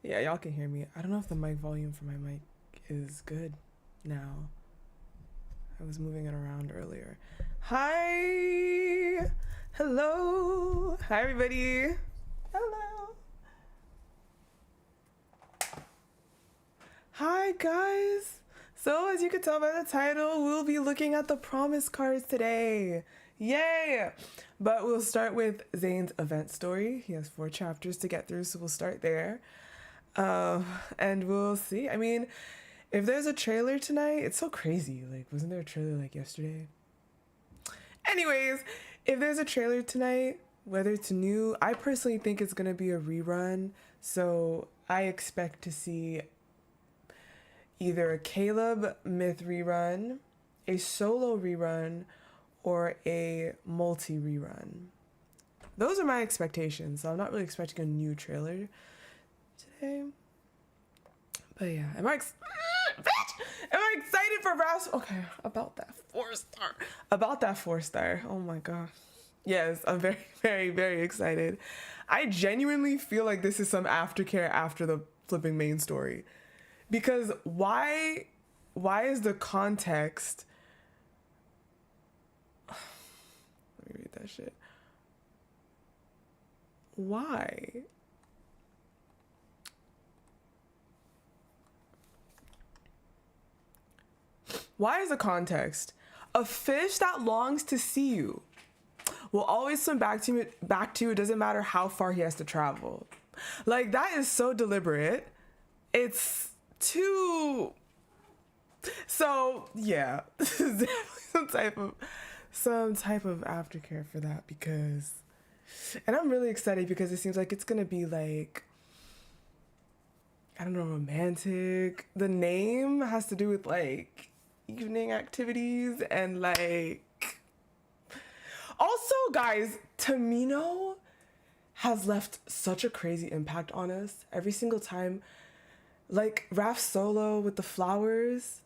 Yeah, y'all can hear me. I don't know if the mic volume for my mic is good now. I was moving it around earlier. Hi! Hello! Hi, everybody! Hello! Hi, guys! So, as you can tell by the title, we'll be looking at the promise cards today. Yay! But we'll start with Zayne's event story. He has 4 chapters to get through, so we'll start there. And we'll see. I mean, if there's a trailer tonight, it's so crazy. Like, wasn't there a trailer like yesterday? Anyways, if there's a trailer tonight, whether it's new, I personally think it's gonna be a rerun. So I expect to see either a Caleb myth rerun, a solo rerun, or a multi rerun. Those are my expectations. So I'm not really expecting a new trailer today. But yeah, am I excited for Rouse? Okay, about that 4-star. About that 4-star. Oh my gosh. Yes, I'm very, very, very excited. I genuinely feel like this is some aftercare after the flipping main story. Because why is the context... Let me read that shit. Why? Why is the context? A fish that longs to see you will always swim back to you. It doesn't matter how far he has to travel. Like, that is so deliberate. It's too... So, yeah. This is definitely some type of aftercare for that, because... And I'm really excited because it seems like it's gonna be like... I don't know, romantic. The name has to do with, like... evening activities and like also guys, Tamino has left such a crazy impact on us every single time. Like Raph solo with the flowers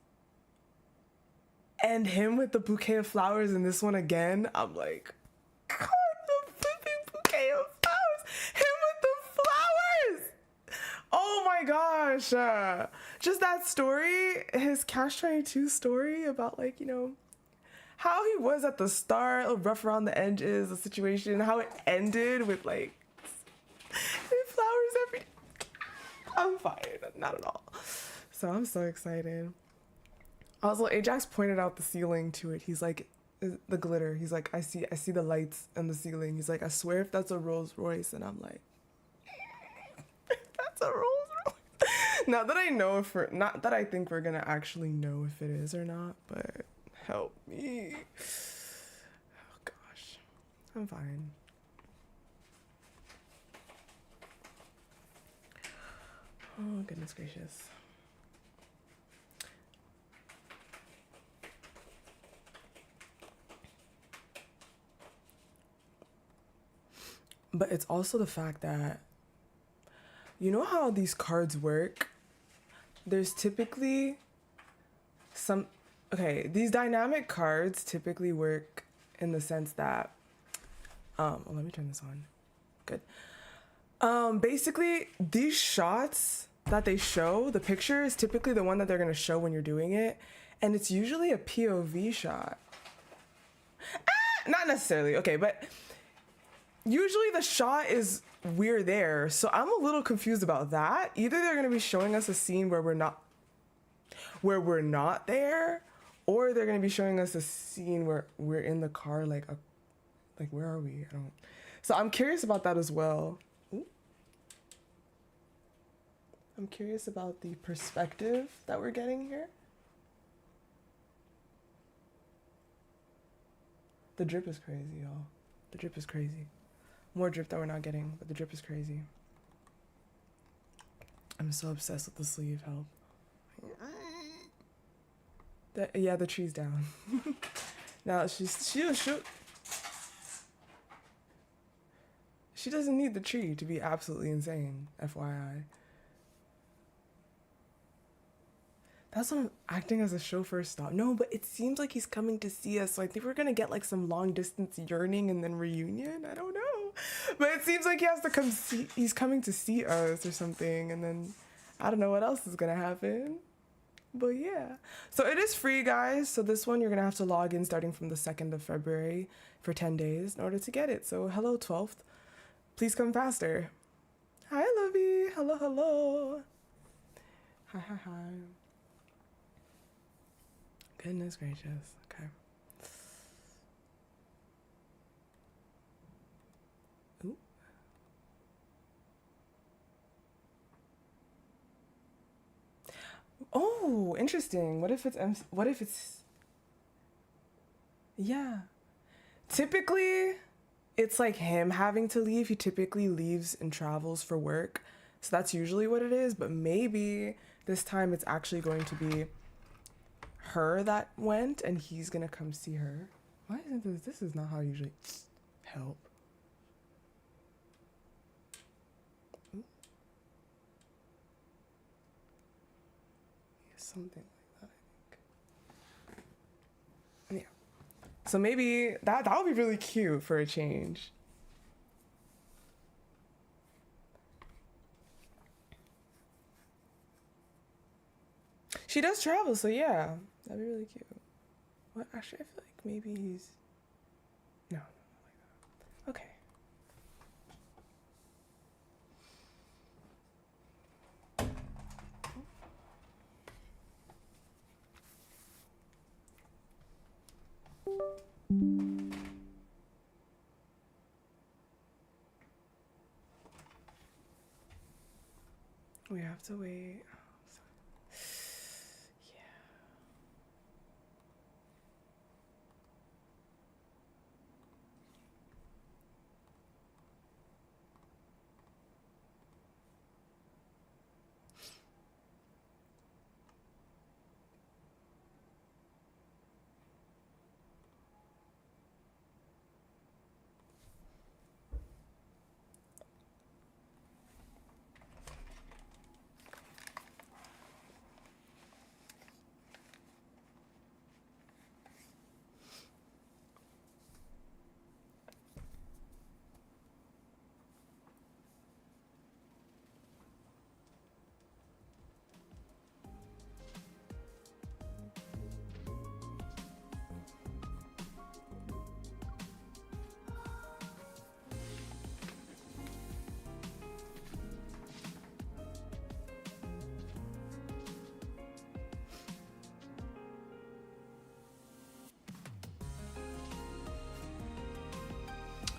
and him with the bouquet of flowers, and this one again, I'm like, God, the flipping bouquet of flowers, him with the flowers. Oh my gosh. Just that story, his Cash 22 story about, like, you know, how he was at the start, rough around the edges, the situation, how it ended with, like, flowers every day. I'm fine. Not at all. So I'm so excited. Also, Ajax pointed out the ceiling to it. He's like, the glitter. He's like, I see the lights in the ceiling. He's like, I swear if that's a Rolls Royce. And I'm like, that's a Rolls Royce. Not that I know not that I think we're gonna actually know if it is or not, but help me. Oh gosh, I'm fine. Oh goodness gracious. But it's also the fact that, you know how these cards work? There's typically these dynamic cards typically work in the sense that, well, let me turn this on. Good. Basically, these shots that they show, the picture is typically the one that they're gonna show when you're doing it, and it's usually a POV shot. Not necessarily, okay, but usually the shot is we're there, so I'm a little confused about that. Either they're gonna be showing us a scene where we're not there, or they're gonna be showing us a scene where we're in the car, like where are we? So I'm curious about that as well. Ooh. I'm curious about the perspective that we're getting here. The drip is crazy, y'all. The drip is crazy. More drip that we're not getting, but the drip is crazy. I'm so obsessed with the sleeve, help. Yeah, the tree's down. Now she doesn't need the tree to be absolutely insane, FYI. That's what I'm acting as a chauffeur stop. No, but it seems like he's coming to see us, so I think we're gonna get like some long distance yearning and then reunion. I don't know. But it seems like he has to come see, he's coming to see us or something, and then I don't know what else is gonna happen. But yeah, so it is free, guys. So this one you're gonna have to log in starting from the 2nd of February for 10 days in order to get it. So hello 12th, please come faster. Hi Lovey, hello, hello. Hi, hi, hi. Goodness gracious, okay. Ooh. Oh, interesting. What if it's what if it's, yeah. Typically, it's like him having to leave. He typically leaves and travels for work. So that's usually what it is, but maybe this time it's actually going to be her that went and he's gonna come see her. Why isn't this is not how I usually help. Ooh. Something like that, I think. Yeah. So maybe that would be really cute for a change. She does travel, so yeah, that'd be really cute. What? Actually, I feel like maybe he's... No, not like that. Okay. We have to wait.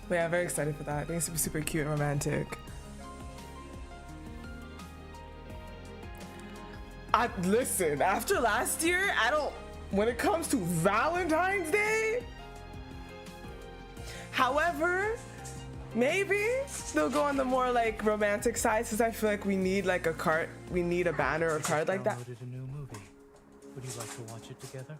But yeah, very excited for that. I think it's super, super cute and romantic. Listen, after last year, when it comes to Valentine's Day, however, maybe they'll go on the more like romantic side, since I feel like we need like a card, we need a banner or card like that. A new movie. Would you like to watch it together?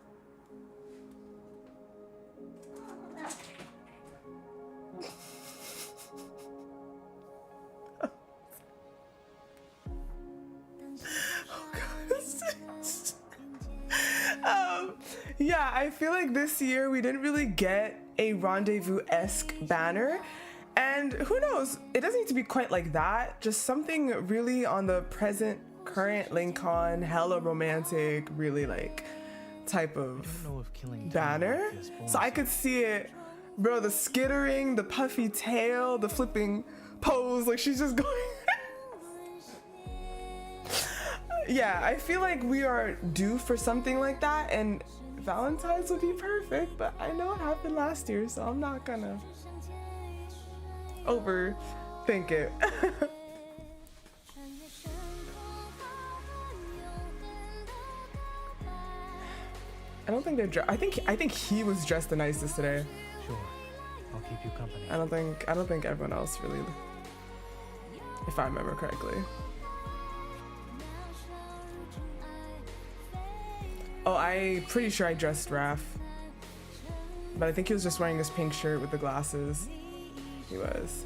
Yeah, I feel like this year we didn't really get a rendezvous-esque banner, and who knows, it doesn't need to be quite like that, just something really on the current Lincoln, hella romantic, really like type of banner. So I could see it, bro, the skittering, the puffy tail, the flipping pose, like she's just going. Yeah, I feel like we are due for something like that, and Valentine's would be perfect, but I know it happened last year, so I'm not gonna overthink it. I don't think they're I think he was dressed the nicest today. Sure, I'll keep you company. I don't think everyone else really, if I remember correctly. Oh, I'm pretty sure I dressed Raph. But I think he was just wearing this pink shirt with the glasses. He was.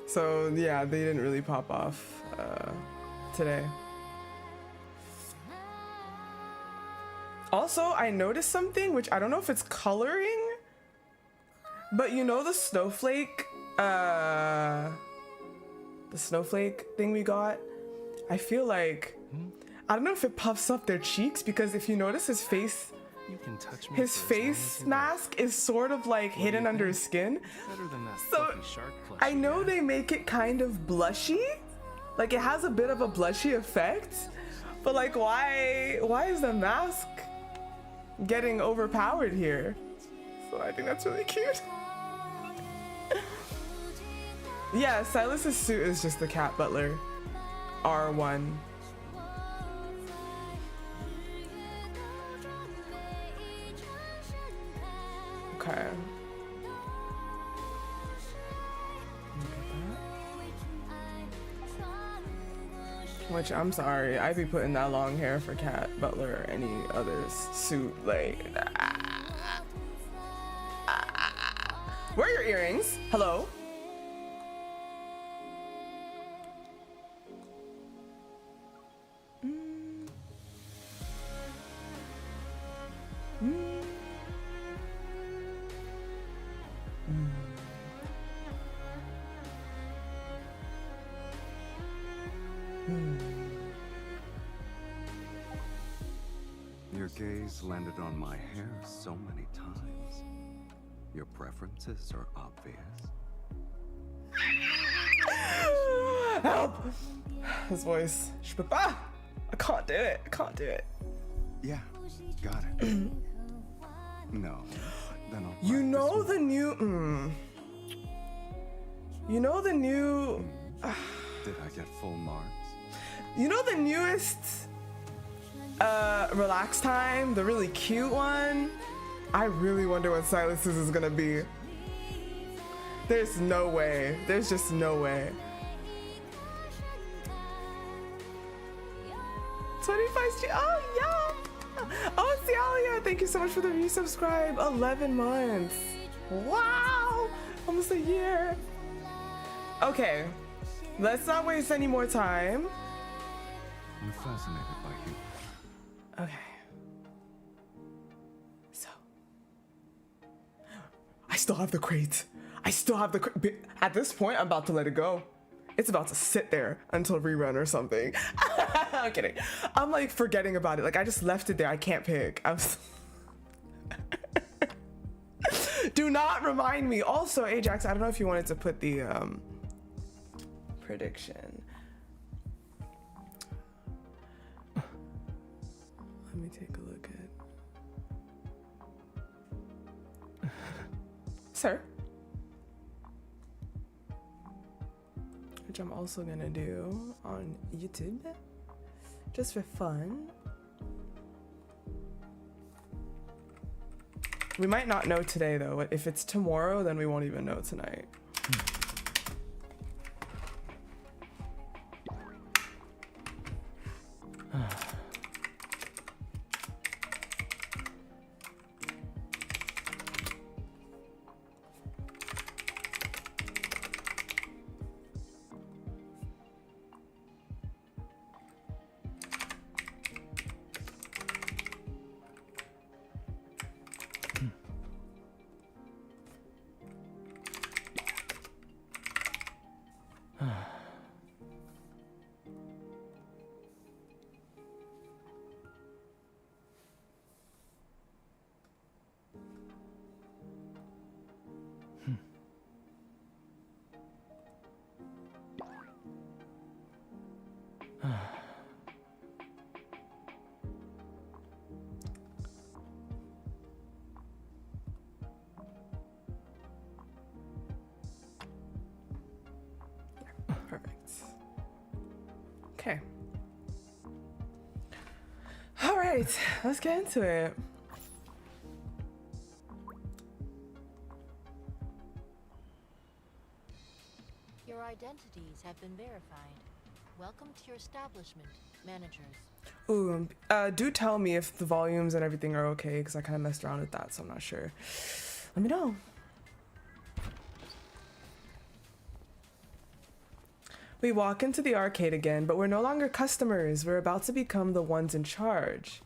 So yeah, they didn't really pop off today. Also, I noticed something, which I don't know if it's coloring, but you know the snowflake thing we got? I feel like, I don't know if it puffs up their cheeks, because if you notice his face, You can touch me his for as long face as you mask is sort of like hidden under his skin. want. Better than that So fluffy shark plushie, I know yeah? they make it kind of blushy, like it has a bit of a blushy effect, but like why is the mask getting overpowered here? So I think that's really cute. Yeah, Silas's suit is just the cat butler R1. Okay. Which, I'm sorry, I'd be putting that long hair for Cat Butler or any other suit. Like, where are your earrings? Hello? Your gaze landed on my hair so many times. Your preferences are obvious. Help! His voice. I can't do it. I can't do it. Yeah, got it. No, then I'll You know practice the new. You know the new. more. Did I get full marks? You know the newest relax time, the really cute one? I really wonder what Silas's is gonna be. There's no way. There's just no way. 25 stream. Oh yeah. Oh, Cialia, thank you so much for the resubscribe. 11 months. Wow. Almost a year. Okay. Let's not waste any more time. I'm fascinated by you. Okay. So. I still have the crate. I still have the crate. At this point, I'm about to let it go. It's about to sit there until rerun or something. I'm kidding. I'm like forgetting about it. Like I just left it there. I can't pick. Do not remind me. Also, Ajax, I don't know if you wanted to put the prediction. Let me take a look at. Sir. Which I'm also gonna do on YouTube, just for fun. We might not know today though. If it's tomorrow, then we won't even know tonight. Perfect. Okay. All right, let's get into it. Your identities have been verified. Welcome to your establishment, managers. Ooh, do tell me if the volumes and everything are okay, because I kind of messed around with that, so I'm not sure. Let me know. We walk into the arcade again, but we're no longer customers. We're about to become the ones in charge.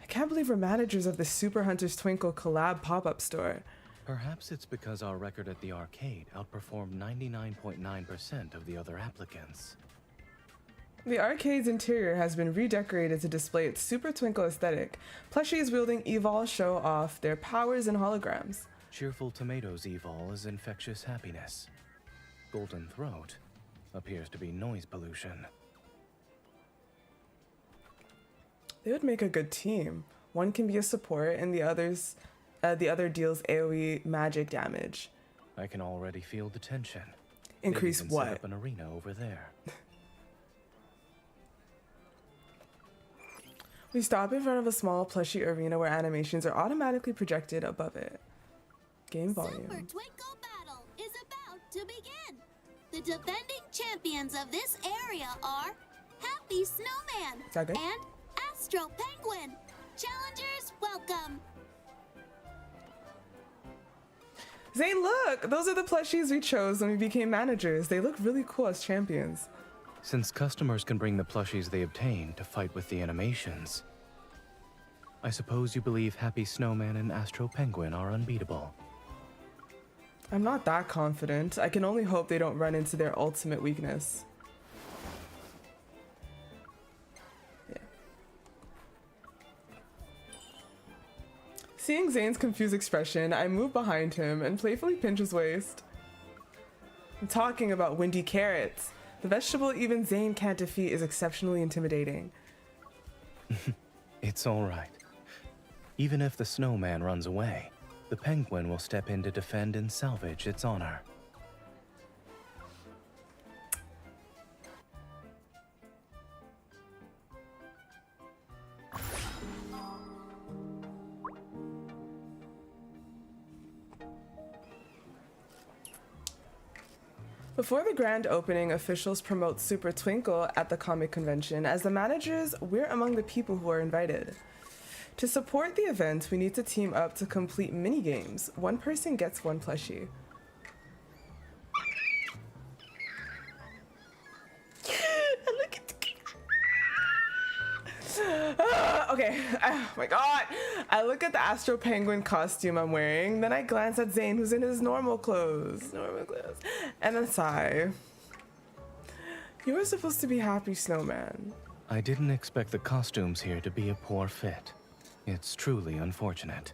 I can't believe we're managers of the Super Hunters Twinkle collab pop-up store. Perhaps it's because our record at the arcade outperformed 99.9% of the other applicants. The arcade's interior has been redecorated to display its Super Twinkle aesthetic. Plushies wielding Evol show off their powers and holograms. Cheerful Tomatoes Evol is infectious happiness. Golden Throat appears to be noise pollution. They would make a good team. One can be a support and the other deals AoE magic damage. I can already feel the tension. Increase They've even what? set up an arena over there. We stop in front of a small plushy arena where animations are automatically projected above it. Game volume. Super Twinkle Battle is about to begin. The defending champions of this area are Happy Snowman Is that good? and Astro Penguin. Challengers, welcome. Zayne, look! Those are the plushies we chose when we became managers. They look really cool as champions. Since customers can bring the plushies they obtain to fight with the animations, I suppose you believe Happy Snowman and Astro Penguin are unbeatable. I'm not that confident. I can only hope they don't run into their ultimate weakness. Yeah. Seeing Zayne's confused expression, I move behind him and playfully pinch his waist. I'm talking about windy carrots. The vegetable even Zayne can't defeat is exceptionally intimidating. It's all right. Even if the snowman runs away, the penguin will step in to defend and salvage its honor. Before the grand opening, officials promote Super Twinkle at the comic convention. As the managers, we're among the people who are invited. To support the event, we need to team up to complete mini-games. One person gets one plushie. Look at okay, oh my god. I look at the Astro Penguin costume I'm wearing, then I glance at Zayne, who's in his normal clothes, and then sigh. You were supposed to be Happy Snowman. I didn't expect the costumes here to be a poor fit. It's truly unfortunate.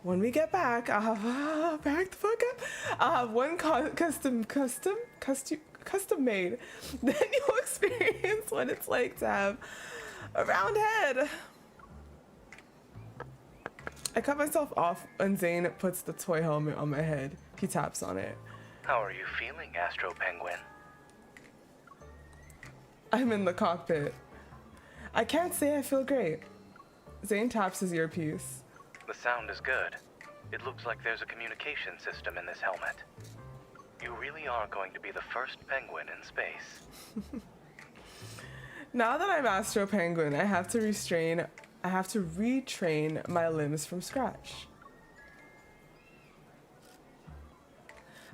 When we get back, I'll have back the fuck up. I'll have one custom made. Then you'll experience what it's like to have a round head. I cut myself off and Zayne puts the toy helmet on my head. He taps on it. How are you feeling, Astro Penguin? I'm in the cockpit. I can't say I feel great. Zayne taps his earpiece. The sound is good. It looks like there's a communication system in this helmet. You really are going to be the first penguin in space. Now that I'm Astro Penguin, I have to retrain my limbs from scratch.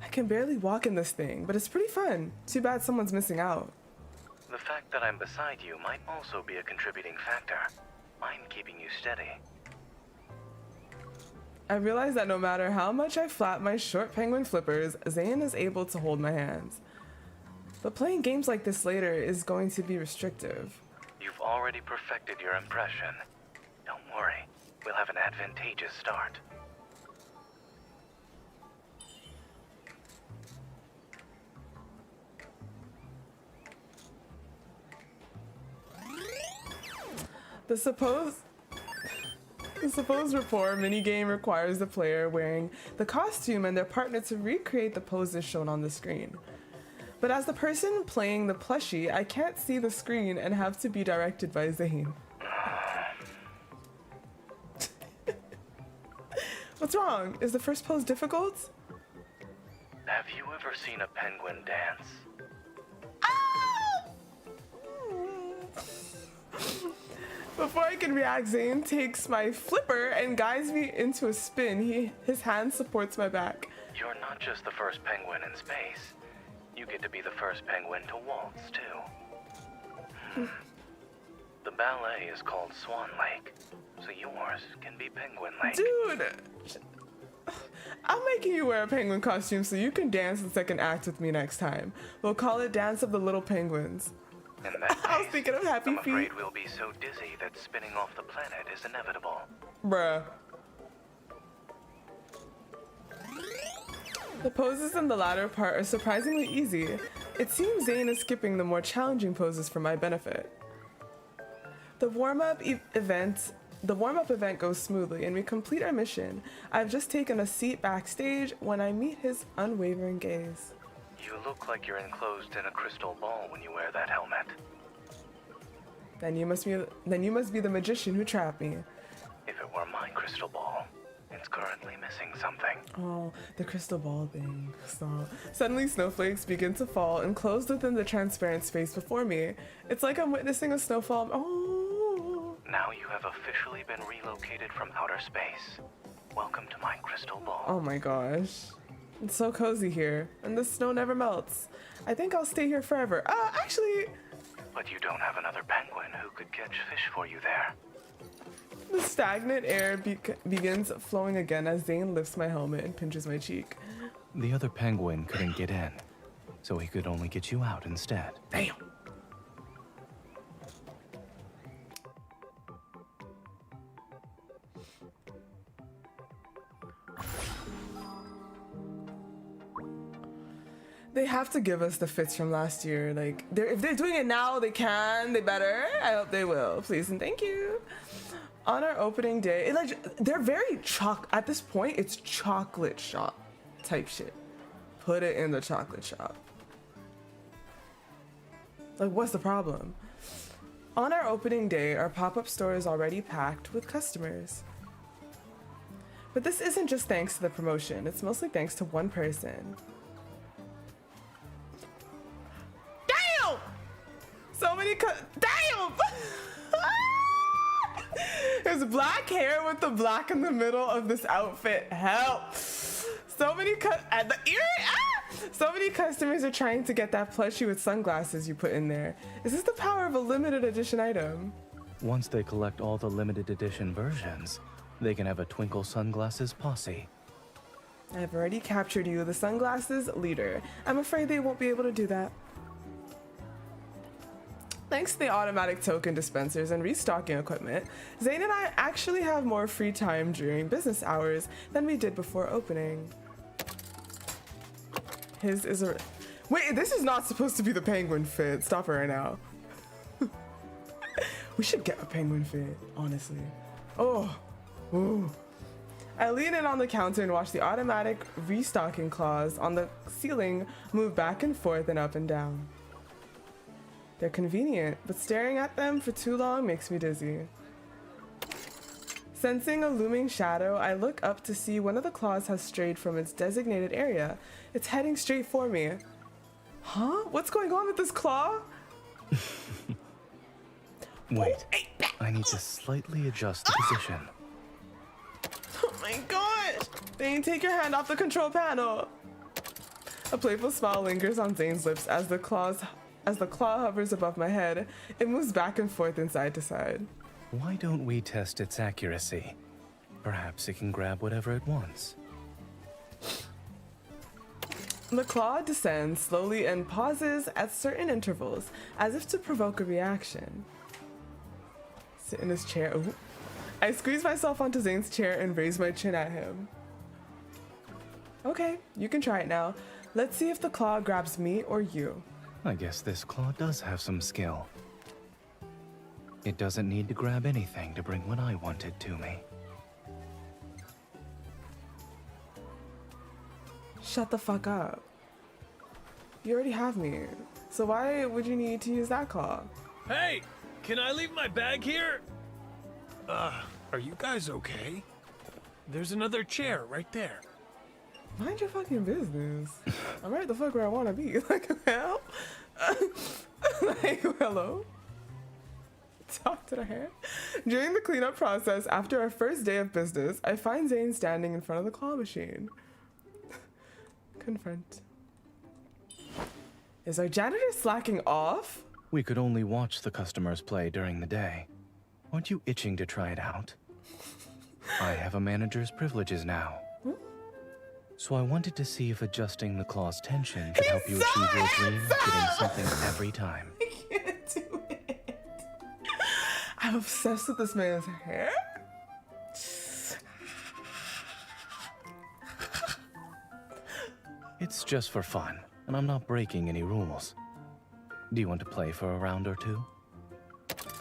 I can barely walk in this thing, but it's pretty fun. Too bad someone's missing out. The fact that I'm beside you might also be a contributing factor. I'm keeping you steady. I realize that no matter how much I flap my short penguin flippers, Zayne is able to hold my hands. But playing games like this later is going to be restrictive. You've already perfected your impression. Don't worry, we'll have an advantageous start. The supposed rapport minigame requires the player wearing the costume and their partner to recreate the poses shown on the screen. But as the person playing the plushie, I can't see the screen and have to be directed by Zayne. What's wrong? Is the first pose difficult? Have you ever seen a penguin dance? Before I can react, Zayne takes my flipper and guides me into a spin. His hand supports my back. You're not just the first penguin in space. You get to be the first penguin to waltz, too. The ballet is called Swan Lake, so yours can be Penguin Lake. Dude! I'm making you wear a penguin costume so you can dance the second act with me next time. We'll call it Dance of the Little Penguins. In that I was case, thinking of Happy I'm afraid Feet. we'll be so dizzy that spinning off the planet is inevitable. Bruh. The poses in the latter part are surprisingly easy. It seems Zayne is skipping the more challenging poses for my benefit. The warm-up event goes smoothly and we complete our mission. I've just taken a seat backstage when I meet his unwavering gaze. You look like you're enclosed in a crystal ball when you wear that helmet. Then you must be the magician who trapped me. If it were my crystal ball, it's currently missing something. Oh, the crystal ball thing. So suddenly snowflakes begin to fall enclosed within the transparent space before me. It's like I'm witnessing a snowfall. Oh. Now you have officially been relocated from outer space. Welcome to my crystal ball. Oh my gosh. It's so cozy here, and the snow never melts. I think I'll stay here forever. Actually... But you don't have another penguin who could catch fish for you there. The stagnant air begins flowing again as Zayne lifts my helmet and pinches my cheek. The other penguin couldn't get in, so he could only get you out instead. Damn. They have to give us the fits from last year. Like, if they're doing it now, they can. They better. I hope they will. Please and thank you. On our opening day, they're very at this point, it's chocolate shop type shit. Put it in the chocolate shop. Like, what's the problem? On our opening day, our pop-up store is already packed with customers. But this isn't just thanks to the promotion. It's mostly thanks to one person. Damn! So many damn! His black hair with the black in the middle of this outfit. Help! So many and the earring. So many customers are trying to get that plushie with sunglasses you put in there. Is this the power of a limited edition item? Once they collect all the limited edition versions, they can have a Twinkle Sunglasses posse. I've already captured you, the sunglasses leader. I'm afraid they won't be able to do that. Thanks to the automatic token dispensers and restocking equipment, Zayne and I actually have more free time during business hours than we did before opening. His is a... Wait, this is not supposed to be the penguin fit. Stop it right now. We should get a penguin fit, honestly. Oh. Ooh. I lean in on the counter and watch the automatic restocking claws on the ceiling move back and forth and up and down. They're convenient, but staring at them for too long makes me dizzy. Sensing a looming shadow, I look up to see one of the claws has strayed from its designated area. It's heading straight for me. Huh? What's going on with this claw? Wait, I need to slightly adjust the position. Oh my gosh! Zayne, take your hand off the control panel. A playful smile lingers on Zayne's lips as the claw hovers above my head. It moves back and forth and side to side. Why don't we test its accuracy? Perhaps it can grab whatever it wants. The claw descends slowly and pauses at certain intervals, as if to provoke a reaction. Sit in his chair. Ooh. I squeeze myself onto Zayne's chair and raise my chin at him. Okay, you can try it now. Let's see if the claw grabs me or you. I guess this claw does have some skill. It doesn't need to grab anything to bring what I wanted to me. Shut the fuck up. You already have me, so why would you need to use that claw? Hey, can I leave my bag here? Are you guys okay? There's another chair right there. Mind your fucking business. I'm right the fuck where I want to be. Like, hell? Like, hello? Talk to the hand. During the cleanup process, after our first day of business, I find Zayne standing in front of the claw machine. Confront. Is our janitor slacking off? We could only watch the customers play during the day. Aren't you itching to try it out? I have a manager's privileges now. So I wanted to see if adjusting the claw's tension could help you achieve your dream of getting something every time. I can't do it. I'm obsessed with this man's hair. It's just for fun, and I'm not breaking any rules. Do you want to play for a round or two?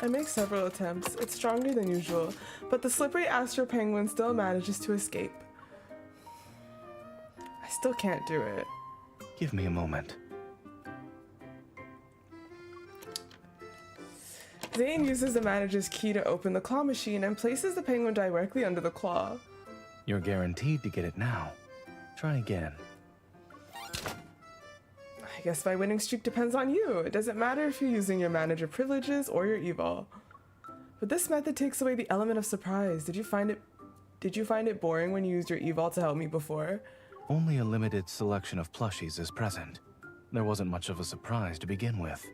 I make several attempts. It's stronger than usual, but the slippery astro penguin still manages to escape. I still can't do it. Give me a moment. Zayne uses the manager's key to open the claw machine and places the penguin directly under the claw. You're guaranteed to get it now. Try again. I guess my winning streak depends on you. It doesn't matter if you're using your manager privileges or your evol. But this method takes away the element of surprise. Did you find it boring when you used your evol to help me before? Only a limited selection of plushies is present. There wasn't much of a surprise to begin with.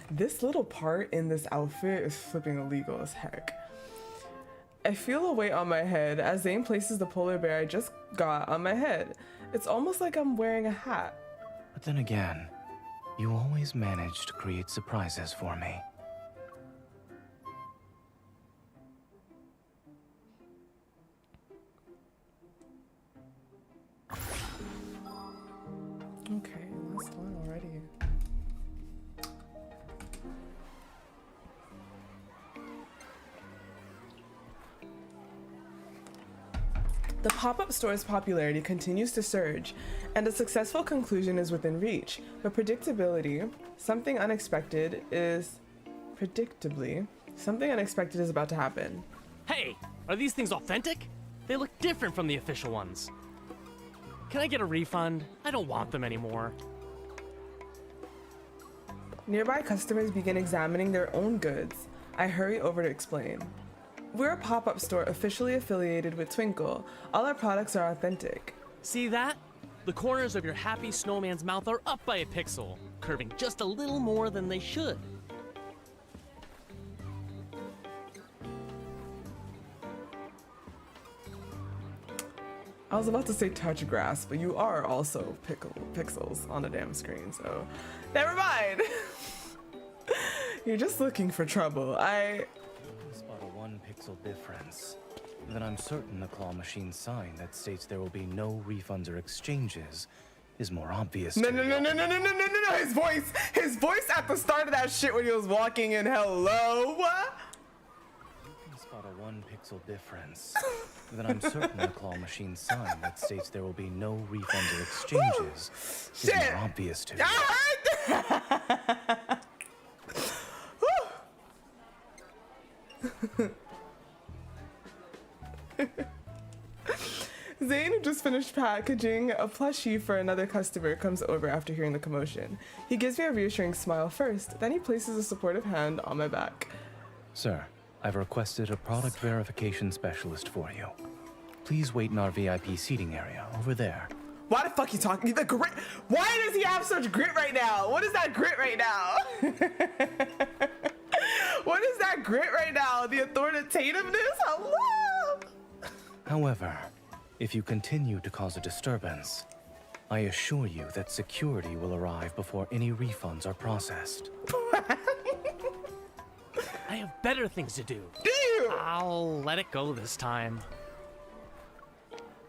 This little part in this outfit is flipping illegal as heck. I feel a weight on my head as Zayne places the polar bear I just got on my head. It's almost like I'm wearing a hat. But then again, you always manage to create surprises for me. Okay, that's fine already. The pop-up store's popularity continues to surge, and a successful conclusion is within reach. But predictably, something unexpected is about to happen. Hey, are these things authentic? They look different from the official ones. Can I get a refund? I don't want them anymore. Nearby customers begin examining their own goods. I hurry over to explain. We're a pop-up store officially affiliated with Twinkle. All our products are authentic. See that? The corners of your happy snowman's mouth are up by a pixel, curving just a little more than they should. I was about to say touch grass, but you are also pixels on a damn screen, so never mind. You're just looking for trouble. I Spot a 1 pixel difference. Then I'm certain the claw machine's sign that states there will be no refunds or exchanges is more obvious to No. His voice at the start of that shit when he was walking in. Hello. You can spot a 1 pixel difference. Then I'm certain the claw machine's sign that states there will be no refunds or exchanges is more obvious to Zayne, who just finished packaging a plushie for another customer, comes over after hearing the commotion. He gives me a reassuring smile first, then he places a supportive hand on my back. Sir, I've requested a product verification specialist for you. Please wait in our VIP seating area over there. Why the fuck you talking? The grit. Why does he have such grit right now? What is that grit right now? What is that grit right now? The authoritativeness? Hello? However, if you continue to cause a disturbance, I assure you that security will arrive before any refunds are processed. I have better things to do. Do you? I'll let it go this time.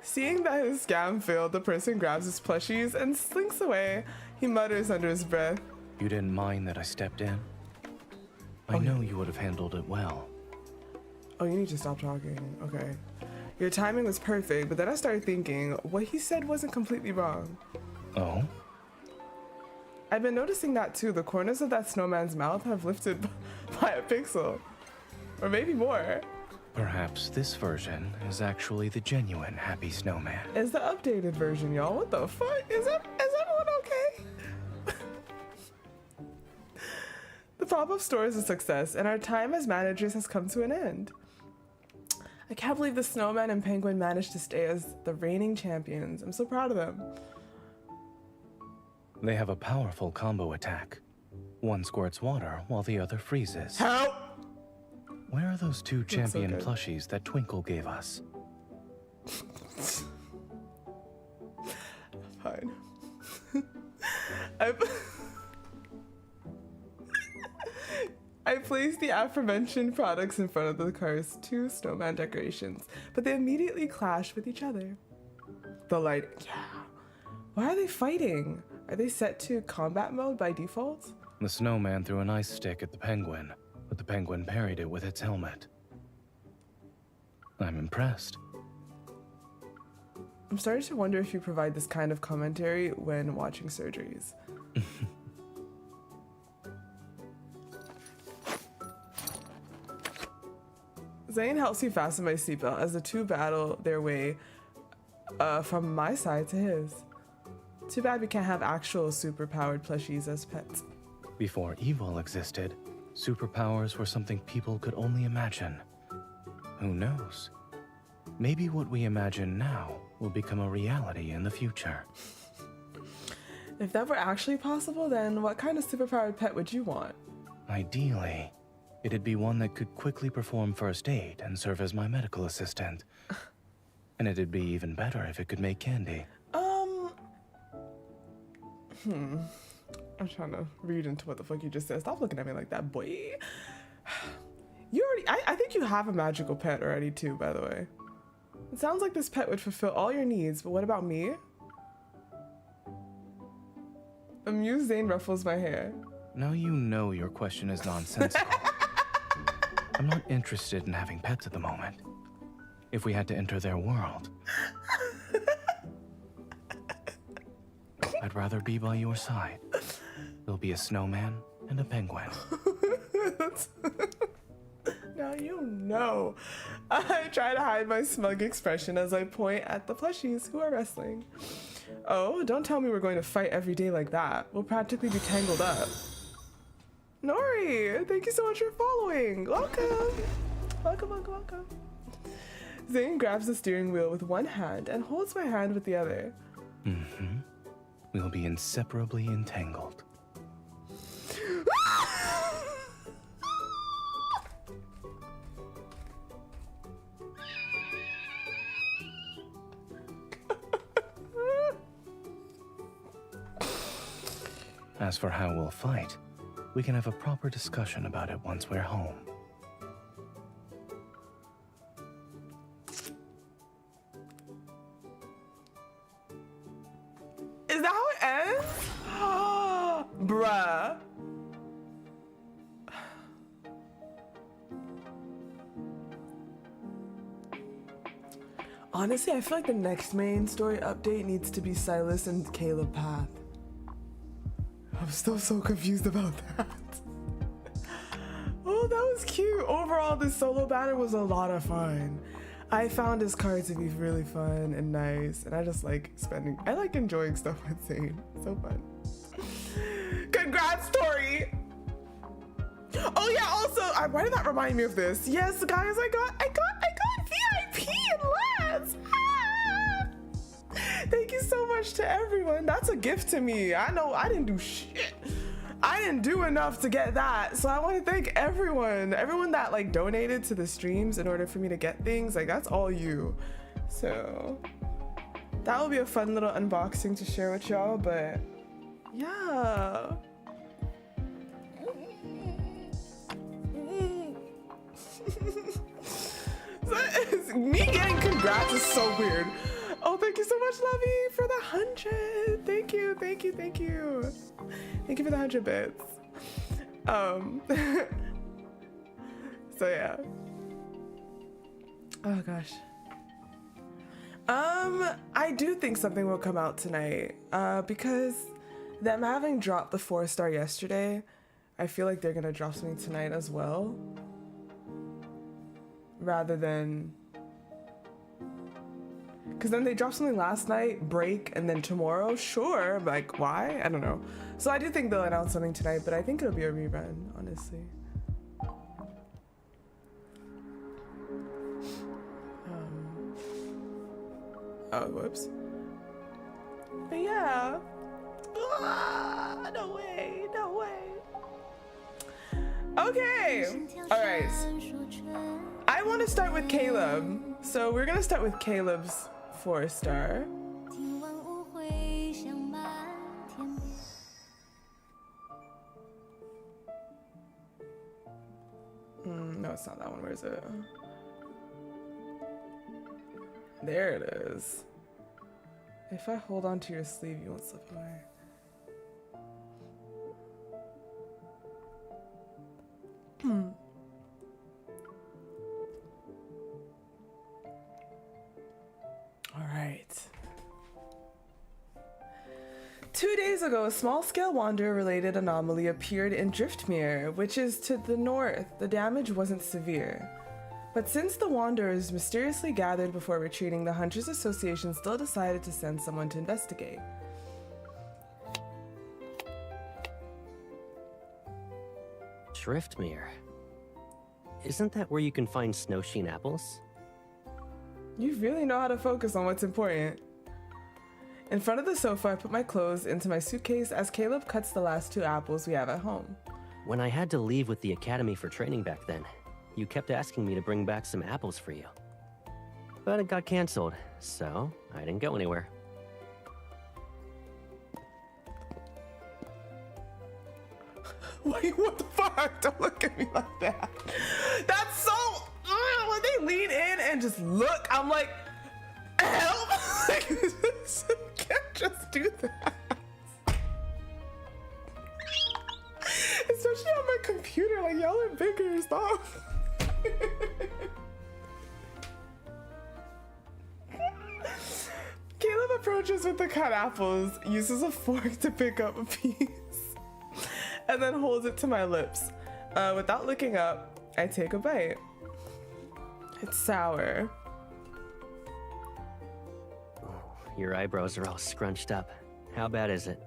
Seeing that his scam failed, the person grabs his plushies and slinks away. He mutters under his breath. You didn't mind that I stepped in? I know you would have handled it well. Oh, you need to stop talking. Okay. Your timing was perfect, but then I started thinking what he said wasn't completely wrong. Oh? I've been noticing that too. The corners of that snowman's mouth have lifted by a pixel. Or maybe more. Perhaps this version is actually the genuine Happy Snowman. It's the updated version, y'all. What the fuck? Is everyone okay? The pop-up store is a success, and our time as managers has come to an end. I can't believe the snowman and penguin managed to stay as the reigning champions. I'm so proud of them. They have a powerful combo attack. One squirts water while the other freezes. Help! Where are those two champion good. plushies that Twinkle gave us? Fine. I placed the aforementioned products in front of the car's 2 snowman decorations, but they immediately clashed with each other. The light, yeah. Why are they fighting? Are they set to combat mode by default? The snowman threw an ice stick at the penguin, but the penguin parried it with its helmet. I'm impressed. I'm starting to wonder if you provide this kind of commentary when watching surgeries. Zayne helps me fasten my seatbelt as the two battle their way from my side to his. Too bad we can't have actual superpowered plushies as pets. Before evil existed, superpowers were something people could only imagine. Who knows? Maybe what we imagine now will become a reality in the future. If that were actually possible, then what kind of superpowered pet would you want? Ideally, it'd be one that could quickly perform first aid and serve as my medical assistant. And it'd be even better if it could make candy. I'm trying to read into what the fuck you just said. Stop looking at me like that, boy. You already, I think you have a magical pet already too, by the way. It sounds like this pet would fulfill all your needs, but what about me? Amused Zayne ruffles my hair. Now you know your question is nonsensical. I'm not interested in having pets at the moment. If we had to enter their world, I'd rather be by your side. There'll be a snowman and a penguin. Now you know. I try to hide my smug expression as I point at the plushies who are wrestling. Oh, don't tell me we're going to fight every day like that. We'll practically be tangled up. Nori, thank you so much for following. Welcome. Welcome, welcome, welcome. Zayne grabs the steering wheel with one hand and holds my hand with the other. Mm-hmm. We'll be inseparably entangled. As for how we'll fight, we can have a proper discussion about it once we're home. Is that how it ends? Bruh. Honestly, I feel like the next main story update needs to be Silas and Caleb Path. I'm still so confused about that. Oh, that was cute. Overall, this solo banner was a lot of fun. I found his card to be really fun and nice, and I just like I like enjoying stuff with Zayne. So fun. Congrats, Tori! Oh yeah, also, why did that remind me of this? Yes, guys, I got VIP in Labs! Ah! Thank you so much to everyone. That's a gift to me. I know I didn't do shit. I didn't do enough to get that. So I want to thank everyone that like donated to the streams in order for me to get things. Like that's all you. So that will be a fun little unboxing to share with y'all, but yeah. Me getting congrats is so weird. Oh, thank you so much, Lovey, for the 100. Thank you, thank you, thank you. Thank you for the 100 bits. So yeah. Oh gosh. I do think something will come out tonight. Because them having dropped the 4-star yesterday, I feel like they're gonna drop something tonight as well. Rather than, because then they dropped something last night, break, and then tomorrow, sure, like why? I don't know. So I do think they'll announce something tonight, but I think it'll be a rerun, honestly. Oh, whoops. But yeah. No way, no way. Okay, all right. I want to start with Caleb, so we're gonna start with Caleb's 4-star. No, it's not that one. Where is it? There it is. If I hold on to your sleeve, you won't slip away. All right. 2 days ago, a small-scale Wanderer-related anomaly appeared in Driftmere, which is to the north. The damage wasn't severe. But since the Wanderers mysteriously gathered before retreating, the Hunters Association still decided to send someone to investigate. Driftmere. Isn't that where you can find snowsheen apples? You really know how to focus on what's important. In front of the sofa, I put my clothes into my suitcase as Caleb cuts the last 2 apples we have at home. When I had to leave with the academy for training back then, you kept asking me to bring back some apples for you. But it got canceled, so I didn't go anywhere. Wait, what the fuck? Don't look at me like that. That's so... when they lean in and just look, I'm like, help! Like, you can't just do that. Especially on my computer, like, y'all are bigger, stop. Caleb approaches with the cut apples, uses a fork to pick up a piece, and then holds it to my lips. Without looking up, I take a bite. It's sour. Your eyebrows are all scrunched up. How bad is it?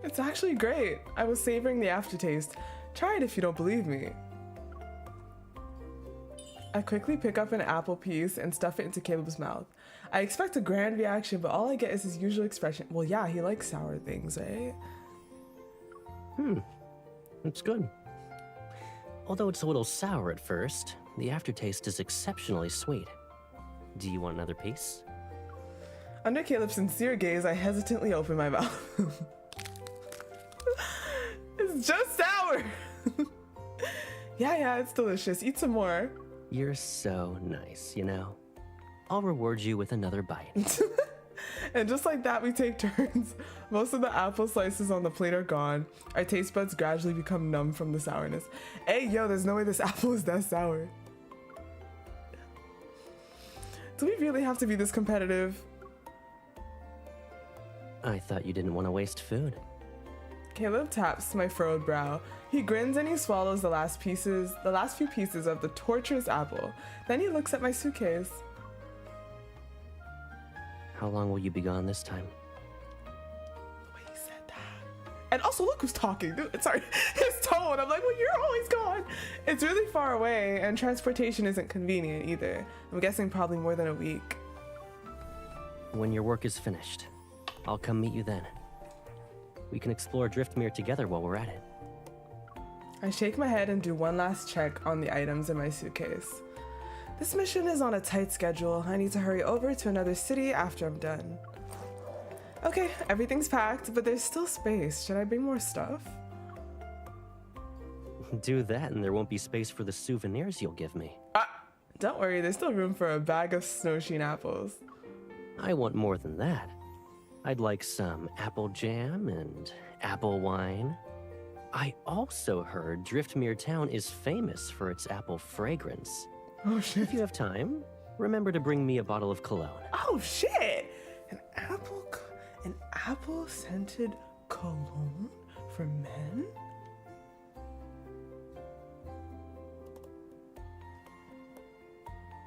It's actually great. I was savoring the aftertaste. Try it if you don't believe me. I quickly pick up an apple piece and stuff it into Caleb's mouth. I expect a grand reaction, but all I get is his usual expression. Well, yeah, he likes sour things, right? It's good. Although it's a little sour at first, the aftertaste is exceptionally sweet. Do you want another piece? Under Caleb's sincere gaze, I hesitantly open my mouth. It's just sour. Yeah, it's delicious. Eat some more. You're so nice, you know. I'll reward you with another bite. And just like that, we take turns. Most of the apple slices on the plate are gone. Our taste buds gradually become numb from the sourness. Hey, yo, there's no way this apple is that sour. Do we really have to be this competitive? I thought you didn't want to waste food. Caleb taps my furrowed brow. He grins and he swallows the last few pieces of the torturous apple. Then he looks at my suitcase. How long will you be gone this time? The way he said that. And also, look who's talking. Dude, sorry, his tone. I'm like, well, you're always gone. It's really far away, and transportation isn't convenient either. I'm guessing probably more than a week. When your work is finished, I'll come meet you then. We can explore Driftmere together while we're at it. I shake my head and do one last check on the items in my suitcase. This mission is on a tight schedule. I need to hurry over to another city after I'm done. Okay, everything's packed, but there's still space. Should I bring more stuff? Do that and there won't be space for the souvenirs you'll give me. Don't worry, there's still room for a bag of snowsheen apples. I want more than that. I'd like some apple jam and apple wine. I also heard Driftmere Town is famous for its apple fragrance. Oh shit. If you have time, remember to bring me a bottle of cologne. Oh shit! An apple scented cologne for men?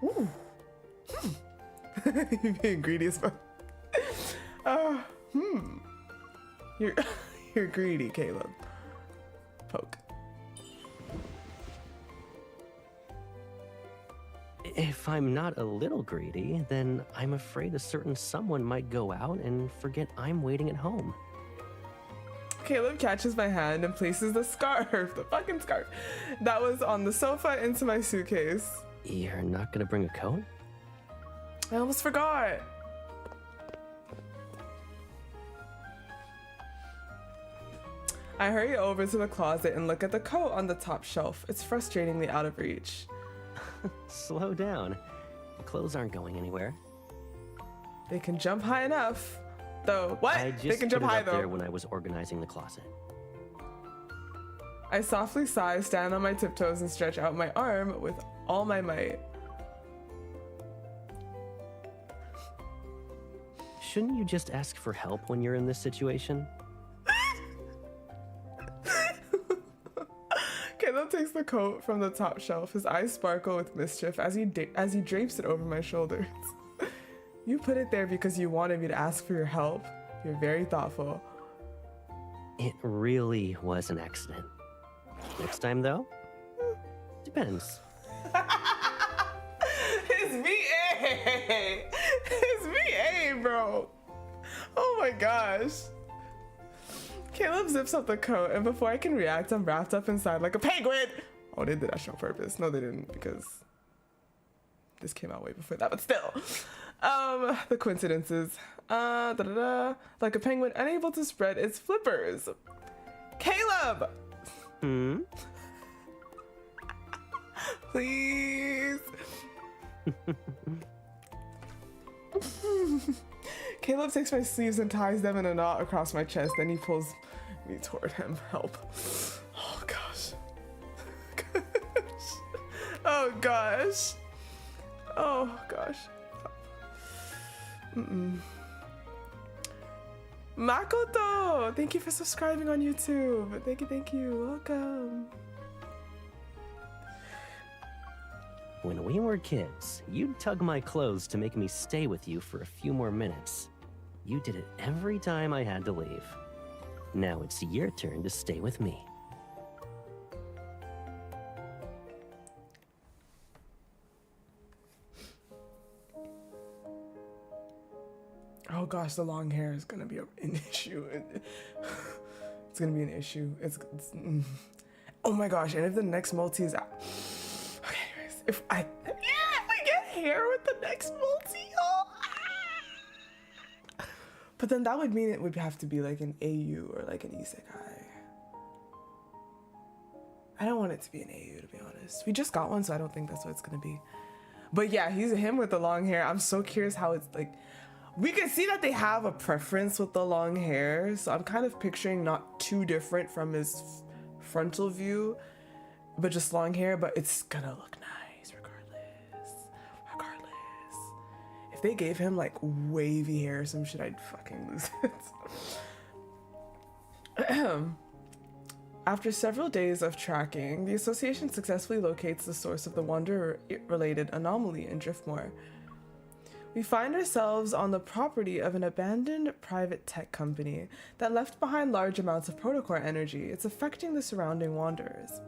Ooh. You're being greedy as fuck. You're greedy, Caleb. Poke. If I'm not a little greedy, then I'm afraid a certain someone might go out and forget I'm waiting at home. Caleb catches my hand and places the fucking scarf, that was on the sofa into my suitcase. You're not gonna bring a coat? I almost forgot. I hurry over to the closet and look at the coat on the top shelf. It's frustratingly out of reach. Slow down. The clothes aren't going anywhere. They can jump high enough. Though, what? I just They can jump put it high up though. there when I was organizing the closet. I softly sigh, stand on my tiptoes, and stretch out my arm with all my might. Shouldn't you just ask for help when you're in this situation? Caleb takes the coat from the top shelf. His eyes sparkle with mischief as he drapes it over my shoulders. You put it there because you wanted me to ask for your help. You're very thoughtful. It really was an accident. Next time, though? Depends. His VA! His VA, bro! Oh my gosh. Caleb zips up the coat, and before I can react, I'm wrapped up inside like a penguin! Oh, they did that on purpose. No, they didn't, because this came out way before that, but still. The coincidences. Like a penguin unable to spread its flippers. Caleb! Hmm? Please. Caleb takes my sleeves and ties them in a knot across my chest, then he pulls me toward him. Help. Oh gosh. Oh gosh. Oh gosh. Makoto! Thank you for subscribing on YouTube. Thank you. Welcome. When we were kids, you'd tug my clothes to make me stay with you for a few more minutes. You did it every time I had to leave. Now it's your turn to stay with me. Oh gosh, the long hair is gonna be an issue. It's gonna be an issue. Oh my gosh, and if the next multi is out. Okay, anyways, if we get hair with the next multi, but then that would mean it would have to be like an AU or like an isekai. I don't want it to be an AU, to be honest. We just got one, so I don't think that's what it's gonna be. But yeah, he's him with the long hair. I'm so curious how it's like. We can see that they have a preference with the long hair, so I'm kind of picturing not too different from his frontal view, but just long hair, but it's gonna look nice regardless. If they gave him like wavy hair or some shit, I'd fucking lose it. After several days of tracking, the association successfully locates the source of the Wanderer-related anomaly in Driftmoor. We find ourselves on the property of an abandoned private tech company that left behind large amounts of protocore energy. It's affecting the surrounding wanderers.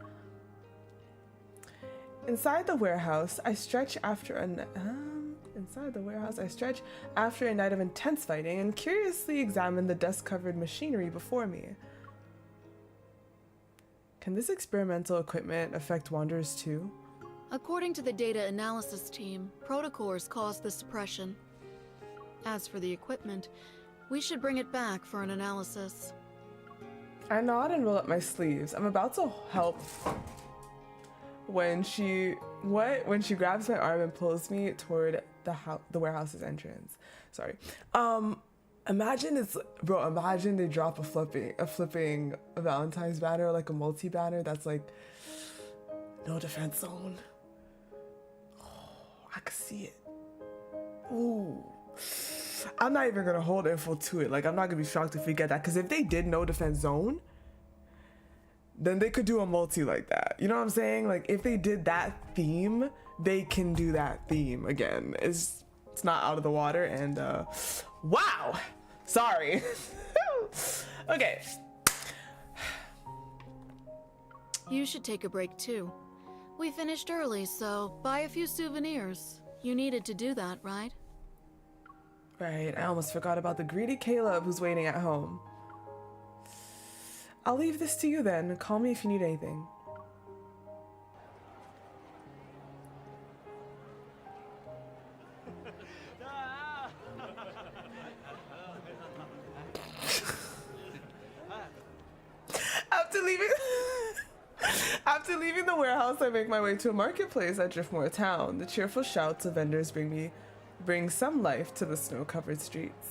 Inside the warehouse, I stretch after a night of intense fighting and curiously examine the dust-covered machinery before me. Can this experimental equipment affect wanderers too? According to the data analysis team, protocores caused the suppression. As for the equipment, we should bring it back for an analysis. I nod and roll up my sleeves. I'm about to help when she grabs my arm and pulls me toward the warehouse's entrance. Sorry. Imagine they drop a flipping Valentine's banner, like a multi banner that's like no defense zone. I can see it. Ooh. I'm not even gonna hold info to it. Like, I'm not gonna be shocked if we get that. Because if they did no defense zone, then they could do a multi like that. You know what I'm saying? Like, if they did that theme, they can do that theme again. It's not out of the water. And, wow! Sorry. Okay. You should take a break too. We finished early, so buy a few souvenirs. You needed to do that, right? Right, I almost forgot about the greedy Caleb who's waiting at home. I'll leave this to you then. Call me if you need anything. After leaving the warehouse, I make my way to a marketplace at Driftmore Town. The cheerful shouts of vendors bring some life to the snow-covered streets.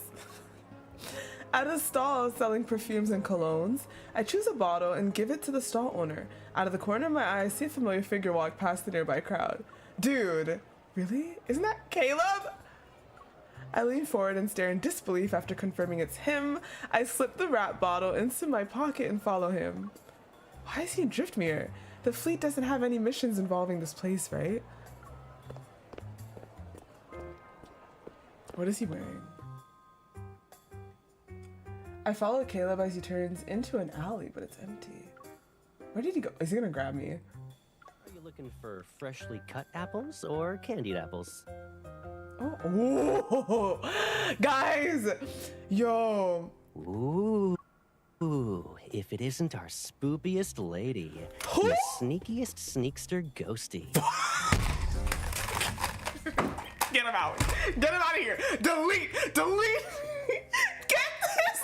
At a stall selling perfumes and colognes, I choose a bottle and give it to the stall owner. Out of the corner of my eye, I see a familiar figure walk past the nearby crowd. Dude, really? Isn't that Caleb? I lean forward and stare in disbelief. After confirming it's him, I slip the wrap bottle into my pocket and follow him. Why is he in Driftmere? The fleet doesn't have any missions involving this place, right? What is he wearing? I follow Caleb as he turns into an alley, but it's empty. Where did he go? Is he gonna grab me? Are you looking for freshly cut apples or candied apples? Oh, guys, yo. Ooh, if it isn't our spoopiest lady, the sneakiest sneakster ghosty. Get him out. Get him out of here. Delete. Get this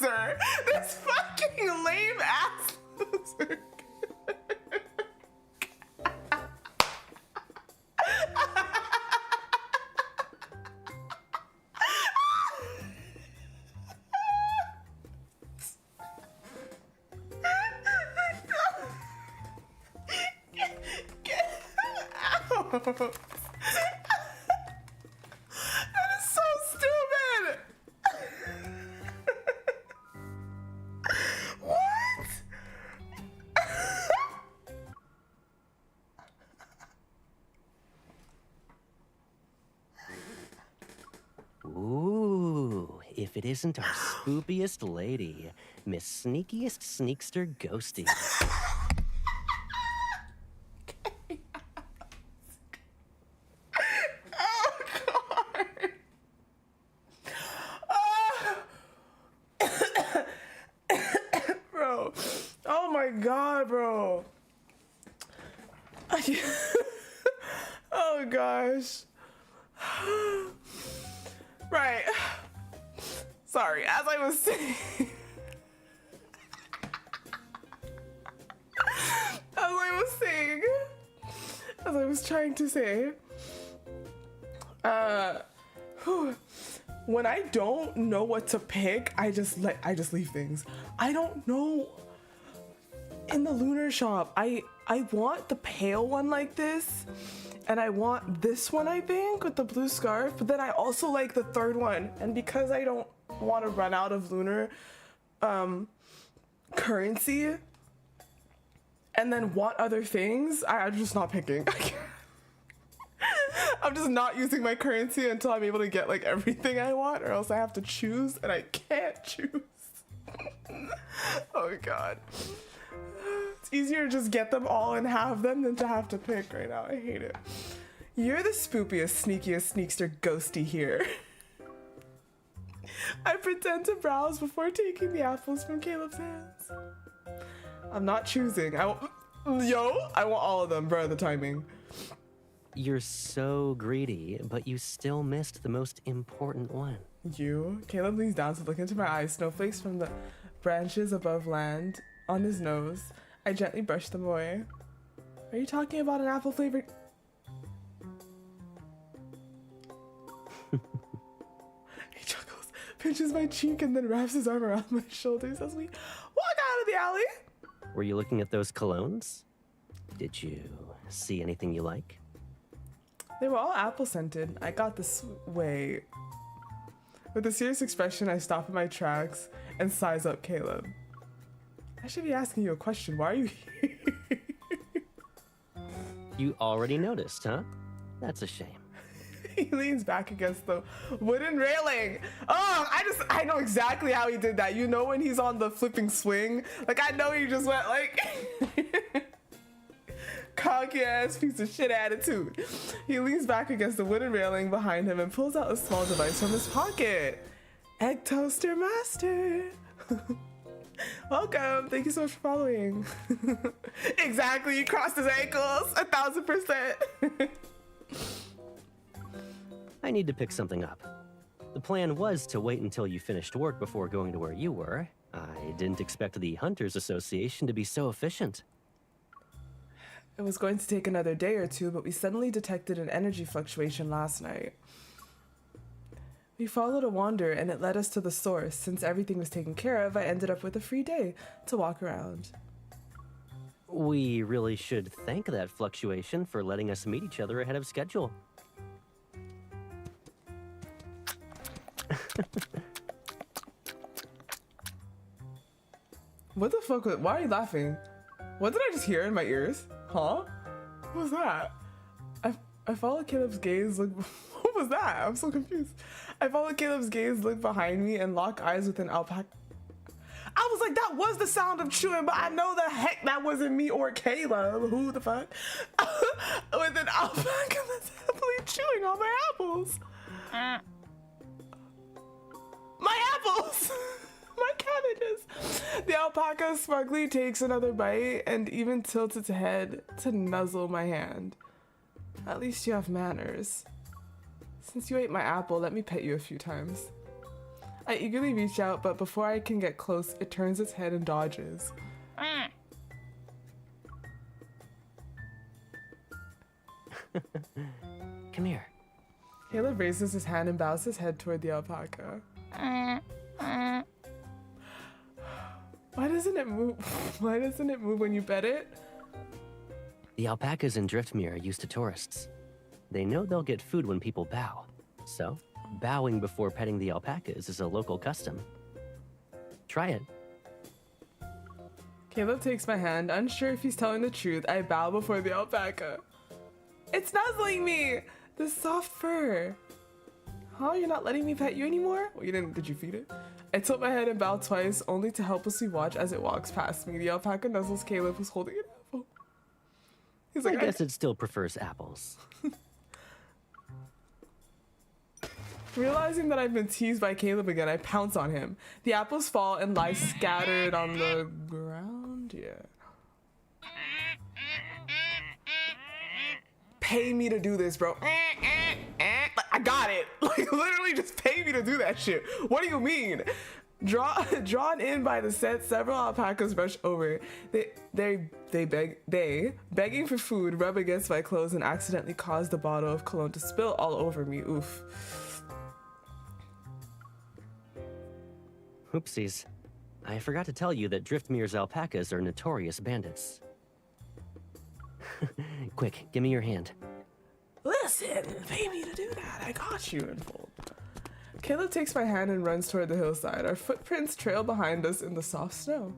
loser. This fucking lame ass loser. That is so stupid. What? Ooh, if it isn't our spoopiest lady, Miss Sneakiest Sneakster Ghosty. God, bro. Oh gosh. Right. Sorry, as I was saying. As I was trying to say, when I don't know what to pick, I just leave things. I don't know. In the lunar shop, I want the pale one like this, and I want this one, I think, with the blue scarf, but then I also like the third one, and because I don't want to run out of lunar currency and then want other things, I'm just not picking. I'm just not using my currency until I'm able to get like everything I want, or else I have to choose, and I can't choose. Oh god. It's easier to just get them all and have them than to have to pick right now. I hate it. You're the spoopiest, sneakiest sneakster ghosty here. I pretend to browse before taking the apples from Caleb's hands. I'm not choosing. I want all of them, bro, the timing. You're so greedy, but you still missed the most important one. Caleb leans down to look into my eyes. Snowflakes from the branches above land on his nose. I gently brush them away. Are you talking about an apple flavored? He chuckles, pinches my cheek, and then wraps his arm around my shoulders as we walk out of the alley. Were you looking at those colognes? Did you see anything you like? They were all apple scented. I got this way. With a serious expression, I stop in my tracks and size up Caleb. I should be asking you a question. Why are you here? You already noticed, huh? That's a shame. He leans back against the wooden railing. Oh, I know exactly how he did that. You know when he's on the flipping swing? Like, I know he just went like... cocky ass piece of shit attitude. He leans back against the wooden railing behind him and pulls out a small device from his pocket. Egg toaster master. Welcome. Thank you so much for following. Exactly. You crossed his ankles. 1000%. I need to pick something up. The plan was to wait until you finished work before going to where you were. I didn't expect the Hunters Association to be so efficient. It was going to take another day or two, but we suddenly detected an energy fluctuation last night. We followed a wander and it led us to the source. Since everything was taken care of, I ended up with a free day to walk around. We really should thank that fluctuation for letting us meet each other ahead of schedule. What the fuck? Why are you laughing? What did I just hear in my ears? Huh? What was that? I followed Caleb's gaze look. What was that? I'm so confused. I followed Caleb's gaze look behind me and lock eyes with an alpaca. I was like, that was the sound of chewing, but I know the heck that wasn't me or Caleb. Who the fuck? With an alpaca that's happily chewing on my apples. My apples! My cabbages! The alpaca smugly takes another bite and even tilts its head to nuzzle my hand. At least you have manners. Since you ate my apple, let me pet you a few times. I eagerly reach out, but before I can get close, it turns its head and dodges. Come here. Caleb raises his hand and bows his head toward the alpaca. Why doesn't it move? Why doesn't it move when you pet it? The alpacas in Driftmere are used to tourists. They know they'll get food when people bow. So, bowing before petting the alpacas is a local custom. Try it. Caleb takes my hand, unsure if he's telling the truth. I bow before the alpaca. It's nuzzling me! This soft fur. Huh? You're not letting me pet you anymore? Well, you didn't. Did you feed it? I tilt my head and bow twice, only to helplessly watch as it walks past me. The alpaca nuzzles Caleb, who's holding an apple. He's like, I guess it still prefers apples. Realizing that I've been teased by Caleb again, I pounce on him. The apples fall and lie scattered on the ground. Yeah. Pay me to do this, bro. I got it. Like, literally just pay me to do that shit. What do you mean? Drawn in by the scent, several alpacas rush over. They begging for food, rub against my clothes and accidentally cause the bottle of cologne to spill all over me. Oof. Oopsies. I forgot to tell you that Driftmere's alpacas are notorious bandits. Quick, give me your hand. Listen, pay me to do that. I got you in full. Caleb takes my hand and runs toward the hillside. Our footprints trail behind us in the soft snow.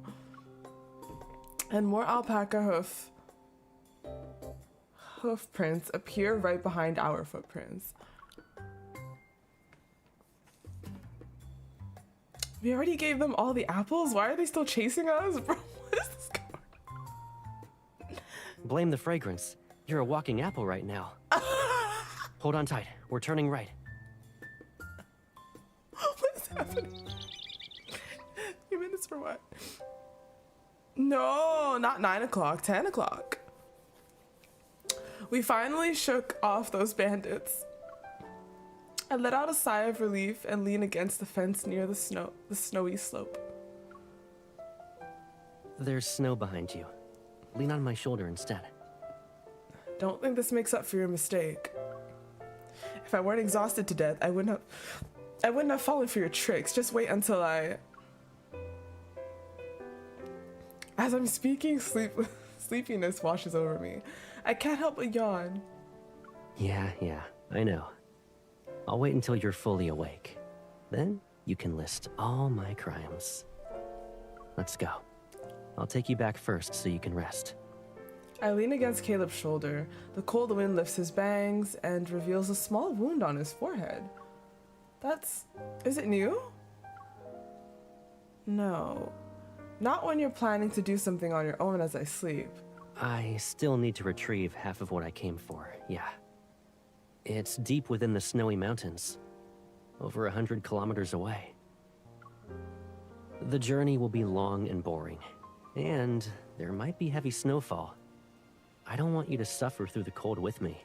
And more alpaca hoof prints appear right behind our footprints. We already gave them all the apples? Why are they still chasing us? Bro, what is this going on? Blame the fragrance. You're a walking apple right now. Hold on tight. We're turning right. What is happening? 2 minutes for what? No, not 9 o'clock, 10 o'clock. We finally shook off those bandits. I let out a sigh of relief and lean against the fence near the snowy slope. There's snow behind you. Lean on my shoulder instead. Don't think this makes up for your mistake. If I weren't exhausted to death, I wouldn't have fallen for your tricks. Just wait until As I'm speaking, sleepiness washes over me. I can't help but yawn. Yeah, I know. I'll wait until you're fully awake. Then you can list all my crimes. Let's go. I'll take you back first so you can rest. I lean against Caleb's shoulder. The cold wind lifts his bangs and reveals a small wound on his forehead. Is it new? No. Not when you're planning to do something on your own as I sleep. I still need to retrieve half of what I came for, yeah. It's deep within the snowy mountains. Over 100 kilometers away. The journey will be long and boring, and there might be heavy snowfall. I don't want you to suffer through the cold with me.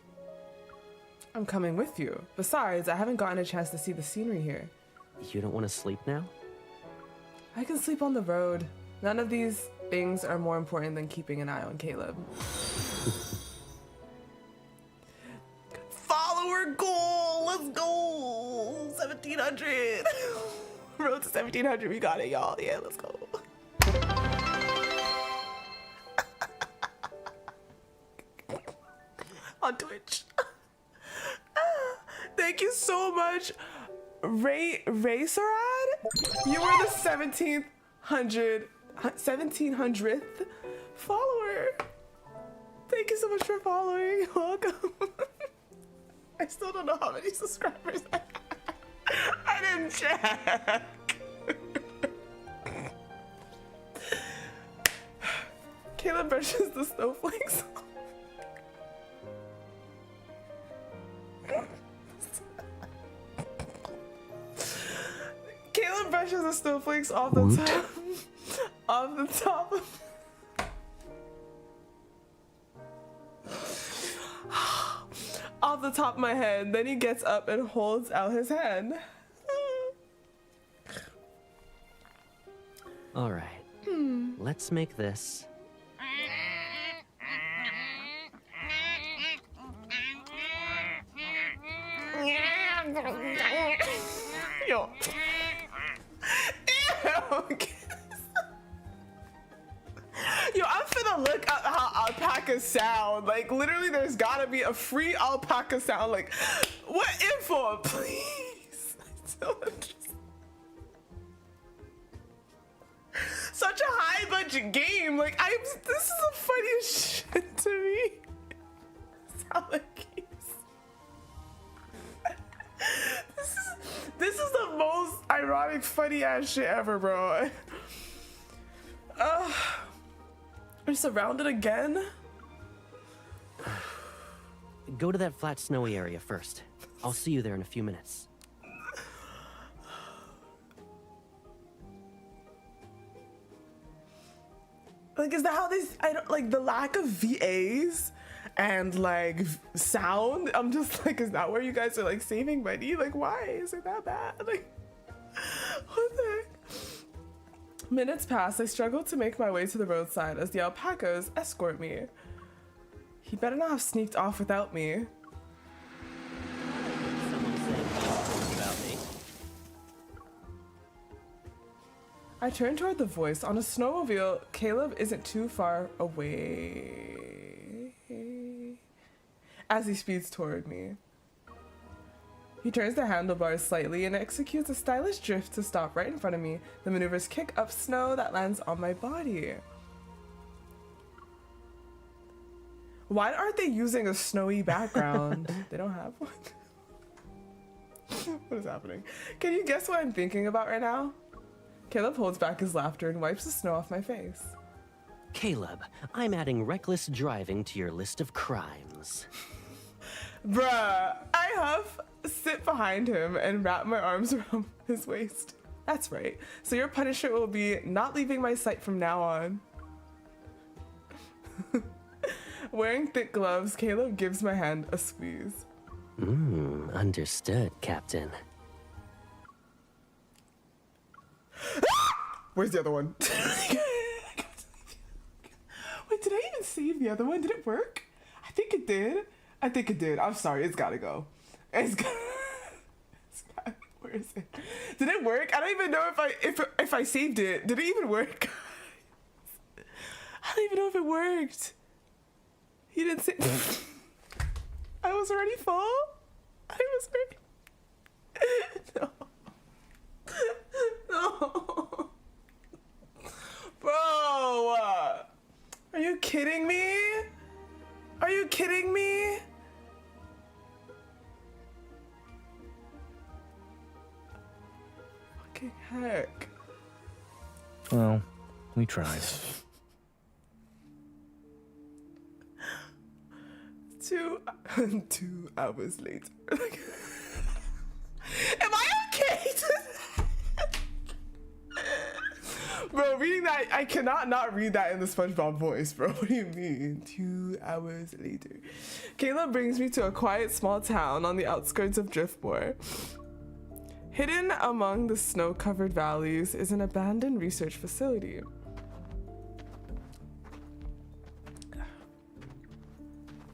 I'm coming with you. Besides, I haven't gotten a chance to see the scenery here. You don't want to sleep now? I can sleep on the road. None of these things are more important than keeping an eye on Caleb. Follower goal! Let's go! 1700! Road to 1700, we got it, y'all. Yeah, let's go. On Twitch. Thank you so much, Racerad. You were the 1700th follower. Thank you so much for following. You're welcome. I still don't know how many subscribers I have. I didn't check. Caleb brushes the snowflakes off. Caleb brushes the snowflakes off the top. Off the top. Off the top of my head. Then he gets up and holds out his hand. All right. Let's make this. Yo. Ew. Yo, I'm finna look up how alpacas sound. Like, literally, there's gotta be a free alpaca sound. Like, what info, please? So interesting. Such a high budget game. Like, this is the funniest shit to me. Sound like keys. This is the most ironic, funny ass shit ever, bro. We're surrounded again. Go to that flat, snowy area first. I'll see you there in a few minutes. Like, is that how I don't like the lack of VAs and like sound? I'm just like, is that where you guys are like saving money? Like, why is it that bad? Like, what the heck? Minutes pass. I struggle to make my way to the roadside as the alpacas escort me. He better not have sneaked off without me. Someone's saying things about me. I turn toward the voice. On a snowmobile, Caleb isn't too far away as he speeds toward me. He turns the handlebars slightly and executes a stylish drift to stop right in front of me. The maneuvers kick up snow that lands on my body. Why aren't they using a snowy background? They don't have one. What is happening? Can you guess what I'm thinking about right now? Caleb holds back his laughter and wipes the snow off my face. Caleb, I'm adding reckless driving to your list of crimes. Bruh, I huff, sit behind him, and wrap my arms around his waist. That's right. So your punishment will be not leaving my sight from now on. Wearing thick gloves, Caleb gives my hand a squeeze. Understood, Captain. Where's the other one? Wait, did I even save the other one? Did it work? I think it did. I'm sorry, it's gotta go. Where is it? Did it work? I don't even know if I saved it. Did it even work? I don't even know if it worked. He didn't say. I was already full. I was ready. No. Bro, are you kidding me? Are you kidding me? Fucking heck. Well, we tried. 2 hours later. Am I okay? I cannot not read that in the SpongeBob voice, bro. What do you mean? 2 hours later. Caleb brings me to a quiet small town on the outskirts of Driftmore. Hidden among the snow-covered valleys is an abandoned research facility.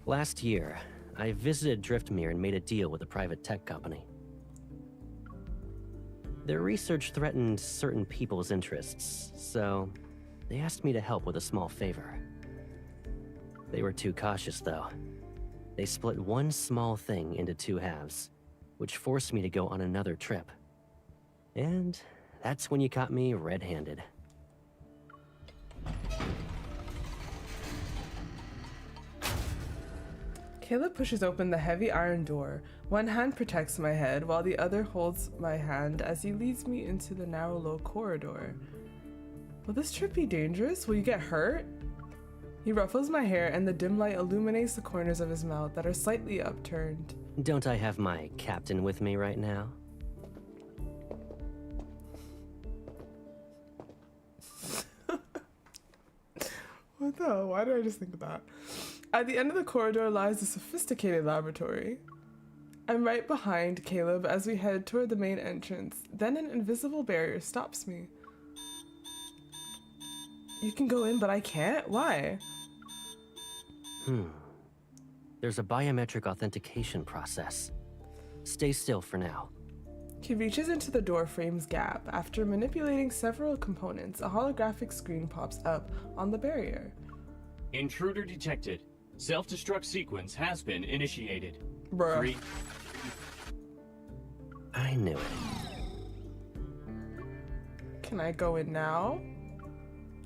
Last year, I visited Driftmere and made a deal with a private tech company. Their research threatened certain people's interests, so they asked me to help with a small favor. They were too cautious, though. They split one small thing into 2 halves, which forced me to go on another trip. And that's when you caught me red-handed. Caleb pushes open the heavy iron door. One hand protects my head while the other holds my hand as he leads me into the narrow, low corridor. Will this trip be dangerous? Will you get hurt? He ruffles my hair and the dim light illuminates the corners of his mouth that are slightly upturned. Don't I have my captain with me right now? What the hell? Why did I just think of that? At the end of the corridor lies a sophisticated laboratory. I'm right behind Caleb as we head toward the main entrance. Then an invisible barrier stops me. You can go in, but I can't? Why? There's a biometric authentication process. Stay still for now. He reaches into the door frame's gap. After manipulating several components, a holographic screen pops up on the barrier. Intruder detected. Self-destruct sequence has been initiated. Bruh. 3. I knew it. Can I go in now?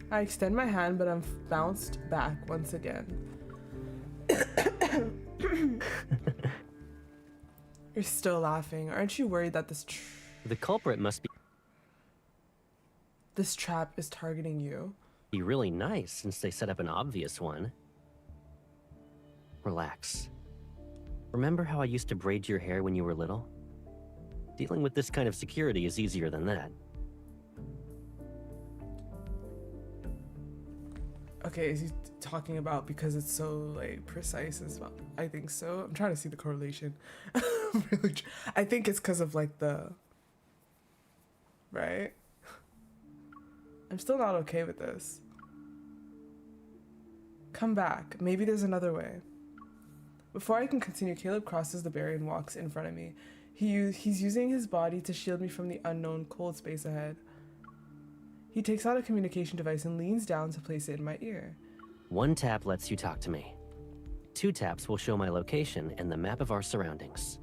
I extend my hand, but I'm bounced back once again. You're still laughing. Aren't you worried that The culprit must this trap is targeting you? be really nice since they set up an obvious one. Relax. Remember how I used to braid your hair when you were little? Dealing with this kind of security is easier than that. Okay, is he talking about because it's so like precise as well? I think so. I'm trying to see the correlation. I think it's because of like the right. I'm still not okay with this. Come back. Maybe there's another way. Before I can continue, Caleb crosses the barrier and walks in front of me. He's using his body to shield me from the unknown cold space ahead. He takes out a communication device and leans down to place it in my ear. 1 tap lets you talk to me. 2 taps will show my location and the map of our surroundings.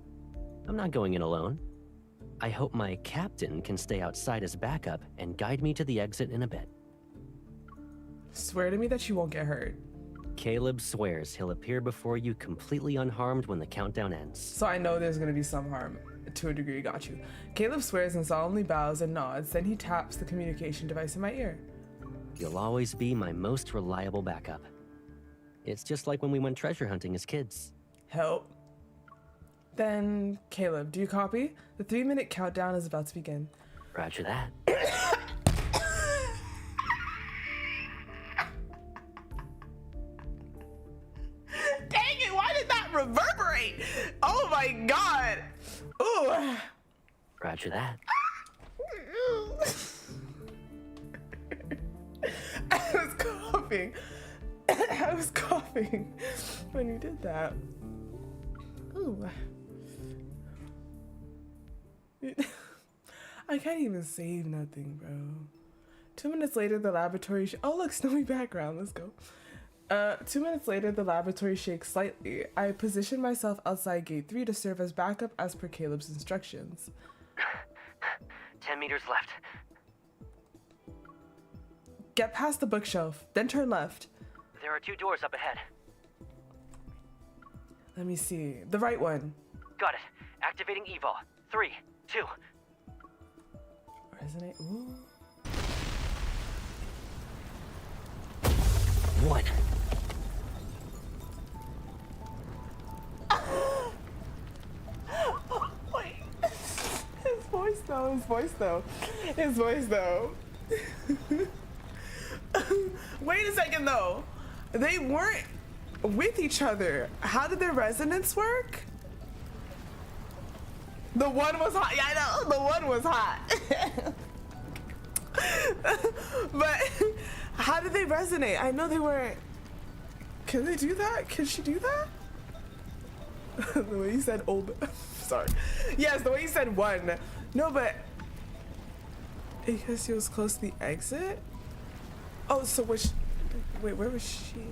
I'm not going in alone. I hope my captain can stay outside as backup and guide me to the exit in a bit. Swear to me that you won't get hurt. Caleb swears he'll appear before you completely unharmed when the countdown ends. So I know there's gonna be some harm. To a degree, got you. Caleb swears and solemnly bows and nods, then he taps the communication device in my ear. You'll always be my most reliable backup. It's just like when we went treasure hunting as kids. Help. Then, Caleb, do you copy? The 3-minute countdown is about to begin. Roger that. Dang it, why did that reverberate? Oh my god. Ooh. Roger that. I was coughing when you did that. Ooh. I can't even save nothing, bro. 2 minutes later, the laboratory oh look, snowy background, let's go. 2 minutes later, the laboratory shakes slightly. I position myself outside gate 3 to serve as backup as per Caleb's instructions. 10 meters left. Get past the bookshelf, then turn left. There are 2 doors up ahead. Let me see. The right one. Got it. Activating evol. 3, 2. Resonate. Ooh. 1. Wait. His voice though. Wait a second though. They weren't with each other. How did their resonance work? The one was hot. Yeah, I know. The one was hot. But how did they resonate? I know they weren't. Can they do that? Can she do that? The way you said old. Sorry. Yes, the way you said one. No, but because she was close to the exit? Oh, so was she, wait, where was she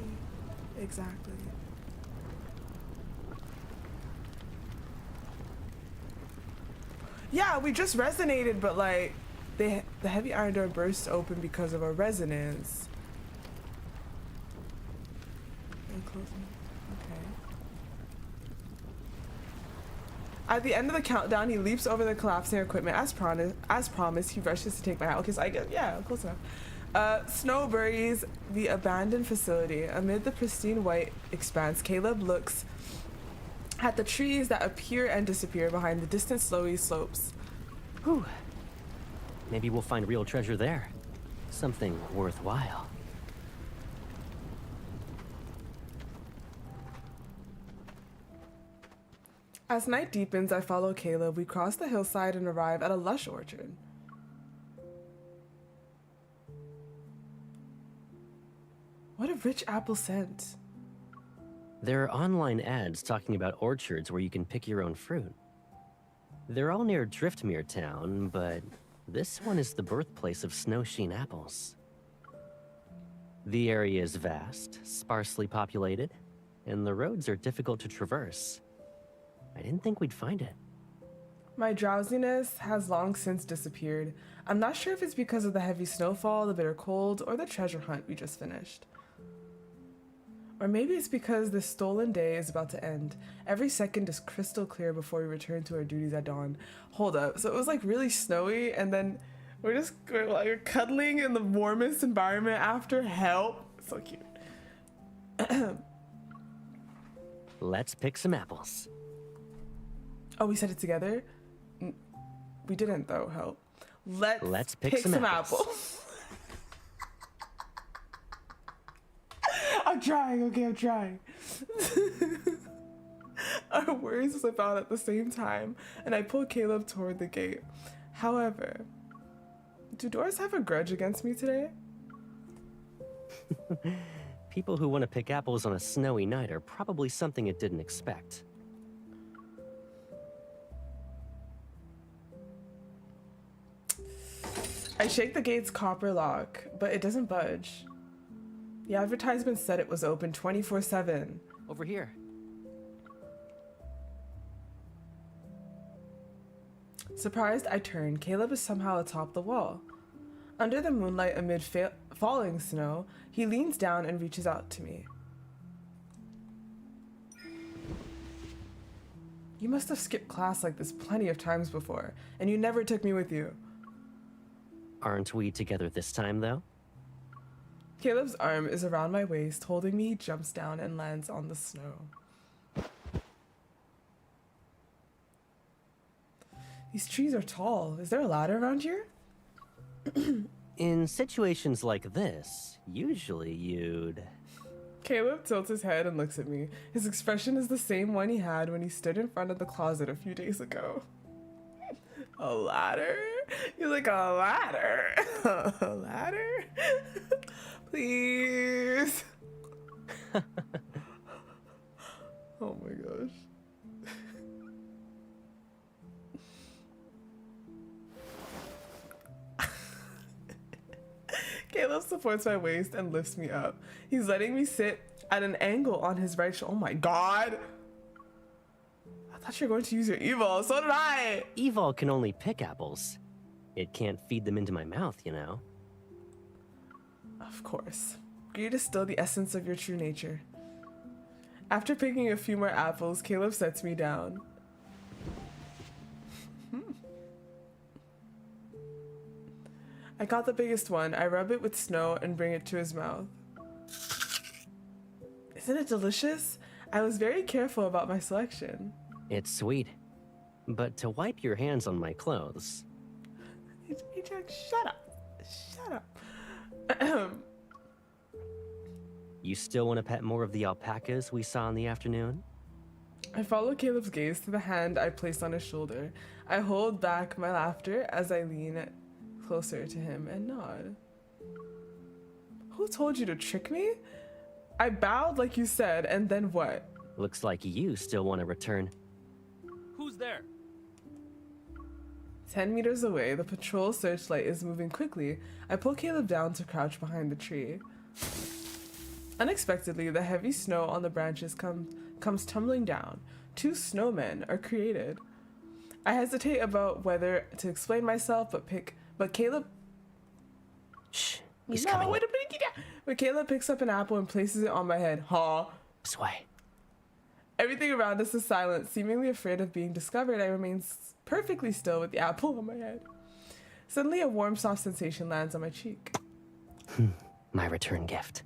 exactly? Yeah, we just resonated, but like the heavy iron door burst open because of a resonance. Okay. At the end of the countdown, he leaps over the collapsing equipment. As promised, he rushes to take my hat. Okay, so I guess, yeah, close enough. Snow buries the abandoned facility. Amid the pristine white expanse, Caleb looks at the trees that appear and disappear behind the distant snowy slopes. Whew. Maybe we'll find real treasure there. Something worthwhile. As night deepens, I follow Caleb. We cross the hillside and arrive at a lush orchard. What a rich apple scent. There are online ads talking about orchards where you can pick your own fruit. They're all near Driftmere Town, but this one is the birthplace of snow-sheen apples. The area is vast, sparsely populated, and the roads are difficult to traverse. I didn't think we'd find it. My drowsiness has long since disappeared. I'm not sure if it's because of the heavy snowfall, the bitter cold, or the treasure hunt we just finished. Or maybe it's because this stolen day is about to end. Every second is crystal clear before we return to our duties at dawn. Hold up, so it was like really snowy and then we're cuddling in the warmest environment after? Help. So cute. Let's pick some apples. Oh, we said it together? We didn't though, help. Let's pick some apples. I'm trying, okay, I'm trying. Our words slip out at the same time, and I pull Caleb toward the gate. However, do doors have a grudge against me today? People who want to pick apples on a snowy night are probably something it didn't expect. I shake the gate's copper lock, but it doesn't budge. The advertisement said it was open 24/7. Over here. Surprised, I turn. Caleb is somehow atop the wall. Under the moonlight amid falling snow, he leans down and reaches out to me. You must have skipped class like this plenty of times before, and you never took me with you. Aren't we together this time, though? Caleb's arm is around my waist, holding me. He jumps down and lands on the snow. These trees are tall. Is there a ladder around here? In situations like this, usually you'd... Caleb tilts his head and looks at me. His expression is the same one he had when he stood in front of the closet a few days ago. A ladder? You're like, a ladder? A ladder? Please. Oh my gosh. Caleb supports my waist and lifts me up. He's letting me sit at an angle on his right shoulder. Oh my god. I thought you were going to use your evil. So did I. Evil can only pick apples. It can't feed them into my mouth, you know. Of course. Greed is still the essence of your true nature. After picking a few more apples, Caleb sets me down. I got the biggest one. I rub it with snow and bring it to his mouth. Isn't it delicious? I was very careful about my selection. It's sweet. But to wipe your hands on my clothes... Shut up. Shut up. You still want to pet more of the alpacas we saw in the afternoon? I follow Caleb's gaze to the hand I place on his shoulder. I hold back my laughter as I lean closer to him and nod. Who told you to trick me? I bowed like you said, and then what? Looks like you still want to return. Who's there? 10 meters away, the patrol searchlight is moving quickly. I pull Caleb down to crouch behind the tree. Unexpectedly, the heavy snow on the branches comes tumbling down. 2 snowmen are created. I hesitate about whether to explain myself, but Caleb... Shh, he's coming. Wait a minute. But Caleb picks up an apple and places it on my head. Huh? This way. Everything around us is silent. Seemingly afraid of being discovered, I remain perfectly still with the apple on my head. Suddenly, a warm, soft sensation lands on my cheek. My return gift.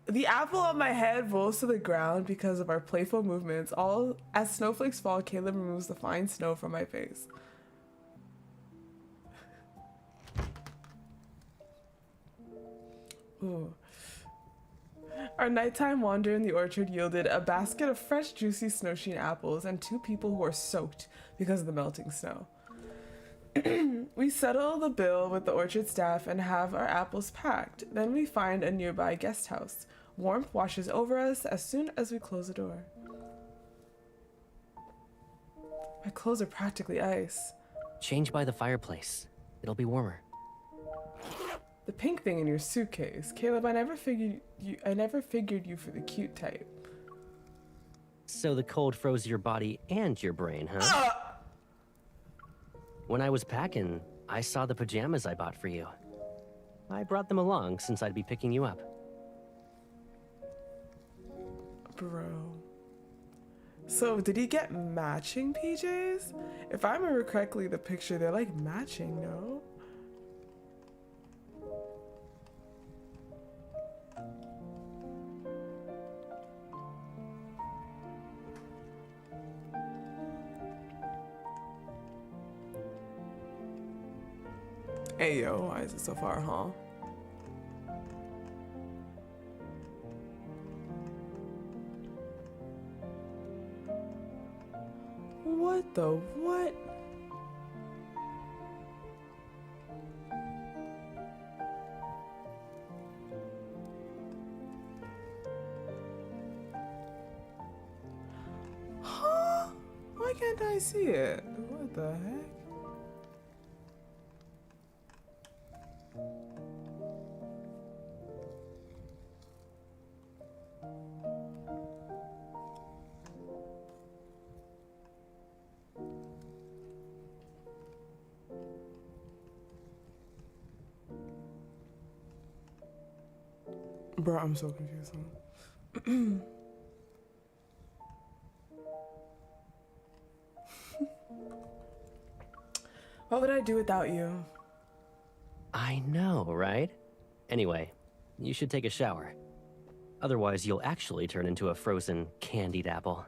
The apple on my head rolls to the ground because of our playful movements. All as snowflakes fall, Caleb removes the fine snow from my face. Ooh. Our nighttime wander in the orchard yielded a basket of fresh, juicy snowsheen apples and 2 people who are soaked because of the melting snow. We settle the bill with the orchard staff and have our apples packed. Then we find a nearby guest house. Warmth washes over us as soon as we close the door. My clothes are practically ice. Change by the fireplace. It'll be warmer. The pink thing in your suitcase. Caleb, I never figured you for the cute type. So the cold froze your body and your brain, huh? When I was packing, I saw the pajamas I bought for you. I brought them along since I'd be picking you up. Bro. So, did he get matching PJs? If I remember correctly, the picture, they're like matching, no? Hey yo, why is it so far, huh? What the what? Huh? Why can't I see it? What the heck? Bro, I'm so confused. What would I do without you? I know, right? Anyway, you should take a shower. Otherwise, you'll actually turn into a frozen, candied apple.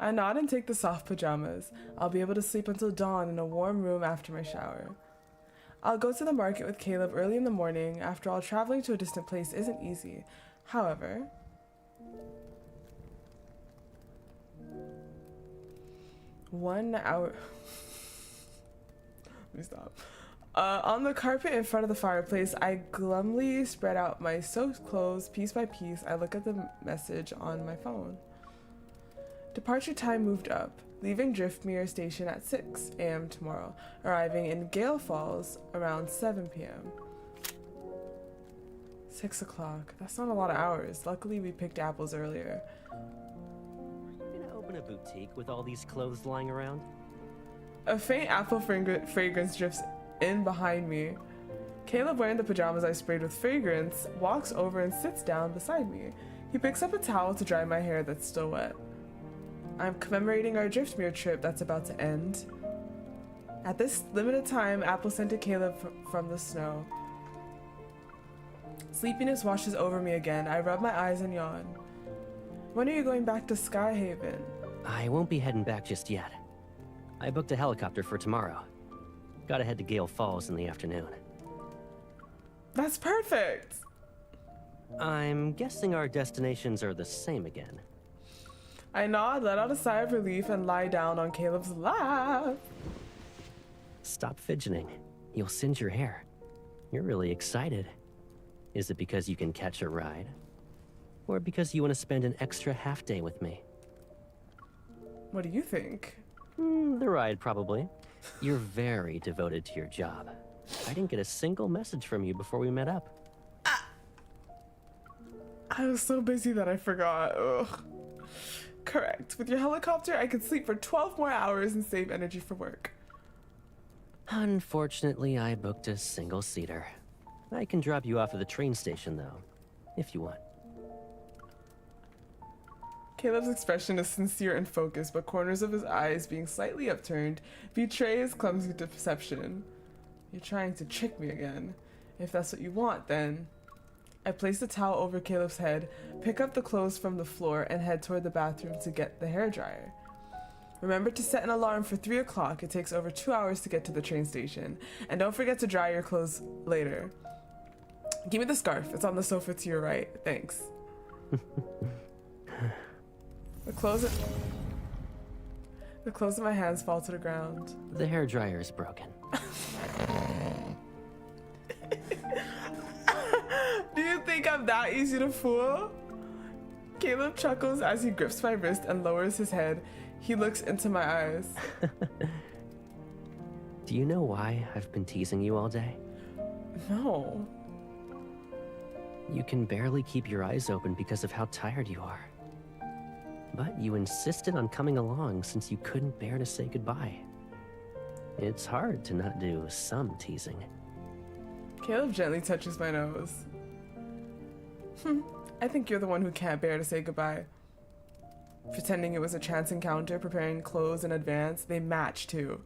I nod and take the soft pajamas. I'll be able to sleep until dawn in a warm room after my shower. I'll go to the market with Caleb early in the morning. After all, traveling to a distant place isn't easy. However, 1 hour... Let me stop. On the carpet in front of the fireplace, I glumly spread out my soaked clothes piece by piece. I look at the message on my phone. Departure time moved up, leaving Driftmere Station at 6 a.m. tomorrow, arriving in Gale Falls around 7 p.m. 6 o'clock. That's not a lot of hours. Luckily, we picked apples earlier. Are you gonna open a boutique with all these clothes lying around? A faint apple fragrance drifts in behind me. Caleb, wearing the pajamas I sprayed with fragrance, walks over and sits down beside me. He picks up a towel to dry my hair that's still wet. I'm commemorating our Driftmere trip that's about to end. At this limited time, apple scented Caleb from the snow. Sleepiness washes over me again. I rub my eyes and yawn. When are you going back to Skyhaven? I won't be heading back just yet. I booked a helicopter for tomorrow. Gotta head to Gale Falls in the afternoon. That's perfect. I'm guessing our destinations are the same again. I nod, let out a sigh of relief, and lie down on Caleb's lap. Stop fidgeting. You'll singe your hair. You're really excited. Is it because you can catch a ride? Or because you want to spend an extra half day with me? What do you think? The ride, probably. You're very devoted to your job. I didn't get a single message from you before we met up. I was so busy that I forgot. Ugh. Correct. With your helicopter, I could sleep for 12 more hours and save energy for work. Unfortunately, I booked a single-seater. I can drop you off at the train station, though, if you want. Caleb's expression is sincere and focused, but corners of his eyes, being slightly upturned, betray his clumsy deception. You're trying to trick me again. If that's what you want, then... I place the towel over Caleb's head, pick up the clothes from the floor, and head toward the bathroom to get the hairdryer. Remember to set an alarm for 3 o'clock. It takes over 2 hours to get to the train station. And don't forget to dry your clothes later. Give me the scarf. It's on the sofa to your right. Thanks. The clothes in my hands fall to the ground. The hairdryer is broken. Do you think I'm that easy to fool? Caleb chuckles as he grips my wrist and lowers his head. He looks into my eyes. Do you know why I've been teasing you all day? No. You can barely keep your eyes open because of how tired you are. But you insisted on coming along since you couldn't bear to say goodbye. It's hard to not do some teasing. Caleb gently touches my nose. I think you're the one who can't bear to say goodbye. Pretending it was a chance encounter, preparing clothes in advance, they match too.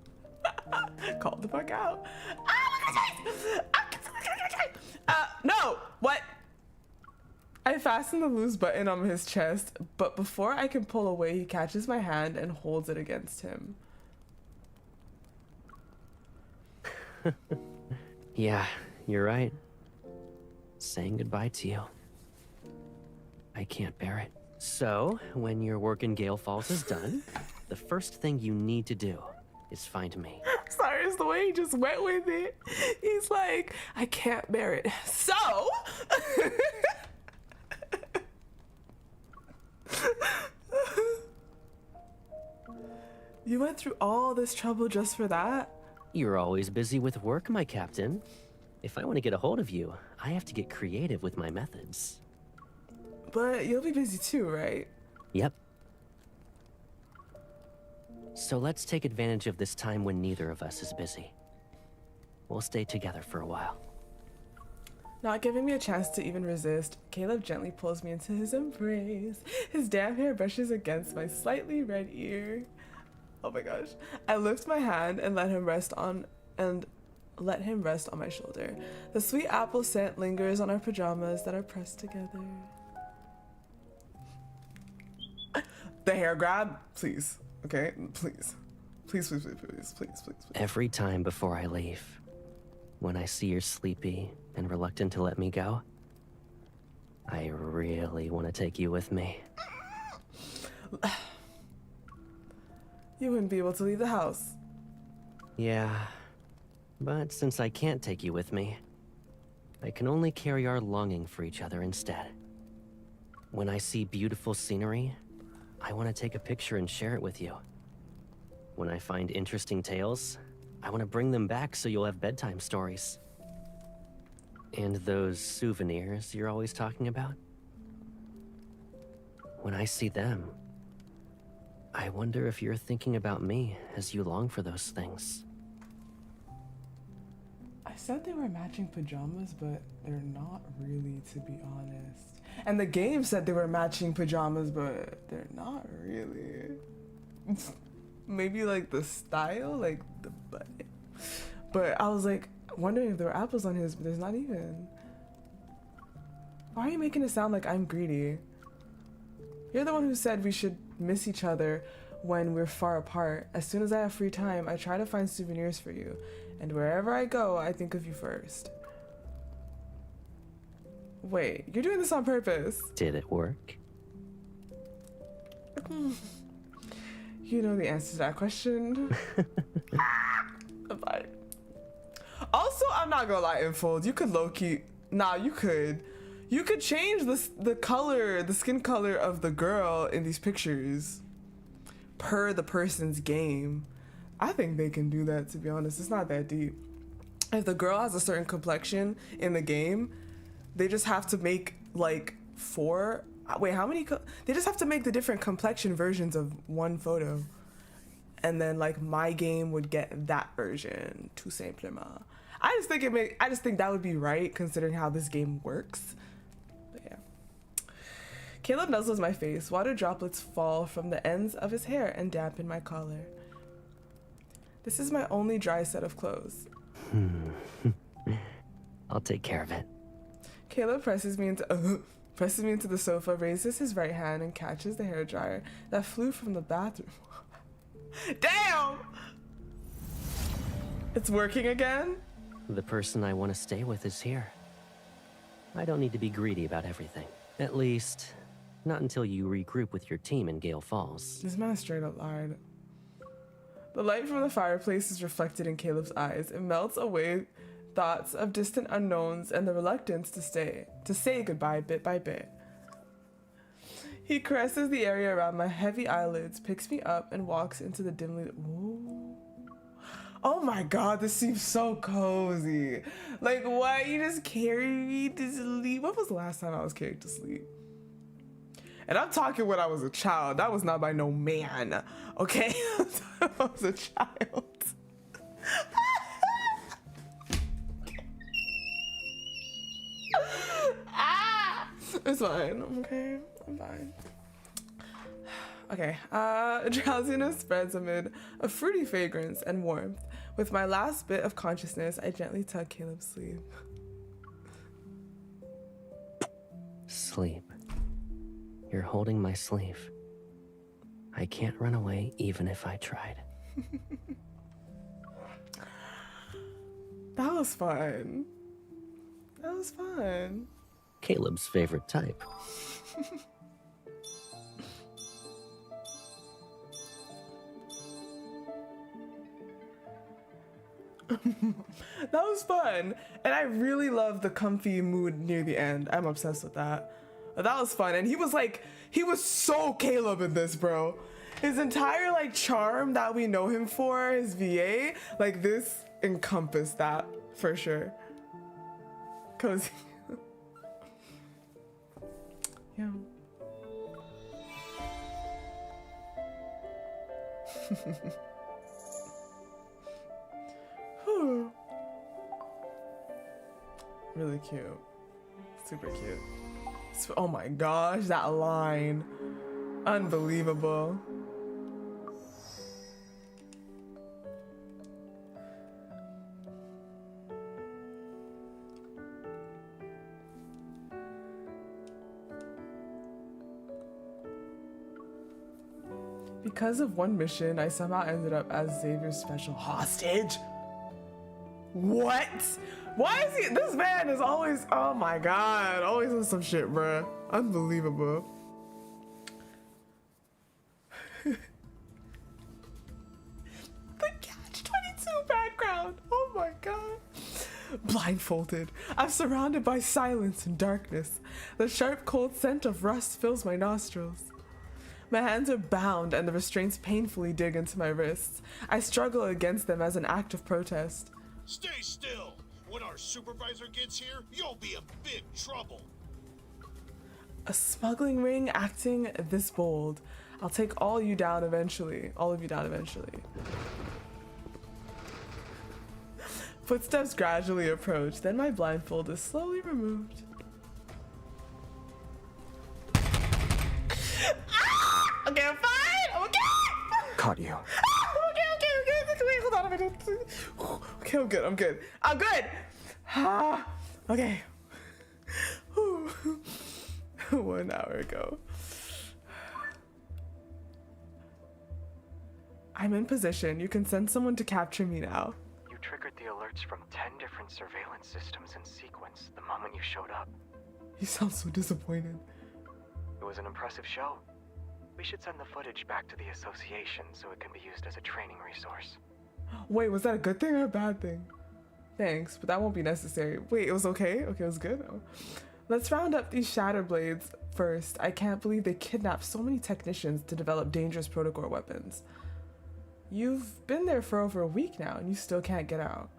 Called the fuck out. No! What? I fasten the loose button on his chest, but before I can pull away, he catches my hand and holds it against him. Yeah, you're right. Saying goodbye to you. I can't bear it. So, when your work in Gale Falls is done, the first thing you need to do is find me. Sorry, it's the way he just went with it. He's like, I can't bear it. So... You went through all this trouble just for that? You're always busy with work, my captain. If I want to get a hold of you, I have to get creative with my methods. But you'll be busy too, right? Yep. So let's take advantage of this time when neither of us is busy. We'll stay together for a while. Not giving me a chance to even resist, Caleb gently pulls me into his embrace. His damp hair brushes against my slightly red ear. Oh my gosh. I lift my hand and let him rest on my shoulder. The sweet apple scent lingers on our pajamas that are pressed together. The hair grab, please. Okay, please. Please, please, please, please, please, please. Every time before I leave, when I see you're sleepy and reluctant to let me go, I really want to take you with me. You wouldn't be able to leave the house. Yeah, but since I can't take you with me, I can only carry our longing for each other instead. When I see beautiful scenery, I want to take a picture and share it with you. When I find interesting tales, I want to bring them back so you'll have bedtime stories. And those souvenirs you're always talking about? When I see them, I wonder if you're thinking about me as you long for those things. I said they were matching pajamas, but they're not really, to be honest. And the game said they were matching pajamas, but they're not really. Maybe like the style, like the button. But I was like wondering if there were apples on his, but there's not even. Why are you making it sound like I'm greedy? You're the one who said we should miss each other when we're far apart. As soon as I have free time, I try to find souvenirs for you. And wherever I go, I think of you first. Wait, you're doing this on purpose. Did it work? You know the answer to that question. Bye. Also, I'm not gonna lie, Infold. You could low-key... Nah, you could. You could change the color, the skin color of the girl in these pictures per the person's game. I think they can do that, to be honest. It's not that deep. If the girl has a certain complexion in the game, they just have to make like 4... Wait, how many? They just have to make the different complexion versions of one photo. And then like my game would get that version, tout simplement. I just think that would be right considering how this game works. But yeah. Caleb nuzzles my face. Water droplets fall from the ends of his hair and dampen my collar. This is my only dry set of clothes. I'll take care of it. Caleb presses me into the sofa, raises his right hand, and catches the hairdryer that flew from the bathroom. Damn! It's working again? The person I want to stay with is here. I don't need to be greedy about everything. At least, not until you regroup with your team in Gale Falls. This man straight up lied. The light from the fireplace is reflected in Caleb's eyes. It melts away thoughts of distant unknowns and the reluctance to say goodbye bit by bit. He caresses the area around my heavy eyelids, picks me up, and walks into the dimly... Ooh. Oh my god, this seems so cozy. Like, what? You just carry me to sleep? When was the last time I was carried to sleep? And I'm talking when I was a child. That was not by no man, okay? I was a child. It's fine, okay? I'm fine. Okay, drowsiness spreads amid a fruity fragrance and warmth. With my last bit of consciousness, I gently tug Caleb's sleeve. Sleep. You're holding my sleeve. I can't run away even if I tried. That was fun. That was fun. Caleb's favorite type. That was fun. And I really love the comfy mood near the end. I'm obsessed with that. That was fun. And he was so Caleb in this, bro. His entire like charm that we know him for, his VA, like this encompassed that for sure. Cozy. Yeah. Really cute. Super cute. Oh my gosh, that line. Unbelievable. Because of one mission, I somehow ended up as Xavier's special hostage. What? Why is he? This man is always, oh my god, always on some shit, bruh. Unbelievable. The Catch-22 background. Oh my god. Blindfolded, I'm surrounded by silence and darkness. The sharp, cold scent of rust fills my nostrils. My hands are bound and the restraints painfully dig into my wrists. I struggle against them as an act of protest. Stay still! When our supervisor gets here, you'll be in big trouble. A smuggling ring acting this bold. I'll take all you down eventually. All of you down eventually. Footsteps gradually approach, then my blindfold is slowly removed. Okay, I'm fine. I'm okay. Caught you. Okay. Wait, hold on a minute. Okay, I'm good. I'm good. Okay. 1 hour ago. I'm in position. You can send someone to capture me now. You triggered the alerts from 10 different surveillance systems in sequence the moment you showed up. He sounds so disappointed. It was an impressive show. We should send the footage back to the association so it can be used as a training resource. Wait, was that a good thing or a bad thing? Thanks, but that won't be necessary. Wait, it was okay? Okay, it was good? Oh. Let's round up these Shatterblades first. I can't believe they kidnapped so many technicians to develop dangerous protocore weapons. You've been there for over a week now and you still can't get out.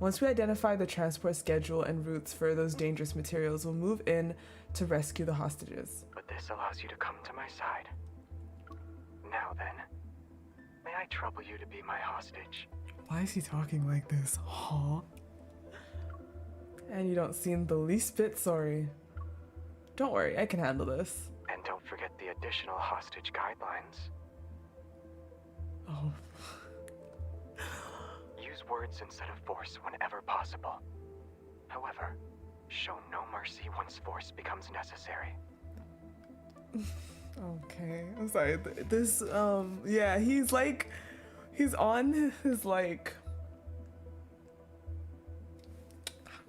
Once we identify the transport schedule and routes for those dangerous materials, we'll move in to rescue the hostages. But this allows you to come to my side. Now then, may I trouble you to be my hostage? Why is he talking like this? Huh? And you don't seem the least bit sorry. Don't worry, I can handle this. And don't forget the additional hostage guidelines. Oh. Use words instead of force whenever possible. However, show no mercy once force becomes necessary. Okay, I'm sorry. This, yeah, he's on his, like,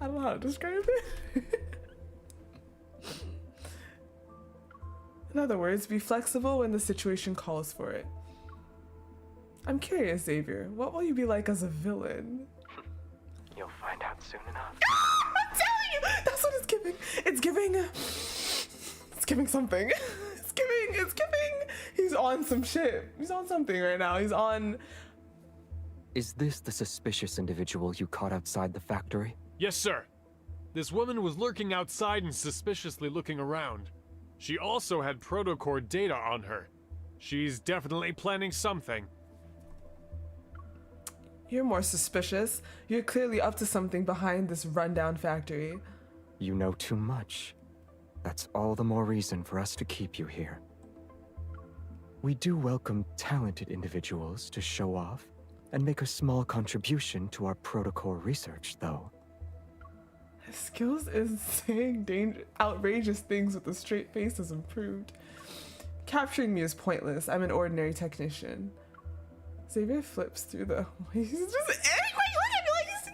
I don't know how to describe it. In other words, be flexible when the situation calls for it. I'm curious, Xavier, what will you be like as a villain? You'll find out soon enough. I'm telling you! That's what it's giving. It's giving something. It's giving. He's on some shit. He's on something right now. He's on... Is this the suspicious individual you caught outside the factory? Yes, sir. This woman was lurking outside and suspiciously looking around. She also had protocore data on her. She's definitely planning something. You're more suspicious. You're clearly up to something behind this rundown factory. You know too much. That's all the more reason for us to keep you here. We do welcome talented individuals to show off and make a small contribution to our protocore research, though. His skills in saying outrageous things with a straight face has improved. Capturing me is pointless. I'm an ordinary technician. Xavier flips through the... He's just angry! Look at me like he's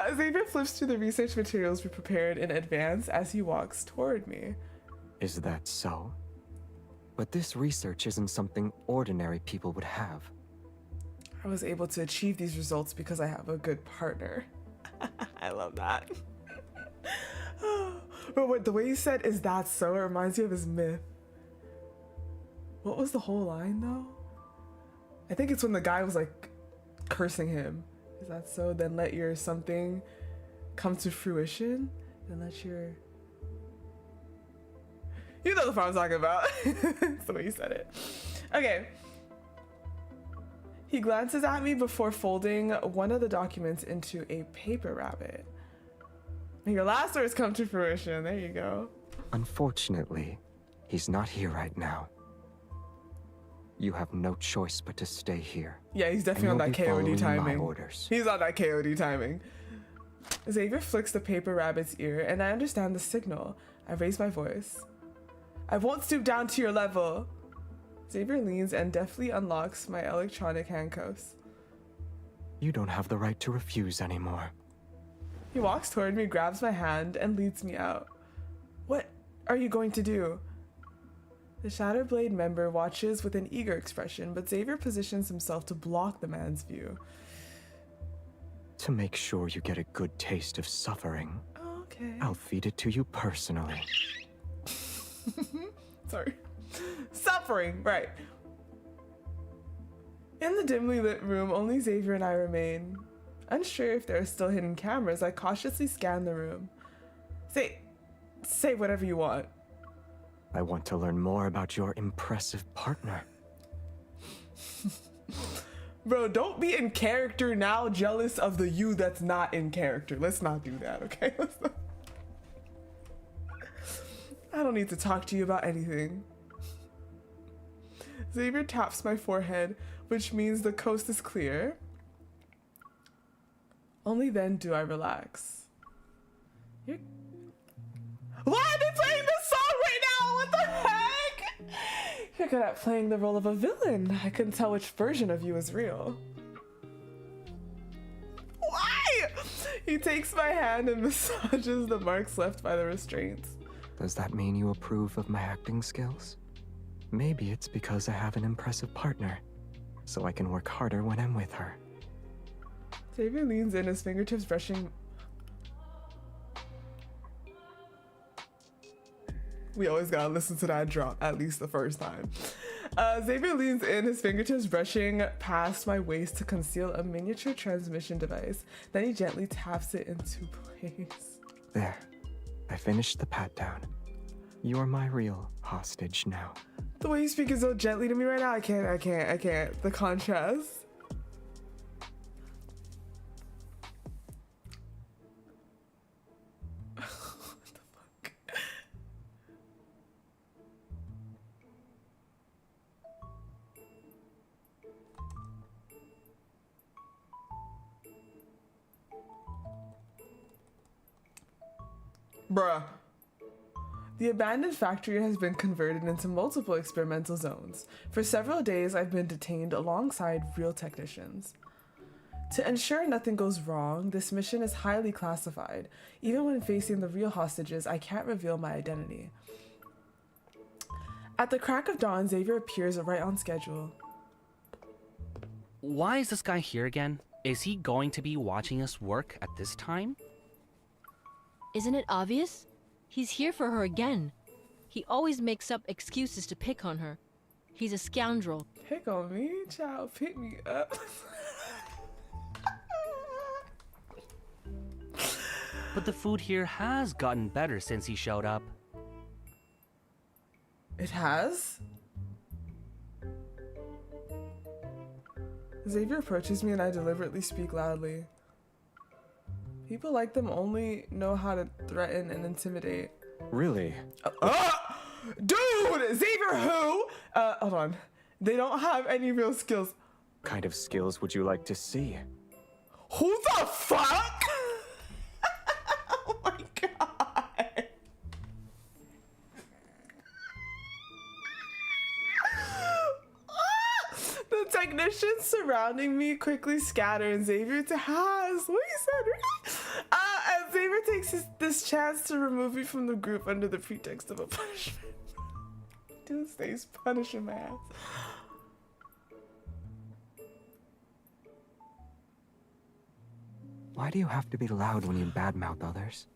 angrily... Xavier flips through the research materials we prepared in advance as he walks toward me. Is that so? But this research isn't something ordinary people would have. I was able to achieve these results because I have a good partner. I love that. But what, the way you said, "Is that so?" It reminds me of his myth. What was the whole line, though? I think it's when the guy was like cursing him. Is that so? Then let your something come to fruition. Then let your... You know the part I'm talking about. It's the way you said it. Okay. He glances at me before folding one of the documents into a paper rabbit. Your last words come to fruition. There you go. Unfortunately, he's not here right now. You have no choice but to stay here. Yeah, he's definitely on that KOD timing. Orders. He's on that KOD timing. Xavier flicks the paper rabbit's ear, and I understand the signal. I raise my voice. I won't stoop down to your level. Xavier leans and deftly unlocks my electronic handcuffs. You don't have the right to refuse anymore. He walks toward me, grabs my hand, and leads me out. What are you going to do? The Shatterblade member watches with an eager expression, but Xavier positions himself to block the man's view. To make sure you get a good taste of suffering, okay. I'll feed it to you personally. Sorry. Suffering, right. In the dimly lit room, only Xavier and I remain. Unsure if there are still hidden cameras, I cautiously scan the room. Say whatever you want. I want to learn more about your impressive partner. Bro, don't be in character now, jealous of the you that's not in character. Let's not do that, okay? I don't need to talk to you about anything. Xavier taps my forehead, which means the coast is clear. Only then do I relax. Why are they playing this song right now? What the heck? You're good at playing the role of a villain. I couldn't tell which version of you is real. Why? He takes my hand and massages the marks left by the restraints. Does that mean you approve of my acting skills? Maybe it's because I have an impressive partner, so I can work harder when I'm with her. Xavier leans in, his fingertips brushing. We always gotta listen to that drop at least the first time. Xavier leans in, his fingertips brushing past my waist to conceal a miniature transmission device. Then he gently taps it into place. There. I finished the pat down. You're my real hostage now. The way you speak is so gently to me right now, I can't. The contrast. Bruh. The abandoned factory has been converted into multiple experimental zones. For several days, I've been detained alongside real technicians. To ensure nothing goes wrong, this mission is highly classified. Even when facing the real hostages, I can't reveal my identity. At the crack of dawn, Xavier appears right on schedule. Why is this guy here again? Is he going to be watching us work at this time? Isn't it obvious? He's here for her again. He always makes up excuses to pick on her. He's a scoundrel. Pick on me? Child, pick me up. But the food here has gotten better since he showed up. It has? Xavier approaches me and I deliberately speak loudly. People like them only know how to threaten and intimidate. Really? Dude! Xavier who? Hold on. They don't have any real skills. What kind of skills would you like to see? Who the fuck? Oh my god. The technicians surrounding me quickly scatter and Xavier has. What he said, really? And Xavier takes this chance to remove me from the group under the pretext of a punishment. Dude stays punishing my ass. Why do you have to be loud when you badmouth others?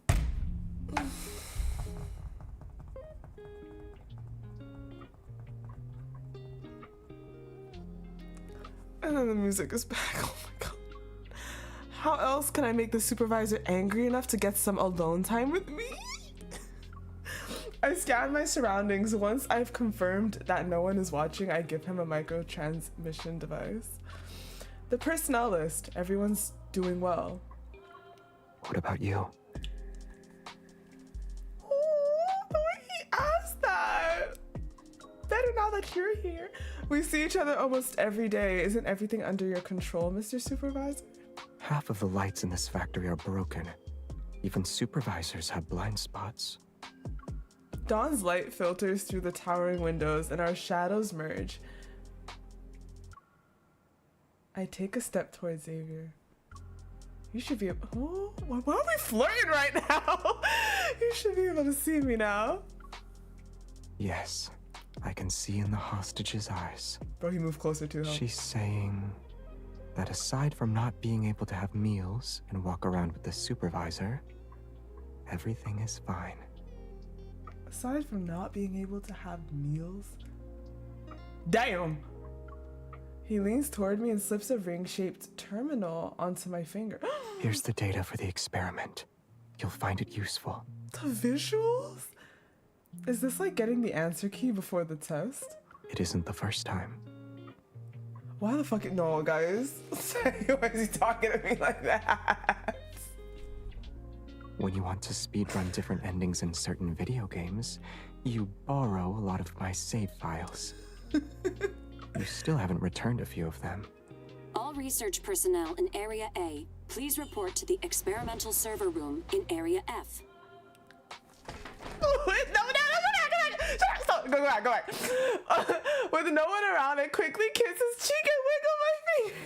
And then the music is back. Oh my god. How else can I make the supervisor angry enough to get some alone time with me? I scan my surroundings. Once I've confirmed that no one is watching, I give him a micro-transmission device. The personnel list. Everyone's doing well. What about you? Oh, the way he asked that. Better now that you're here. We see each other almost every day. Isn't everything under your control, Mr. Supervisor? Half of the lights in this factory are broken. Even supervisors have blind spots. Dawn's light filters through the towering windows and our shadows merge. I take a step towards Xavier. You should be able— oh, why are we flirting right now? You should be able to see me now. Yes, I can see in the hostage's eyes. Bro, you move closer to him. She's saying that aside from not being able to have meals and walk around with the supervisor, everything is fine. Aside from not being able to have meals? Damn! He leans toward me and slips a ring-shaped terminal onto my finger. Here's the data for the experiment. You'll find it useful. The visuals? Is this like getting the answer key before the test? It isn't the first time. Why the fuck— no, guys. Why is he talking to me like that? When you want to speedrun different endings in certain video games, you borrow a lot of my save files. You still haven't returned a few of them. All research personnel in Area A, please report to the experimental server room in Area F. No, go back. With no one around, I quickly kiss his cheek and wiggle my fingers.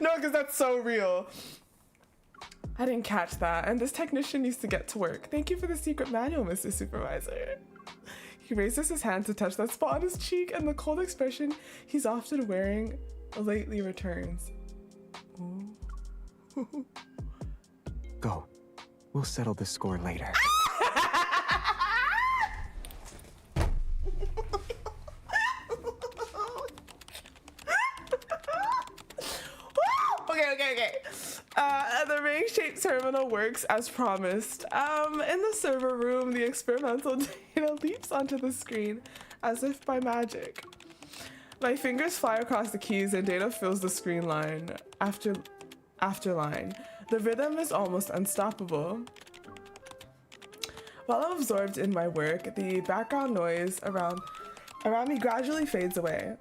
No, because that's so real. I didn't catch that. And this technician needs to get to work. Thank you for the secret manual, Mr. Supervisor. He raises his hand to touch that spot on his cheek, and the cold expression he's often wearing lately returns. Ooh. Go. We'll settle the score later. Okay. The ring-shaped terminal works as promised. In the server room, the experimental data leaps onto the screen as if by magic. My fingers fly across the keys and data fills the screen line after line. The rhythm is almost unstoppable. While I'm absorbed in my work, the background noise around me gradually fades away.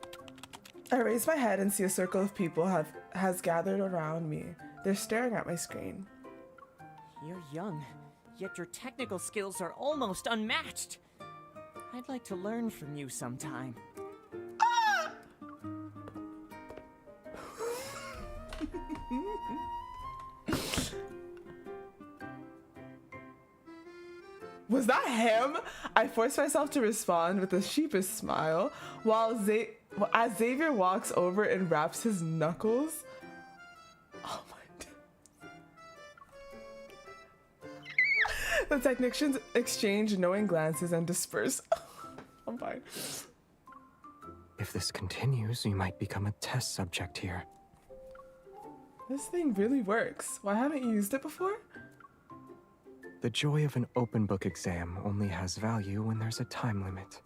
I raise my head and see a circle of people has gathered around me. They're staring at my screen. You're young, yet your technical skills are almost unmatched. I'd like to learn from you sometime. Was that him? I force myself to respond with a sheepish smile as Xavier walks over and wraps his knuckles. Oh my God. The technicians exchange knowing glances and disperse. I'm fine. If this continues, you might become a test subject here. This thing really works. Why haven't you used it before? The joy of an open book exam only has value when there's a time limit.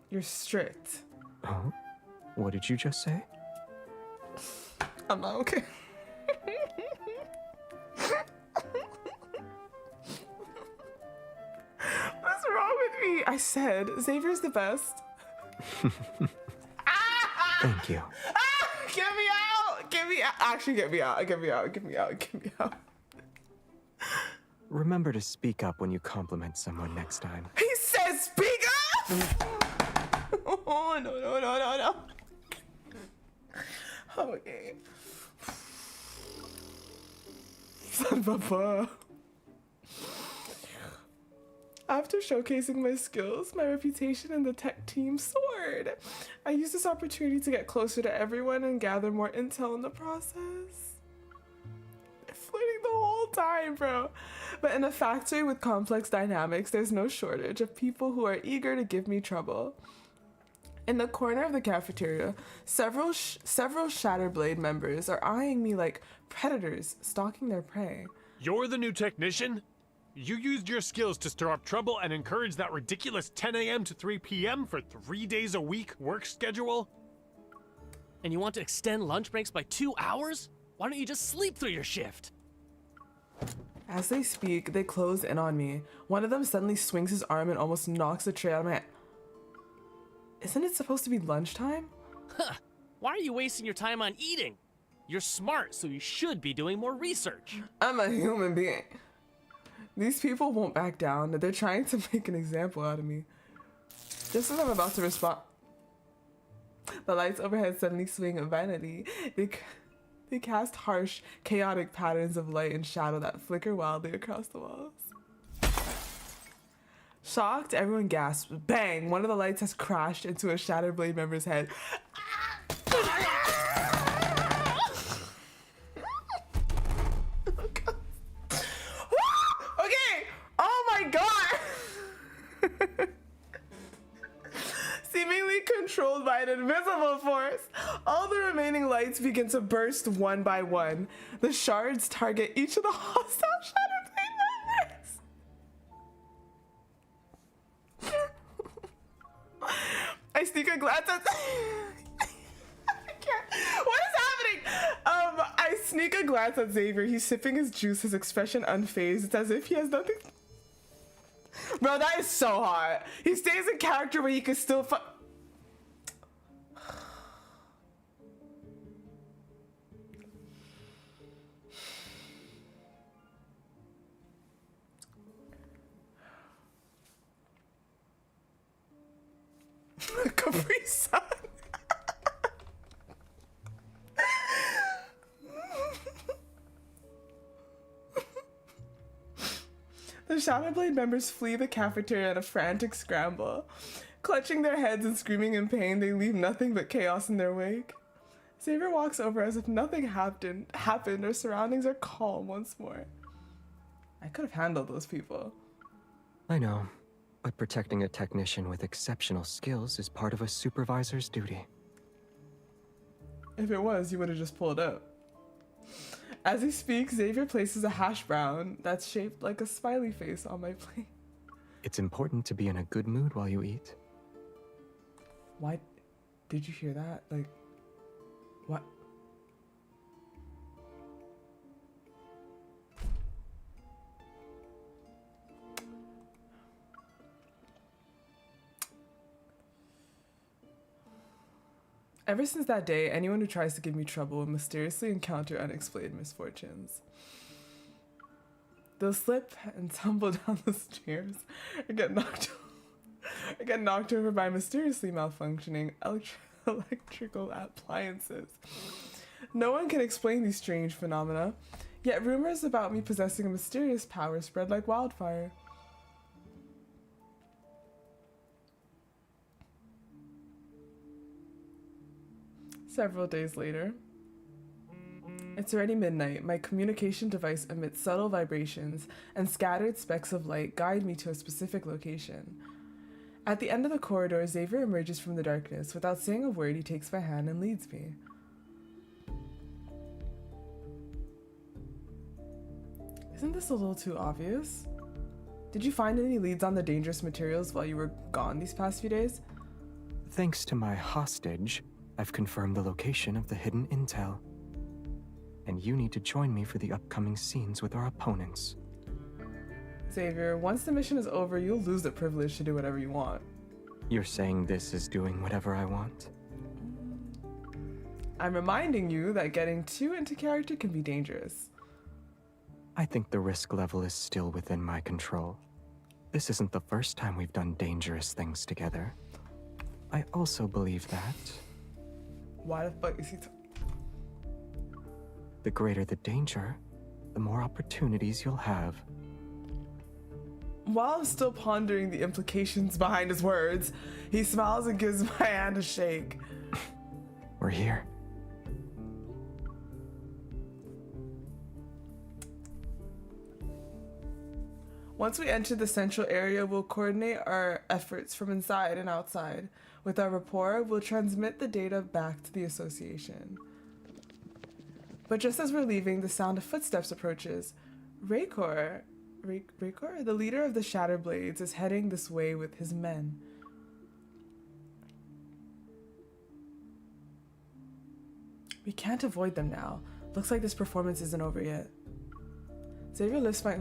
You're strict. Huh? What did you just say? I'm not okay. What's wrong with me? I said Xavier's the best. Thank you. Get me out! Get me out! Actually, get me out! Get me out! Get me out! Get me out! Remember to speak up when you compliment someone next time. He says speak up! Oh, no. Okay. Son of a buh. After showcasing my skills, my reputation in the tech team soared. I used this opportunity to get closer to everyone and gather more intel in the process. They're flirting the whole time, bro. But in a factory with complex dynamics, there's no shortage of people who are eager to give me trouble. In the corner of the cafeteria, several Shatterblade members are eyeing me like predators stalking their prey. You're the new technician? You used your skills to stir up trouble and encourage that ridiculous 10 a.m. to 3 p.m. for 3 days a week work schedule? And you want to extend lunch breaks by 2 hours? Why don't you just sleep through your shift? As they speak, they close in on me. One of them suddenly swings his arm and almost knocks the tray out of my hand. Isn't it supposed to be lunchtime? Huh. Why are you wasting your time on eating? You're smart, so you should be doing more research. I'm a human being. These people won't back down. They're trying to make an example out of me. Just as I'm about to respond, the lights overhead suddenly swing violently. They cast harsh, chaotic patterns of light and shadow that flicker wildly across the walls. Shocked, everyone gasps. Bang! One of the lights has crashed into a Shatterblade member's head. Okay! Oh my God! Seemingly controlled by an invisible force, all the remaining lights begin to burst one by one. The shards target each of the hostile Shatterblade members. I sneak a glance at I can't. What is happening? I sneak a glance at Xavier. He's sipping his juice, his expression unfazed. It's as if he has nothing. Bro, that is so hot. He stays in character where he can still Capri Sun. The Shadowblade members flee the cafeteria in a frantic scramble. Clutching their heads and screaming in pain, they leave nothing but chaos in their wake. Xavier walks over as if nothing happened. Our surroundings are calm once more. I could have handled those people. I know, but protecting a technician with exceptional skills is part of a supervisor's duty. If it was, you would have just pulled up. As he speaks, Xavier places a hash brown that's shaped like a smiley face on my plate. It's important to be in a good mood while you eat. Why? Did you hear that? Like, what? Ever since that day, anyone who tries to give me trouble will mysteriously encounter unexplained misfortunes. They'll slip and tumble down the stairs or get knocked over by mysteriously malfunctioning electrical appliances. No one can explain these strange phenomena, yet rumors about me possessing a mysterious power spread like wildfire. Several days later. It's already midnight. My communication device emits subtle vibrations, and scattered specks of light guide me to a specific location. At the end of the corridor, Xavier emerges from the darkness. Without saying a word, he takes my hand and leads me. Isn't this a little too obvious? Did you find any leads on the dangerous materials while you were gone these past few days? Thanks to my hostage, I've confirmed the location of the hidden intel. And you need to join me for the upcoming scenes with our opponents. Xavier, once the mission is over, you'll lose the privilege to do whatever you want. You're saying this is doing whatever I want? I'm reminding you that getting too into character can be dangerous. I think the risk level is still within my control. This isn't the first time we've done dangerous things together. I also believe that... Why the fuck is he the greater the danger, the more opportunities you'll have. While I'm still pondering the implications behind his words, he smiles and gives my hand a shake. We're here. Once we enter the central area, we'll coordinate our efforts from inside and outside. With our rapport, we'll transmit the data back to the association. But just as we're leaving, the sound of footsteps approaches. Raykor, the leader of the Shatterblades, is heading this way with his men. We can't avoid them now. Looks like this performance isn't over yet. Xavier lifts my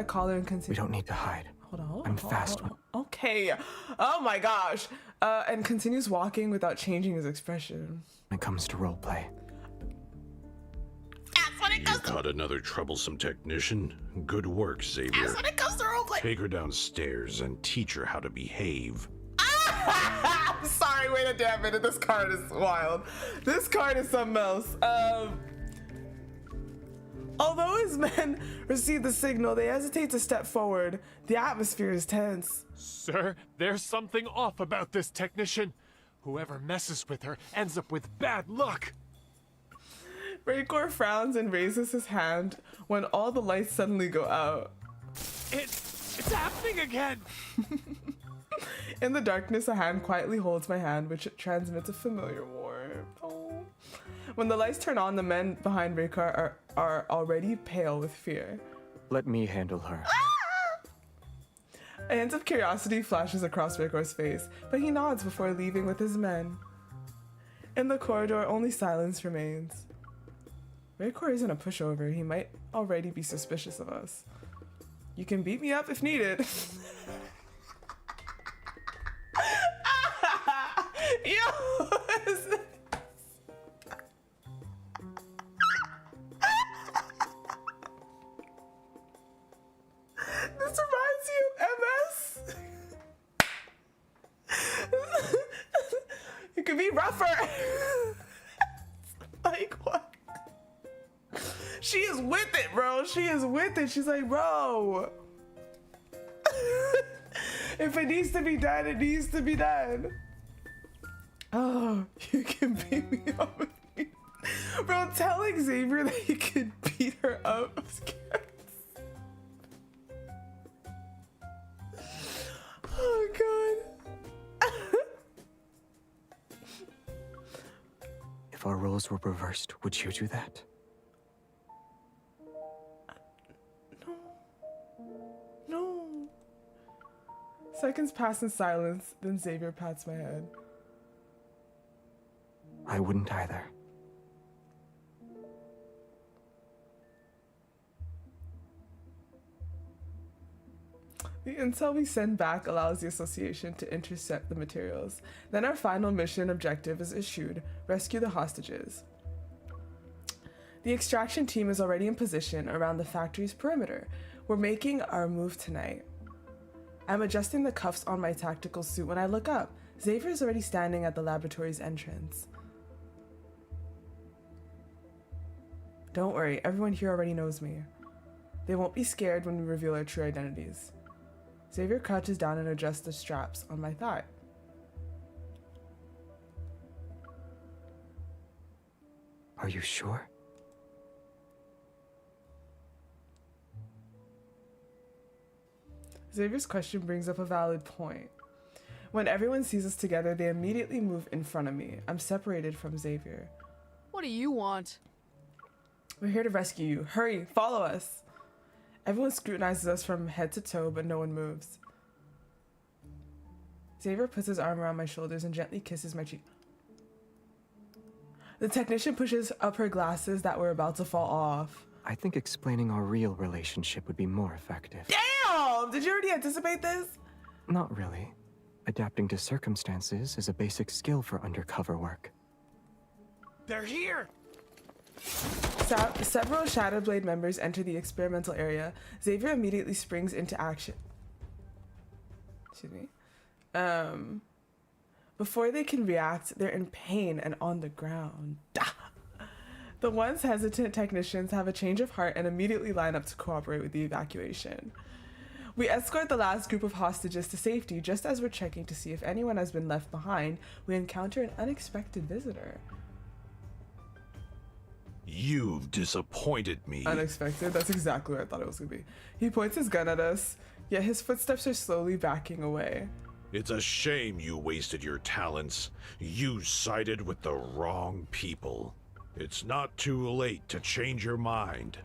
collar and continues. We don't need to hide. Hold on. I'm fast. Okay. Oh my gosh. And continues walking without changing his expression. When it comes to roleplay. You caught another troublesome technician? Good work, Xavier. When it comes to roleplay. Take her downstairs and teach her how to behave. Sorry, wait a damn minute. This card is wild. This card is something else. Although his men receive the signal, they hesitate to step forward. The atmosphere is tense. Sir, there's something off about this technician. Whoever messes with her ends up with bad luck. Raykor frowns and raises his hand when all the lights suddenly go out. It's happening again! In the darkness, a hand quietly holds my hand, which transmits a familiar warmth. Oh. When the lights turn on, the men behind Raykor are already pale with fear. Let me handle her. A hint of curiosity flashes across Raykor's face, but he nods before leaving with his men. In the corridor, only silence remains. Raykor isn't a pushover. He might already be suspicious of us. You can beat me up if needed. Yo! This reminds you of MS. It could be rougher. Like what? She is with it, bro. She is with it. She's like, bro. If it needs to be done, it needs to be done. Oh, you can beat me up with me. Bro, telling Xavier that he could beat her up. I'm scared. Oh, God. If our roles were reversed, would you do that? No. Seconds pass in silence, then Xavier pats my head. I wouldn't either. The intel we send back allows the association to intercept the materials. Then our final mission objective is issued: rescue the hostages. The extraction team is already in position around the factory's perimeter. We're making our move tonight. I'm adjusting the cuffs on my tactical suit when I look up. Xavier is already standing at the laboratory's entrance. Don't worry, everyone here already knows me. They won't be scared when we reveal our true identities. Xavier crouches down and adjusts the straps on my thigh. Are you sure? Xavier's question brings up a valid point. When everyone sees us together, they immediately move in front of me. I'm separated from Xavier. What do you want? We're here to rescue you. Hurry, follow us. Everyone scrutinizes us from head to toe, but no one moves. Xavier puts his arm around my shoulders and gently kisses my cheek. The technician pushes up her glasses that were about to fall off. I think explaining our real relationship would be more effective. Damn! Did you already anticipate this? Not really. Adapting to circumstances is a basic skill for undercover work. They're here! Several Shadowblade members enter the experimental area. Xavier immediately springs into action. Excuse me. Before they can react, they're in pain and on the ground. The once hesitant technicians have a change of heart and immediately line up to cooperate with the evacuation. We escort the last group of hostages to safety. Just as we're checking to see if anyone has been left behind, we encounter an unexpected visitor. You've disappointed me. Unexpected? That's exactly what I thought it was gonna be. He points his gun at us, yet his footsteps are slowly backing away. It's a shame you wasted your talents. You sided with the wrong people. It's not too late to change your mind.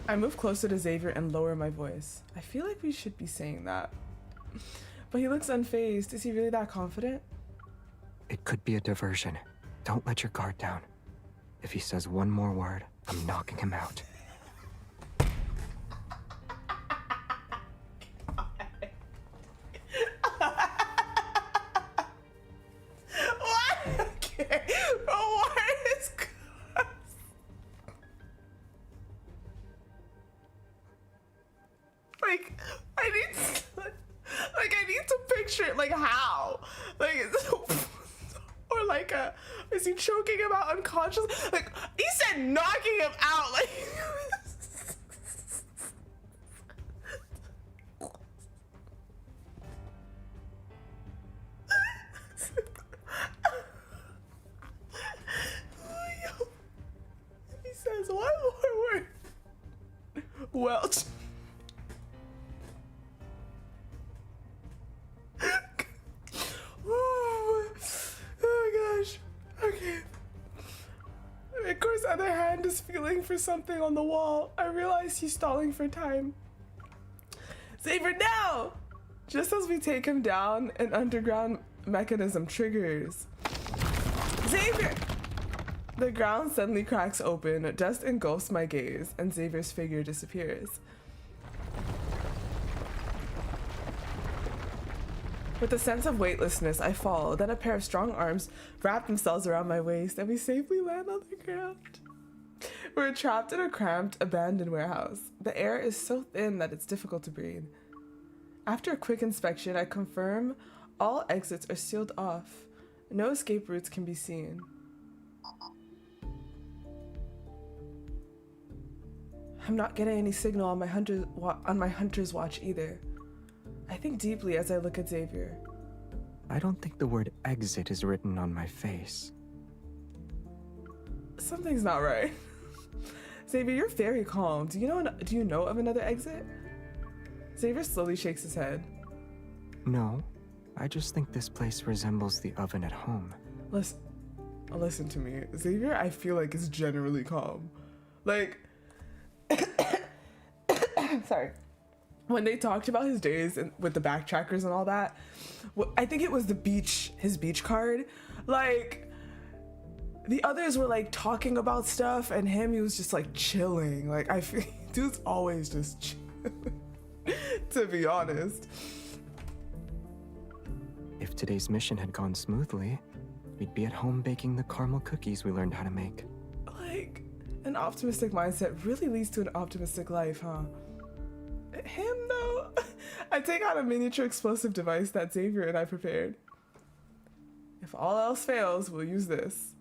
I move closer to Xavier and lower my voice. I feel like we should be saying that. But he looks unfazed. Is he really that confident? It could be a diversion. Don't let your guard down. If he says one more word, I'm knocking him out. What? Okay. But what is like, I need to picture it. Like, how? Like, or like is he choking him out unconscious? Like, he said knocking him out. Like, he says one more word. Welch. Oh gosh. Okay. Igor's other hand is feeling for something on the wall. I realize he's stalling for time. Xavier, now! Just as we take him down, an underground mechanism triggers. Xavier! The ground suddenly cracks open, dust engulfs my gaze, and Xavier's figure disappears. With a sense of weightlessness, I fall. Then a pair of strong arms wrap themselves around my waist, and we safely land on the ground. We're trapped in a cramped, abandoned warehouse. The air is so thin that it's difficult to breathe. After a quick inspection, I confirm all exits are sealed off. No escape routes can be seen. I'm not getting any signal on my hunter's watch either. I think deeply as I look at Xavier. I don't think the word exit is written on my face. Something's not right. Xavier, you're very calm. Do you know of another exit? Xavier slowly shakes his head. No, I just think this place resembles the oven at home. Listen to me. Xavier, I feel like, is generally calm. Like, sorry. When they talked about his days with the backtrackers and all that, I think it was his beach card. Like, the others were like talking about stuff, and he was just like chilling. Like, I feel dude's always just chilling, to be honest. If today's mission had gone smoothly, we'd be at home baking the caramel cookies we learned how to make. Like, an optimistic mindset really leads to an optimistic life, huh? Him, though? I take out a miniature explosive device that Xavier and I prepared. If all else fails, we'll use this.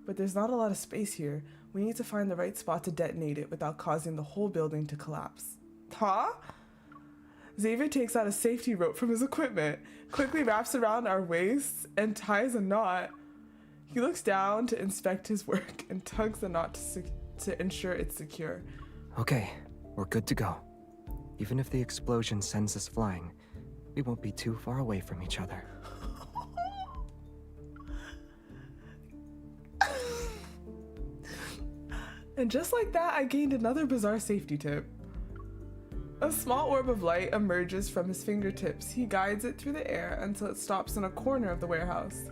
But there's not a lot of space here. We need to find the right spot to detonate it without causing the whole building to collapse. Huh? Xavier takes out a safety rope from his equipment, quickly wraps around our waists, and ties a knot. He looks down to inspect his work and tugs the knot to ensure it's secure. Okay, we're good to go. Even if the explosion sends us flying, we won't be too far away from each other. And just like that, I gained another bizarre safety tip. A small orb of light emerges from his fingertips. He guides it through the air until it stops in a corner of the warehouse.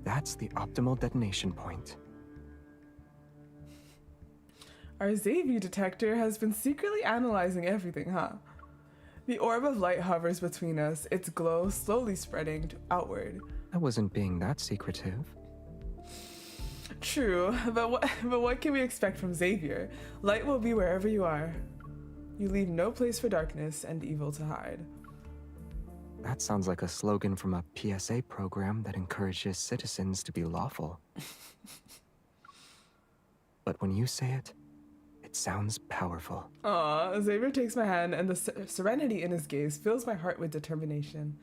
That's the optimal detonation point. Our Xavier detector has been secretly analyzing everything, huh? The orb of light hovers between us, its glow slowly spreading outward. I wasn't being that secretive. True, but what can we expect from Xavier? Light will be wherever you are. You leave no place for darkness and evil to hide. That sounds like a slogan from a PSA program that encourages citizens to be lawful. But when you say it, it sounds powerful. Aw, Xavier takes my hand, and the serenity in his gaze fills my heart with determination.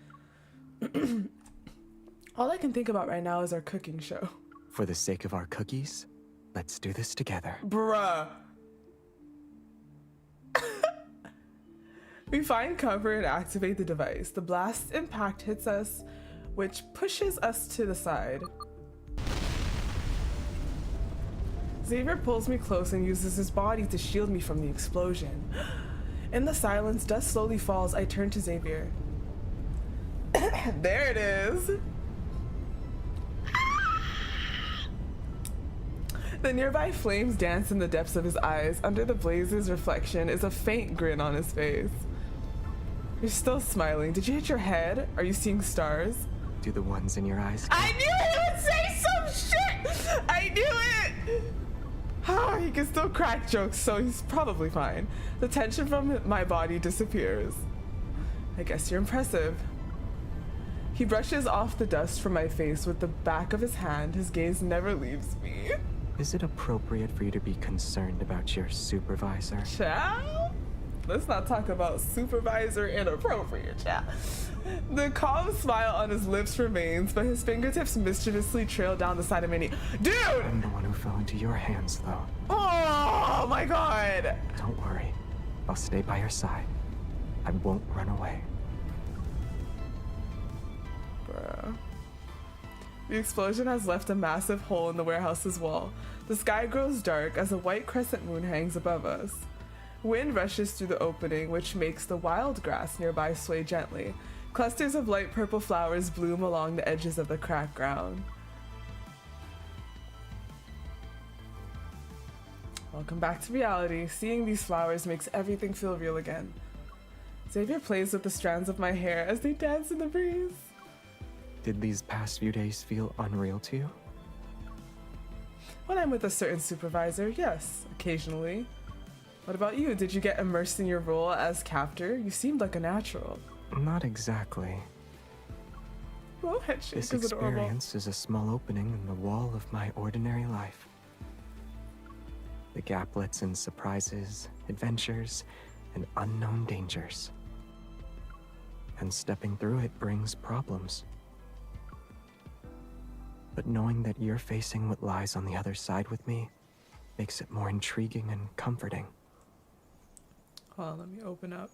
All I can think about right now is our cooking show. For the sake of our cookies, let's do this together. Bruh. We find cover and activate the device. The blast impact hits us, which pushes us to the side. Xavier pulls me close and uses his body to shield me from the explosion. In the silence, dust slowly falls. I turn to Xavier. There it is. The nearby flames dance in the depths of his eyes. Under the blaze's reflection is a faint grin on his face. You're still smiling. Did you hit your head? Are you seeing stars? Do the ones in your eyes? I knew he would say some shit! I knew it! He can still crack jokes, so he's probably fine. The tension from my body disappears. I guess you're impressive. He brushes off the dust from my face with the back of his hand. His gaze never leaves me. Is it appropriate for you to be concerned about your supervisor? Child? Let's not talk about supervisor inappropriate, child. The calm smile on his lips remains, but his fingertips mischievously trail down the side of me. Dude! I'm the one who fell into your hands, though. Oh my god! Don't worry. I'll stay by your side. I won't run away. Bruh. The explosion has left a massive hole in the warehouse's wall. The sky grows dark as a white crescent moon hangs above us. Wind rushes through the opening, which makes the wild grass nearby sway gently. Clusters of light purple flowers bloom along the edges of the cracked ground. Welcome back to reality. Seeing these flowers makes everything feel real again. Xavier plays with the strands of my hair as they dance in the breeze. Did these past few days feel unreal to you? When I'm with a certain supervisor, yes, occasionally. What about you? Did you get immersed in your role as captor? You seemed like a natural. Not exactly. Well, headshake This is adorable. experience is a small opening in the wall of my ordinary life. the gaplets and surprises, adventures, and unknown dangers. And stepping through it brings problems. But knowing that you're facing what lies on the other side with me makes it more intriguing and comforting. Hold on, let me open up.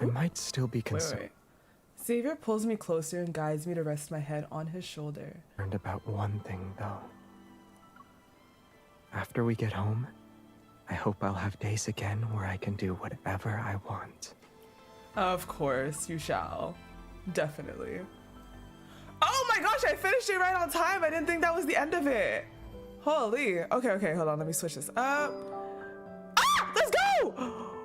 I might still be Wait, concerned wait. Xavier pulls me closer and guides me to rest my head on his shoulder. about one thing, though. After we get home, I hope I'll have days again where I can do whatever I want. Of course, you shall. Definitely. Oh my gosh, I finished it right on time. I didn't think that was the end of it. Holy. Okay, hold on. Let me switch this up. Ah! Let's go!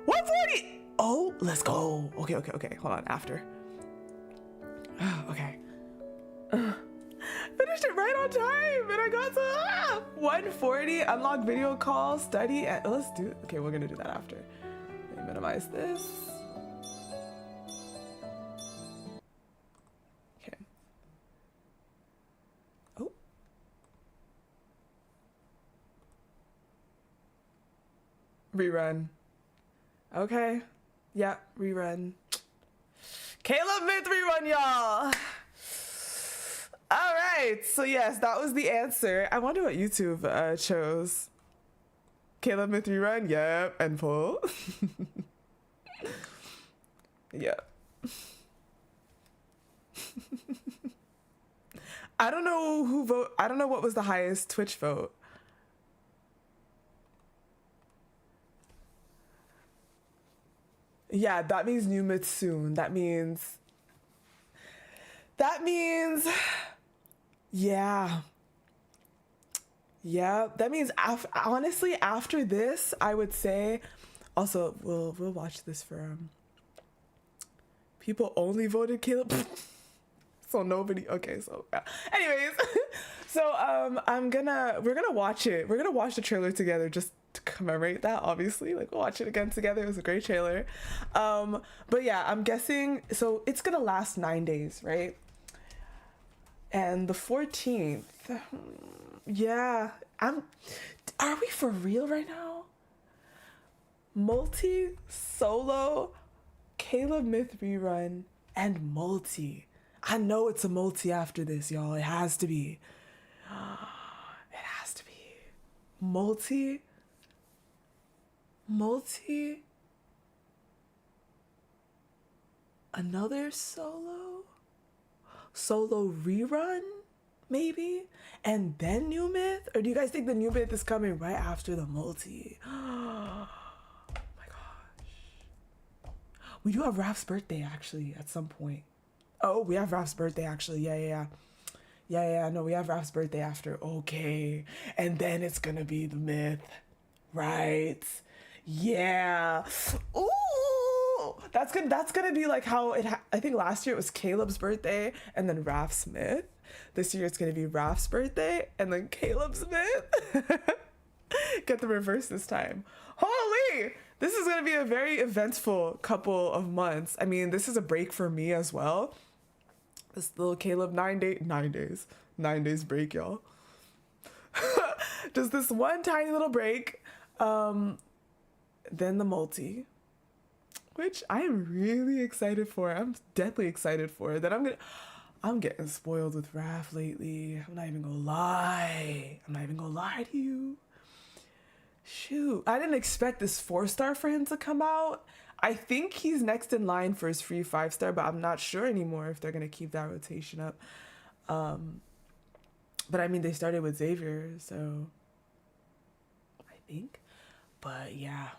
140! Oh, let's go. Okay. Hold on, after. Okay. Finished it right on time, and I got to 140, unlock video call, study, and let's do it. Okay, we're gonna do that after. Let me minimize this. Okay. Oh. Rerun. Okay. Yeah, rerun. Caleb Myth rerun, y'all. All right, so yes, that was the answer. I wonder what YouTube chose. Caleb Myth rerun, yep, and pull. Yep. I don't know who vote. I don't know what was the highest Twitch vote. Yeah, that means new myth soon. That means, yeah. Yeah, that means honestly, after this, I would say, also, we'll watch this for, people only voted Caleb. So nobody, okay, so, yeah. Anyways, so, we're gonna watch it. We're gonna watch the trailer together just to commemorate that, obviously. Like, we'll watch it again together. It was a great trailer. But yeah, I'm guessing, so it's gonna last 9 days, right? And the 14th, yeah, are we for real right now? Multi, solo, Caleb Myth rerun, and multi. I know it's a multi after this, y'all. It has to be. It has to be. Multi, another solo rerun, maybe, and then new myth? Or do you guys think the new myth is coming right after the multi? Oh my gosh. We do have Raph's birthday actually at some point. Oh, we have Raph's birthday actually. Yeah. No, we have Raph's birthday after. Okay. And then it's gonna be the myth. Right. Yeah. Ooh. That's gonna be like how I think last year it was Caleb's birthday and then Raph's myth. This year it's gonna be Raph's birthday and then Caleb's myth. Get the reverse this time. Holy! This is gonna be a very eventful couple of months. I mean, this is a break for me as well. This little Caleb 9 days break, y'all. Just this one tiny little break. Then the multi, which I am really excited for. I'm deathly excited for. Then I'm getting spoiled with Raph lately. I'm not even gonna lie to you. Shoot, I didn't expect this 4-star for him to come out. I think he's next in line for his free 5-star, but I'm not sure anymore if they're gonna keep that rotation up. But I mean, they started with Xavier, so I think. But yeah,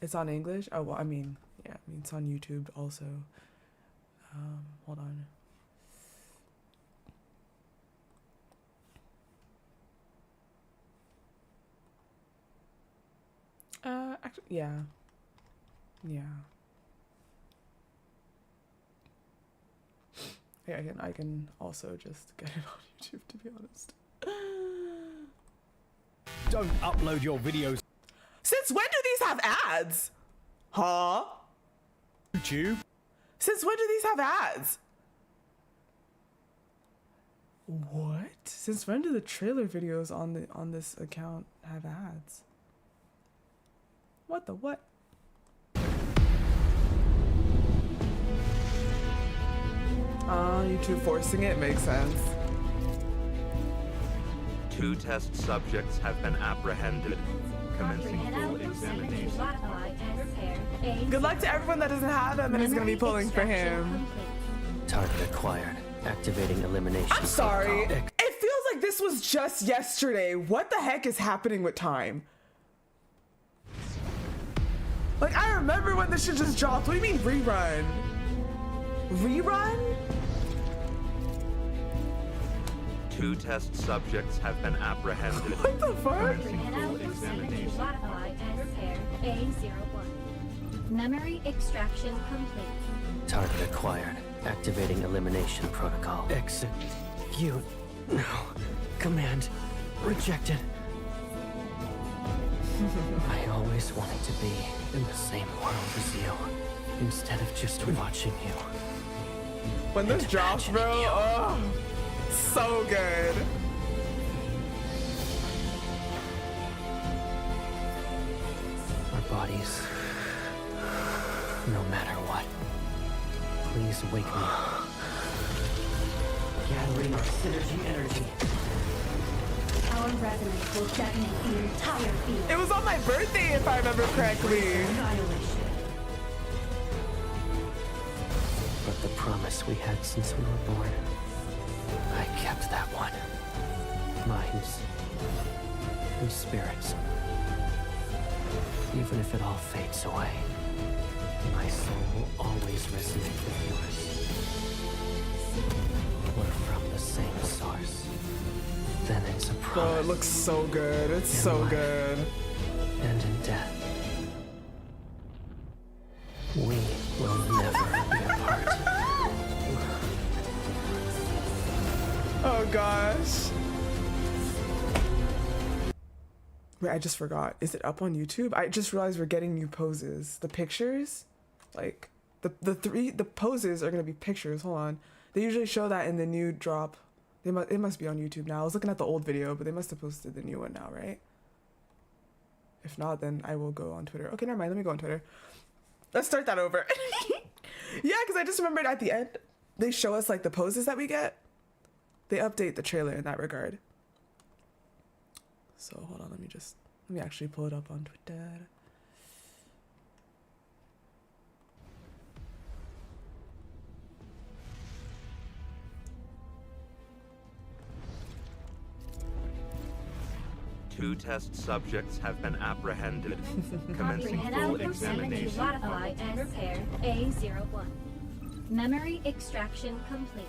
it's on English. Oh well, I mean, yeah, it's on YouTube also. Hold on. Actually, yeah. I can also just get it on YouTube, to be honest. Don't upload your videos. Since when do these have ads? Huh? YouTube? Since when do these have ads? What? Since when do the trailer videos on this account have ads? What the what? YouTube forcing it makes sense. 2 test subjects have been apprehended. Commencing full examination. Good luck to everyone that doesn't have them and is gonna be pulling for him. Target acquired. Activating elimination. I'm sorry. It feels like this was just yesterday. What the heck is happening with time? Like, I remember when this shit just dropped. What do you mean rerun? Rerun? 2 test subjects have been apprehended. What the fuck? A01. Memory extraction complete. Target acquired. Activating elimination protocol. Execute. No. Command. Rejected. I always wanted to be in the same world as you, instead of just watching you. When this drops, bro, oh, so good. Our bodies, no matter what, please wake me up. Gathering our synergy energy. Our resonance will detonate the entire field. It was on my birthday, if I remember correctly. But the promise we had since we were born, I kept that one. Minds and spirits. Even if it all fades away, my soul will always resonate with yours. We're from the same source. Then it's a promise. Oh, it looks so good. It's so good. And in death, we will never be apart. Oh gosh. Wait, I just forgot. Is it up on YouTube? I just realized we're getting new poses. The pictures, like the poses are gonna be pictures. Hold on. They usually show that in the new drop. It must be on YouTube now. I was looking at the old video, but they must have posted the new one now, right? If not, then I will go on Twitter. Okay, never mind. Let me go on Twitter. Let's start that over. Yeah, because I just remembered at the end, they show us like the poses that we get. They update the trailer in that regard. So hold on, let me actually pull it up on Twitter. Two test subjects have been apprehended. Commencing full examination. Modify and repair A01. Memory extraction complete.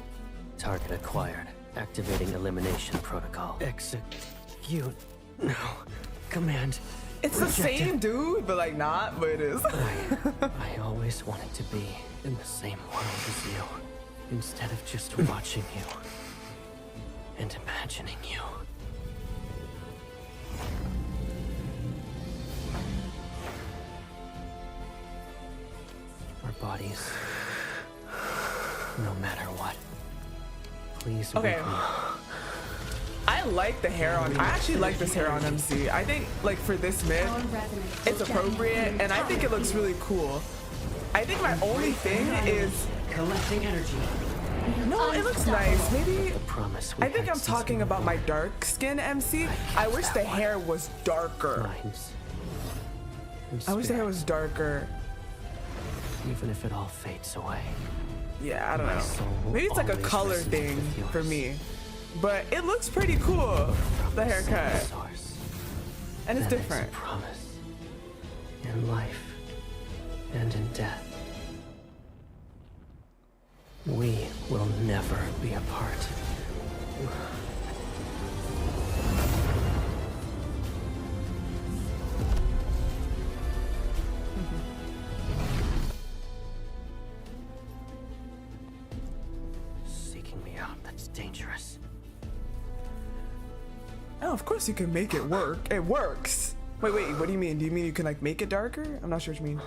Target acquired. Activating elimination protocol. Execute. No. Command. It's the same dude, but like not, but it is. I always wanted to be in the same world as you, instead of just watching you and imagining you. Our bodies, no matter what. Please okay. wake me up. I like the hair on. I actually like this hair on MC. I think like for this myth, it's appropriate, and I think it looks really cool. I think my only thing is collecting energy. No, it looks nice. Maybe I think I'm talking about my dark skin MC. I wish the hair was darker. I wish the hair was darker. Even if it all fades away. Yeah, I don't know. Maybe it's like a color thing for me. But it looks pretty cool, the haircut. And it's different. It's a promise. In life and in death. We will never be apart. Seeking me out, that's dangerous. Oh, of course you can make it work. It works. Wait, what do you mean? Do you mean you can like make it darker? I'm not sure what you mean.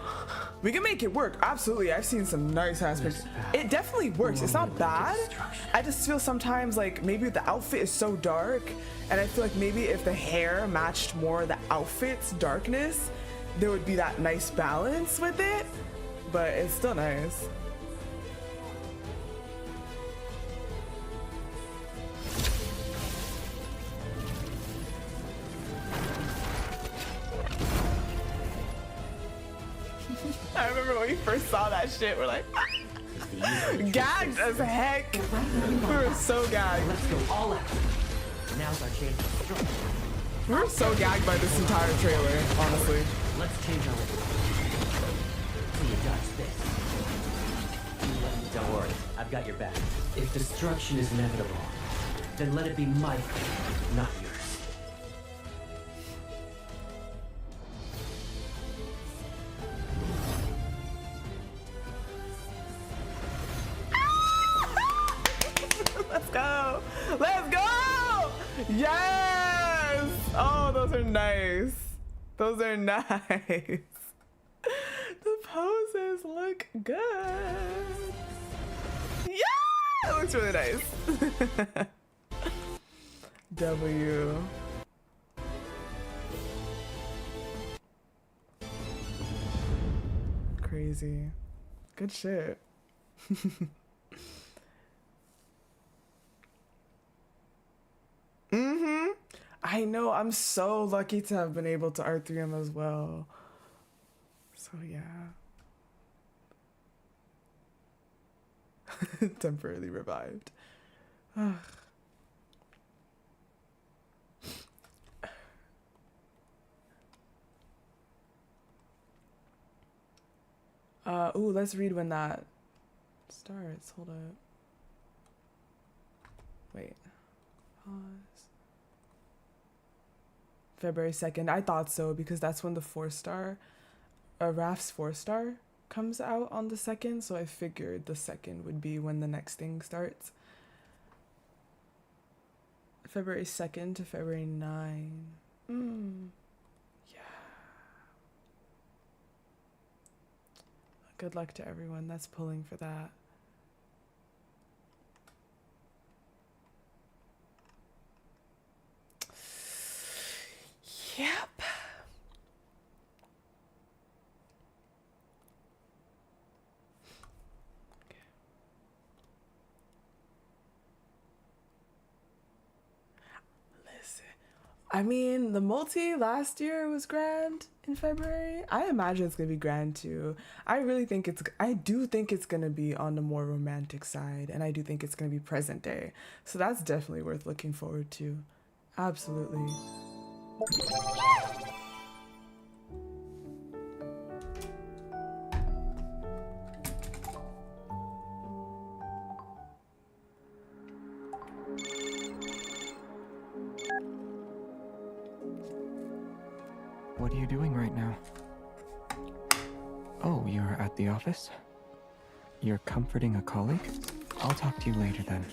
We can make it work, absolutely. I've seen some nice ass pictures. It definitely works. It's not bad. I just feel sometimes like maybe the outfit is so dark, and I feel like maybe if the hair matched more the outfit's darkness, there would be that nice balance with it, but it's still nice. I remember when we first saw that shit, we're like, gagged as heck. We were so gagged. Let's go all out. Now's our chance to strike. We were so gagged by this entire trailer, honestly. Let's change our way. So you dodge this. Don't worry, I've got your back. If destruction is inevitable, then let it be my fate, not yours. Let's go! Let's go! Yes! Oh, those are nice. Those are nice. The poses look good. Yeah! It looks really nice. W. Crazy. Good shit. I know, I'm so lucky to have been able to art 3 them as well. So yeah. Temporarily revived. Ooh, let's read when that starts. Hold up. Wait. Pause. February 2nd. I thought so because that's when the 4-star, Raph's 4-star comes out on the 2nd. So I figured the 2nd would be when the next thing starts. February 2nd to February 9. Yeah. Good luck to everyone that's pulling for that. Yep. Listen, I mean, the multi last year was grand in February. I imagine it's gonna be grand too. I do think it's gonna be on the more romantic side, and I do think it's gonna be present day. So that's definitely worth looking forward to. Absolutely. What are you doing right now? Oh, you're at the office? You're comforting a colleague? I'll talk to you later then.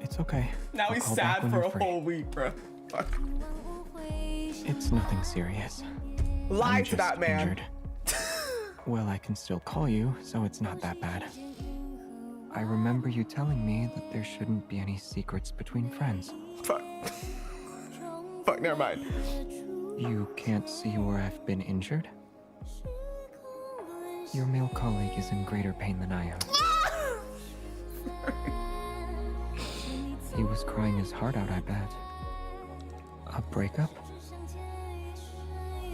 It's okay. Now he's sad for a whole week, bro. Fuck. It's nothing serious. Lie to that man. Injured. Well, I can still call you, so it's not that bad. I remember you telling me that there shouldn't be any secrets between friends. Fuck. Fuck, never mind. You can't see where I've been injured? Your male colleague is in greater pain than I am. He was crying his heart out, I bet. A breakup?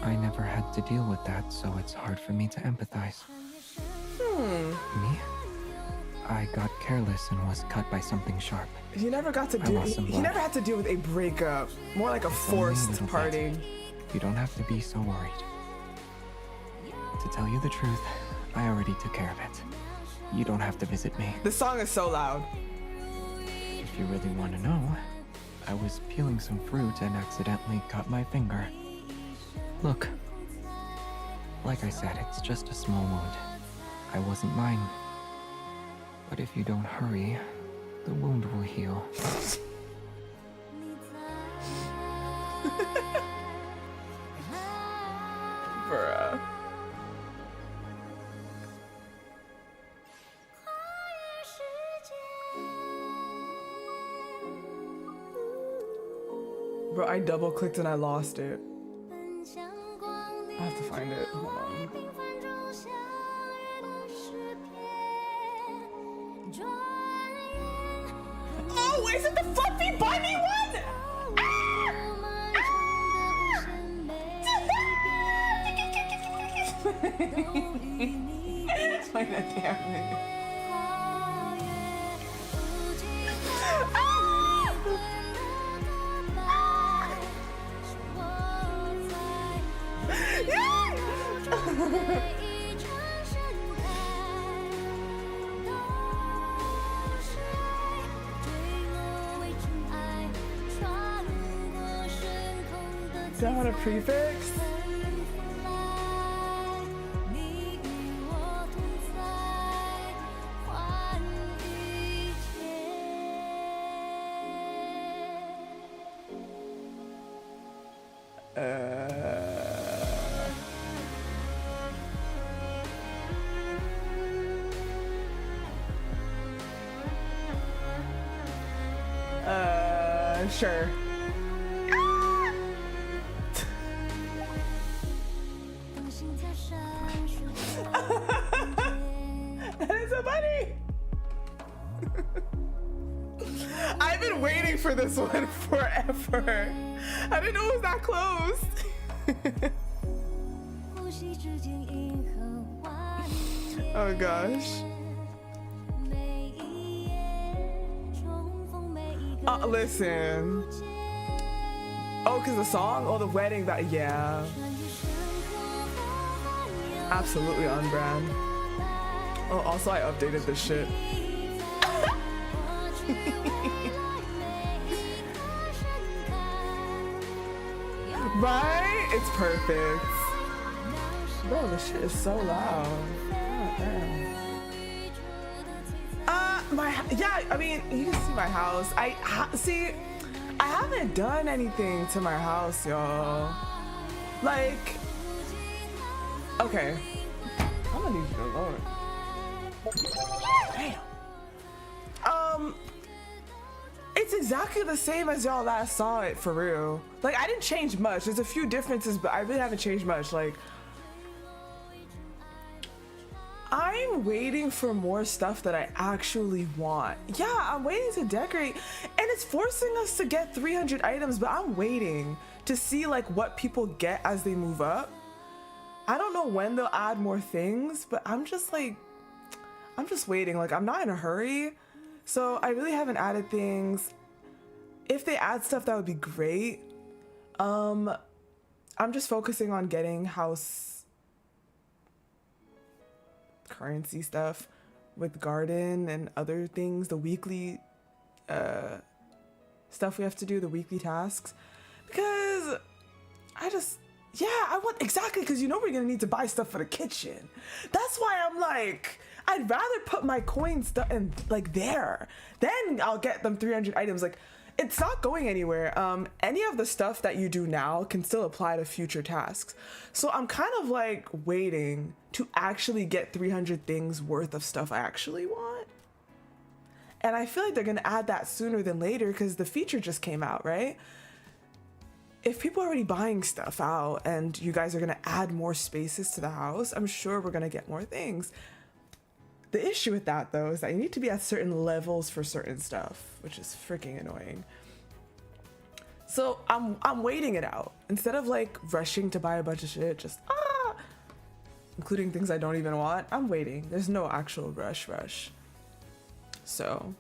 I never had to deal with that, so it's hard for me to empathize. Me? I got careless and was cut by something sharp. He never got to deal. He never had to deal with a breakup. More like a forced parting. You don't have to be so worried. To tell you the truth, I already took care of it. You don't have to visit me. The song is so loud. If you really want to know, I was peeling some fruit and accidentally cut my finger. Look. Like I said, it's just a small wound. I wasn't mine. But if you don't hurry, the wound will heal. Bruh. Bro, I double clicked and I lost it. I have to find it. Hold on. Oh, is it the fluffy bunny one? Why not damn it? Do I want a prefix? Sure. That is a bunny. I've been waiting for this one forever. I didn't know it was that close. Oh gosh. Listen. Oh, because the song? Oh, the wedding, that, yeah. Absolutely on brand. Oh, also I updated this shit. Right? It's perfect. Bro, this shit is so loud. Oh, damn. Yeah, I mean, you can see my house. See, I haven't done anything to my house, y'all. Like, okay. I'm gonna need you to lower it. Damn. It's exactly the same as y'all last saw it, for real. Like, I didn't change much. There's a few differences, but I really haven't changed much. Like, I'm waiting for more stuff that I actually want. Yeah, I'm waiting to decorate, and it's forcing us to get 300 items, but I'm waiting to see like what people get as they move up. I don't know when they'll add more things, but I'm just waiting. Like, I'm not in a hurry, so I really haven't added things. If they add stuff, that would be great. I'm just focusing on getting house currency stuff with garden and other things, the weekly stuff we have to do, the weekly tasks, because I want, exactly, because you know we're gonna need to buy stuff for the kitchen. That's why I'm like, I'd rather put my coin stuff in like there, then I'll get them 300 items. Like, it's not going anywhere. Any of the stuff that you do now can still apply to future tasks. So I'm kind of like waiting to actually get 300 things worth of stuff I actually want. And I feel like they're gonna add that sooner than later because the feature just came out, right? If people are already buying stuff out and you guys are gonna add more spaces to the house, I'm sure we're gonna get more things. The issue with that though is that you need to be at certain levels for certain stuff, which is freaking annoying. So I'm waiting it out. Instead of like rushing to buy a bunch of shit, just including things I don't even want, I'm waiting. There's no actual rush. So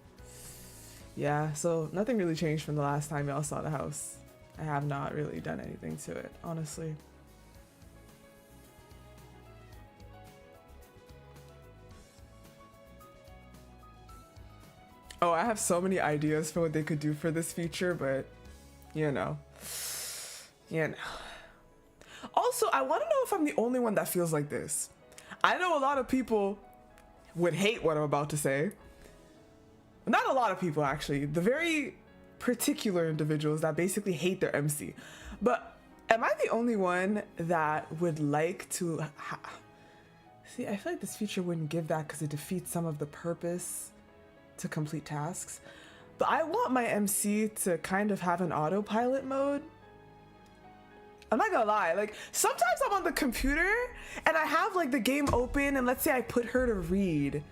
yeah, so nothing really changed from the last time y'all saw the house. I have not really done anything to it, honestly. Oh, I have so many ideas for what they could do for this feature, but you know. Also, I want to know if I'm the only one that feels like this. I know a lot of people would hate what I'm about to say. Not a lot of people, actually. The very particular individuals that basically hate their MC. But am I the only one that would like to... See, I feel like this feature wouldn't give that because it defeats some of the purpose to complete tasks. But I want my MC to kind of have an autopilot mode. I'm not gonna lie, like sometimes I'm on the computer and I have like the game open and let's say I put her to read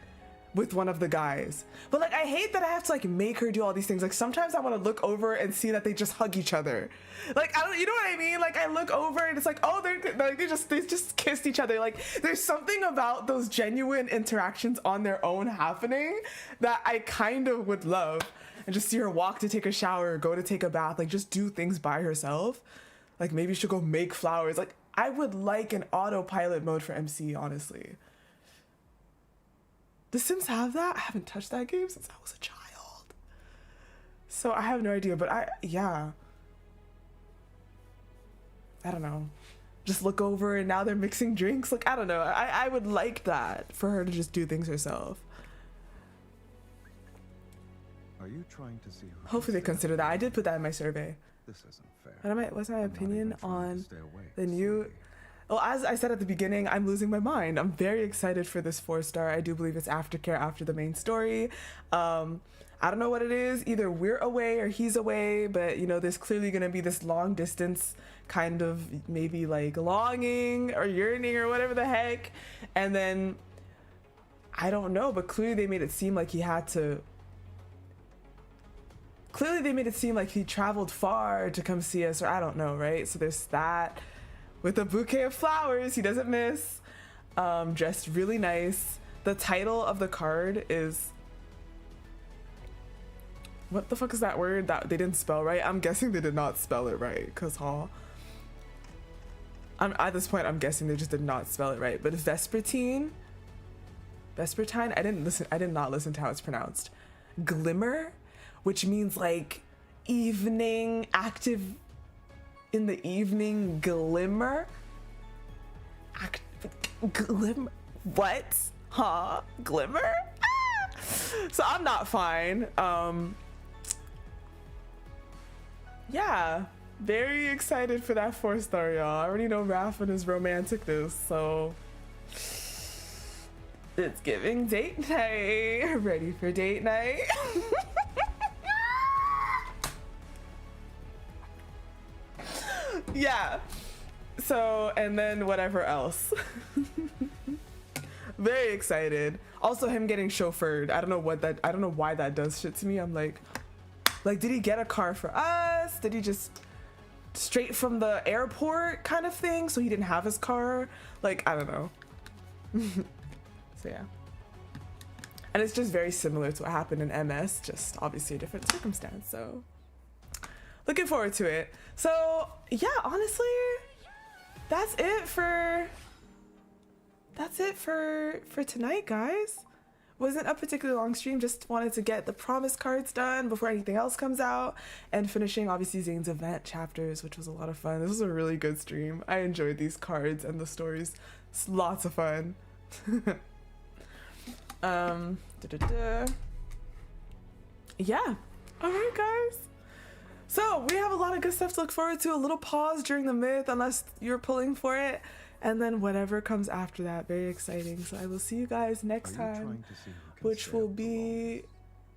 with one of the guys. But like I hate that I have to like make her do all these things. Like sometimes I want to look over and see that they just hug each other. Like I don't, you know what I mean? Like I look over and it's like, oh, they just kissed each other. Like there's something about those genuine interactions on their own happening that I kind of would love. And just see her walk to take a shower, go to take a bath, like just do things by herself. Like maybe she'll go make flowers. Like I would like an autopilot mode for MC, honestly. Does Sims have that? I haven't touched that game since I was a child. So I have no idea, but yeah. I don't know. Just look over and now they're mixing drinks. Like, I don't know. I would like that for her to just do things herself. Are you trying to see who Hopefully they consider that. I did put that in my survey. This isn't fair. What's my opinion on the new... Well, as I said at the beginning, I'm losing my mind. I'm very excited for this 4-star. I do believe it's aftercare after the main story. I don't know what it is. Either we're away or he's away, but you know, there's clearly gonna be this long distance kind of maybe like longing or yearning or whatever the heck. And then, I don't know, but clearly they made it seem like he had to... Clearly they made it seem like he traveled far to come see us, or I don't know, right? So there's that. With a bouquet of flowers, he doesn't miss. Dressed really nice. The title of the card is... What the fuck is that word that they didn't spell right? I'm guessing they did not spell it right, because at this point, I'm guessing they just did not spell it right. But Vespertine? Vespertine? I did not listen to how it's pronounced. Glimmer? Which means like evening, active in the evening glimmer. Glimmer? What? Huh? Glimmer? Ah! So I'm not fine. Yeah, very excited for that 4-star, y'all. I already know Raph and his romanticness, so it's giving date night. Ready for date night? Yeah. So, and then whatever else. Very excited. Also him getting chauffeured. I don't know why that does shit to me. I'm like, did he get a car for us? Did he just straight from the airport kind of thing? So he didn't have his car? Like, I don't know. So yeah. And it's just very similar to what happened in MS, just obviously a different circumstance, so. Looking forward to it. So yeah, honestly, that's it for tonight, guys. Wasn't a particularly long stream, just wanted to get the promise cards done before anything else comes out, and finishing obviously Zayne's event chapters, which was a lot of fun. This was a really good stream. I enjoyed these cards and the stories. It's lots of fun. Yeah. All right, guys. So we have a lot of good stuff to look forward to. A little pause during the myth, unless you're pulling for it, and then whatever comes after that. Very exciting. So I will see you guys next time, which will be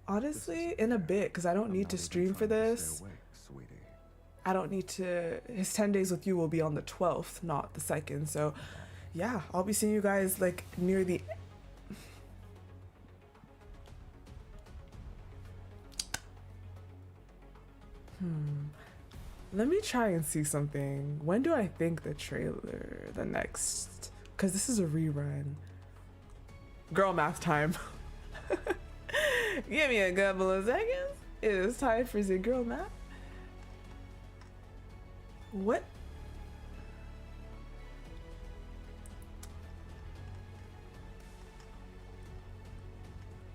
honestly in a bit, because I don't need to stream for this. I don't need to. His 10 days with you will be on the 12th, not the 2nd. So yeah, I'll be seeing you guys like near the Let me try and see something. When do I think the next, because this is a rerun. Girl math time. Give me a couple of seconds. It is time for the girl math. What?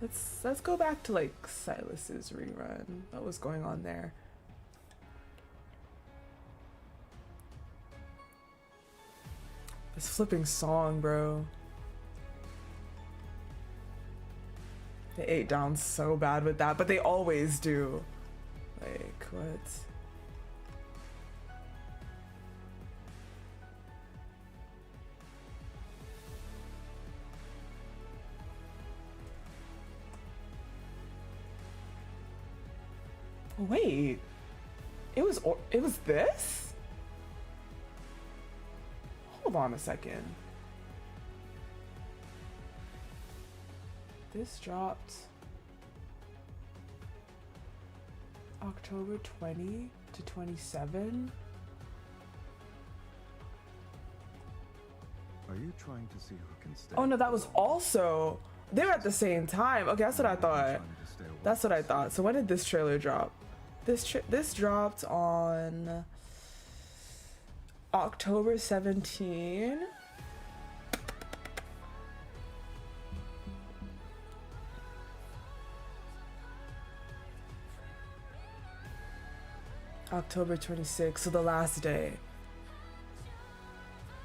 Let's go back to like Silas's rerun. What was going on there? This flipping song, bro. They ate down so bad with that, but they always do. Like, what? Wait, it was this? Hold on a second. This dropped October 20 to 27. Are you trying to see who can stay? Oh no, that was also, they were at the same time. Okay, that's what I thought. That's what I thought. So when did this trailer drop? This dropped on October 17. October 26th, so the last day.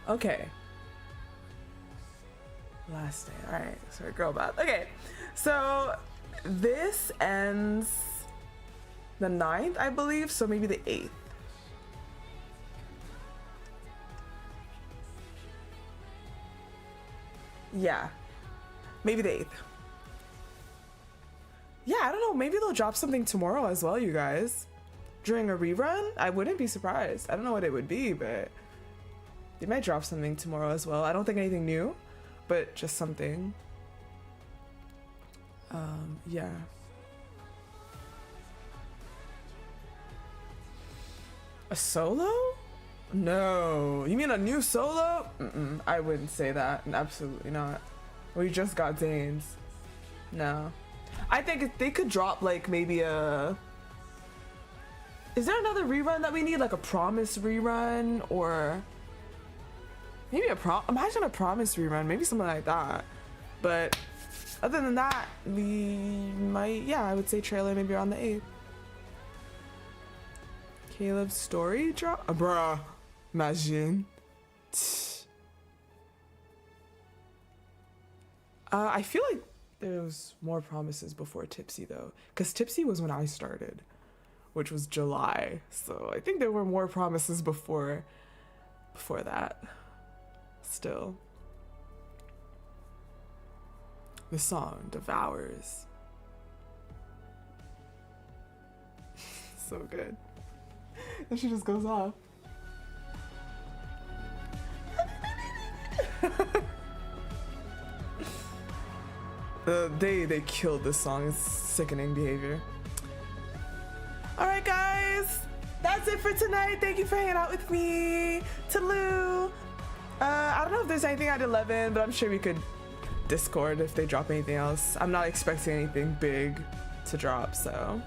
Okay. Last day. All right. Sorry, girl math. Okay. So this ends the 9th, I believe. So maybe the 8th. Yeah. Maybe the 8th. Yeah, I don't know. Maybe they'll drop something tomorrow as well, you guys. During a rerun? I wouldn't be surprised. I don't know what it would be, but they might drop something tomorrow as well. I don't think anything new, but just something. Yeah. A solo? No. You mean a new solo? I wouldn't say that. Absolutely not. We just got Zayne's. No. I think they could drop like maybe a... Is there another rerun that we need? Like a promise rerun or... Maybe imagine a promise rerun, maybe something like that. But other than that, we might, yeah, I would say trailer maybe around the 8th. Caleb's story drop? Bruh, imagine. I feel like there was more promises before Tipsy though, because Tipsy was when I started, which was July. So I think there were more promises before that. Still, the song devours. So good. And she just goes off. They killed this song. It's sickening behavior. All right, guys, that's it for tonight. Thank you for hanging out with me. Toodaloo. I don't know if there's anything at 11, but I'm sure we could Discord if they drop anything else. I'm not expecting anything big to drop, so